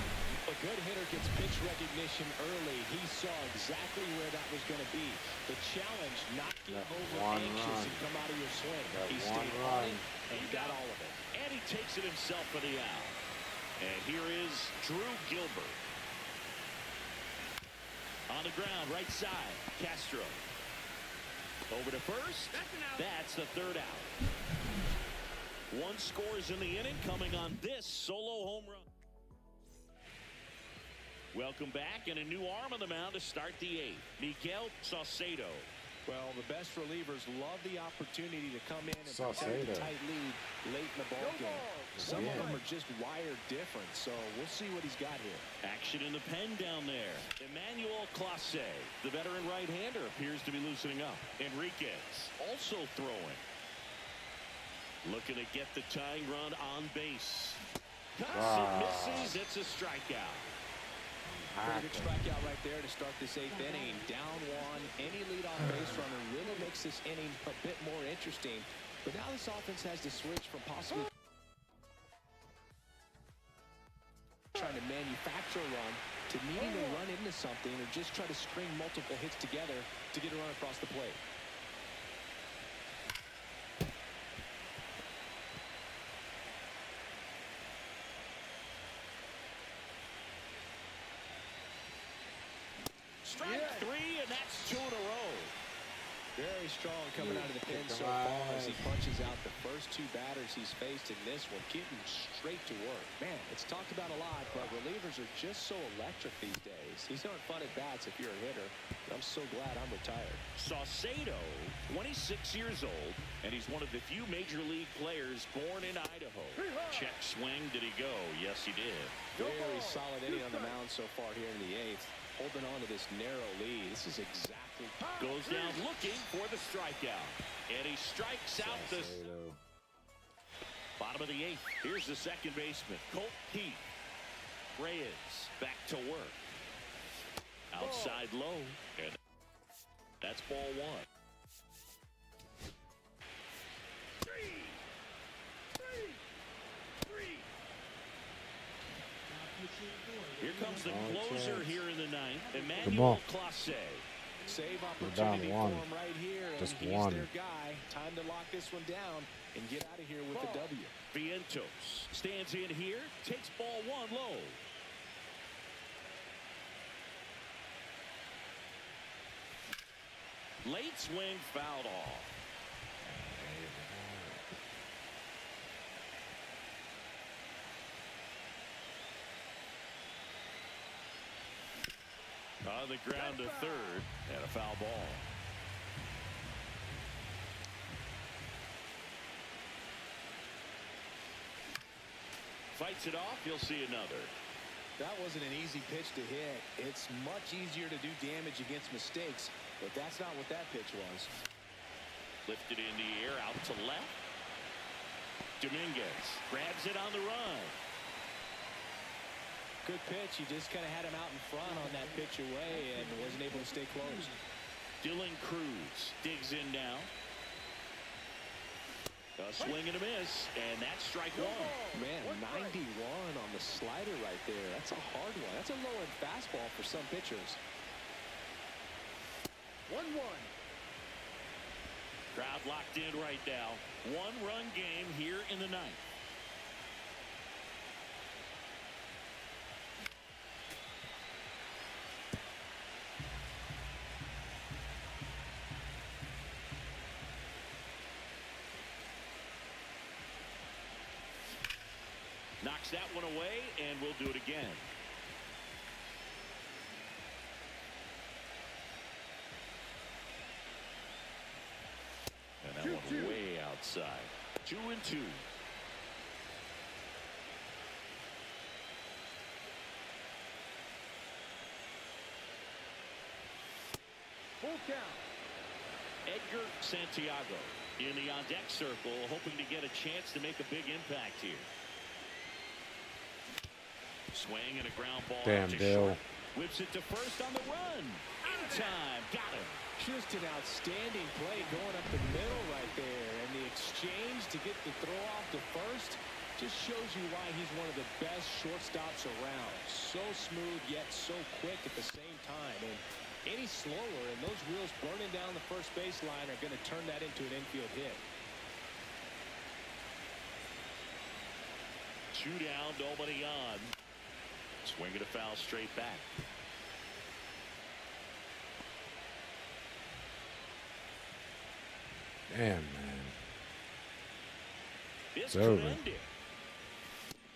A good hitter gets pitch recognition early. He saw exactly where that was going to be. The challenge, not get That over one anxious run. and come out of your swing. That He one stayed run. on it and got all of it. And he takes it himself for the out. And here is Drew Gilbert. On the ground, right side, Castro. Over to first. That's the third out. 1 scores in the inning, coming on this solo home run. Welcome back, and a new arm on the mound to start the 8th. Miguel Saucedo. Well, the best relievers love the opportunity to come in and Saucedo. protect a tight lead late in the ball game. Some of them are just wired different, so we'll see what he's got here. Action in the pen down there. Emmanuel Clase, the veteran right-hander, appears to be loosening up. Enriquez also throwing. Looking to get the tying run on base. Cuts and misses. It's a strikeout. Pretty good strikeout right there to start this 8th inning. Down one, any leadoff base runner really makes this inning a bit more interesting. But now this offense has to switch from possibly trying to manufacture a run to needing to run into something or just try to string multiple hits together to get a run across the plate. Strike three, and that's 2 in a row. Very strong coming out of the pen so far as he punches out the first 2 batters he's faced in this one, getting straight to work. Man, it's talked about a lot, but relievers are just so electric these days. These aren't fun at bats if you're a hitter. I'm so glad I'm retired. Saucedo, 26 years old, and he's one of the few major league players born in Idaho. Check swing, did he go? Yes, he did. Very solid inning on the mound so far here in the 8th. Holding on to this narrow lead. This is exactly. Goes down looking for the strikeout. And he strikes out the bottom of the 8th. Here's the second baseman, Colt Keith. Reyes back to work. Outside low. And that's ball 1. Here comes the closer here in the 9th, Emmanuel Clase. Save We're opportunity down 1. for him right here. Just and he's 1. their guy. Time to lock this one down and get out of here with a W. Vientos stands in here, takes ball 1 low. Late swing fouled off. On the ground to third, and a foul ball. Fights it off, you'll see another. That wasn't an easy pitch to hit. It's much easier to do damage against mistakes, but that's not what that pitch was. Lifted in the air, out to left. Dominguez grabs it on the run. Good pitch. He just kind of had him out in front on that pitch away and wasn't able to stay close. Dylan Cruz digs in now. A swing and a miss, and that's strike 1. Man, 91 on the slider right there. That's a hard one. That's a low-end fastball for some pitchers. 1-1. Crowd locked in right now. 1-run game here in the 9th. Knocks that one away, and we'll do it again. And that one way outside. 2-2. Full count. Edgar Santiago in the on-deck circle, hoping to get a chance to make a big impact here. Swing and a ground ball. Damn, Bill. Short. Whips it to first on the run. In time. Got him. Just an outstanding play going up the middle right there. And the exchange to get the throw off to first just shows you why he's one of the best shortstops around. So smooth yet so quick at the same time. And any slower and those wheels burning down the first baseline are going to turn that into an infield hit. 2 down, nobody on. Swing and a foul straight back. Damn, man. It's over. tremendous.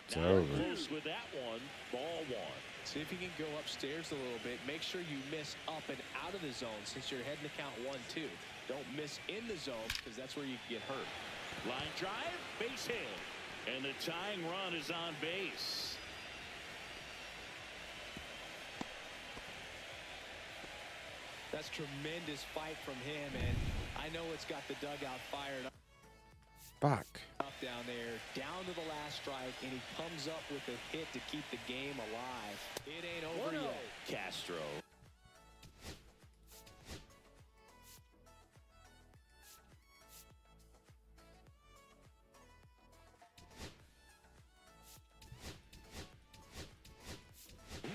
It's Now over. Close with that one. Ball 1. See if you can go upstairs a little bit. Make sure you miss up and out of the zone since you're heading to count 1-2. Don't miss in the zone because that's where you can get hurt. Line drive, base hit. And the tying run is on base. That's tremendous fight from him, and I know it's got the dugout fired up. Fuck. down there, down to the last strike, and he comes up with a hit to keep the game alive. It ain't over yet. Castro.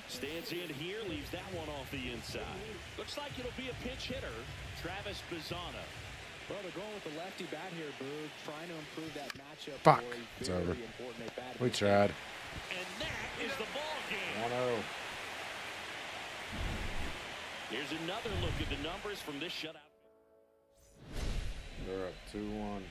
Stands in here, leaves that one off the inside. Looks like it'll be a pinch hitter, Travis Bazzana. Well, they're going with the lefty bat here, Boog, trying to improve that matchup. Fuck. For a It's very over. important at-bat. We tried. And that is the ball game. 1-0. Here's another look at the numbers from this shutout. They're up 2-1.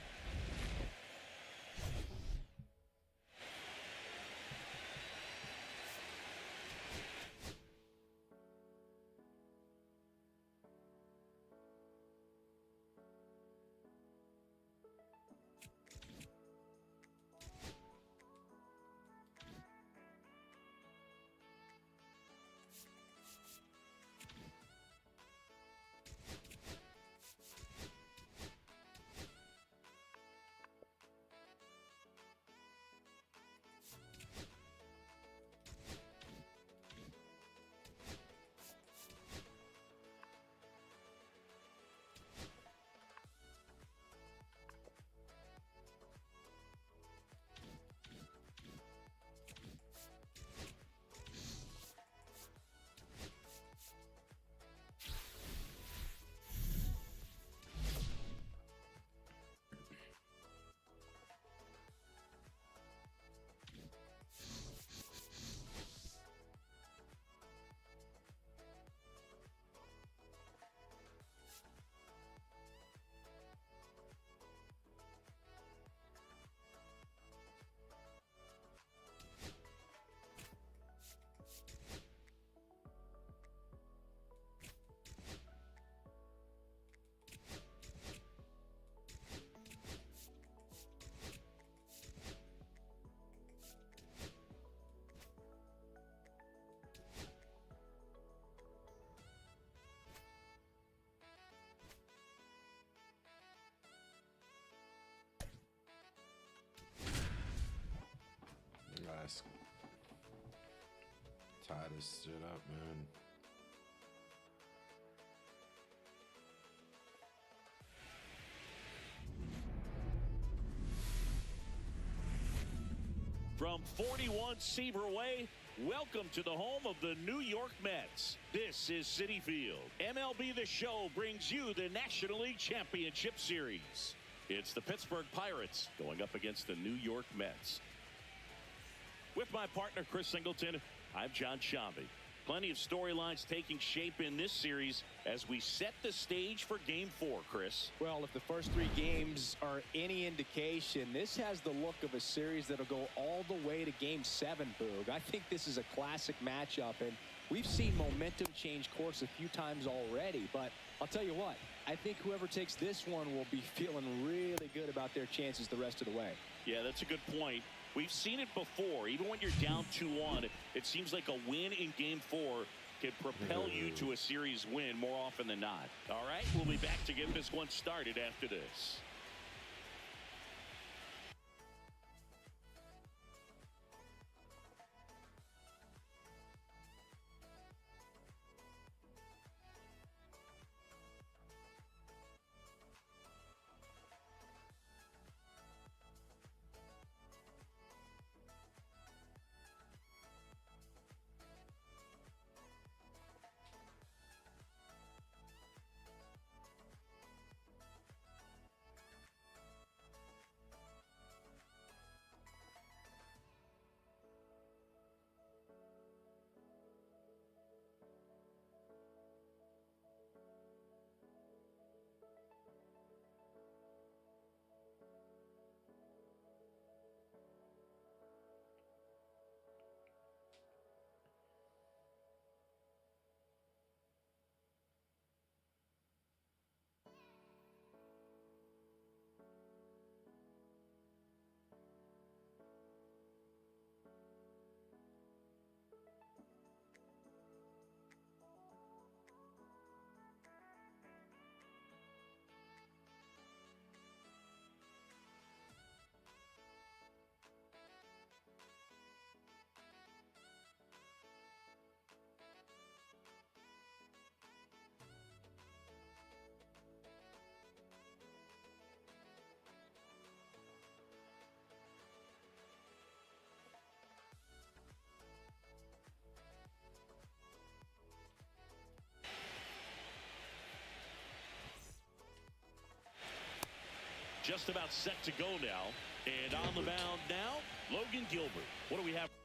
Nice. Tied this shit up, man. From 41 Seaver Way, welcome to the home of the New York Mets. This is Citi Field. MLB The Show brings you the National League Championship Series. It's the Pittsburgh Pirates going up against the New York Mets. With my partner, Chris Singleton, I'm John Shambi. Plenty of storylines taking shape in this series as we set the stage for Game 4, Chris. Well, if the first 3 games are any indication, this has the look of a series that'll go all the way to Game 7, Boog. I think this is a classic matchup, and we've seen momentum change course a few times already, but I'll tell you what, I think whoever takes this one will be feeling really good about their chances the rest of the way. Yeah, that's a good point. We've seen it before. Even when you're down 2-1, it seems like a win in Game 4 can propel you to a series win more often than not. All right, we'll be back to get this one started after this. just about set to go now. And on the mound now, Logan Gilbert. What do we have?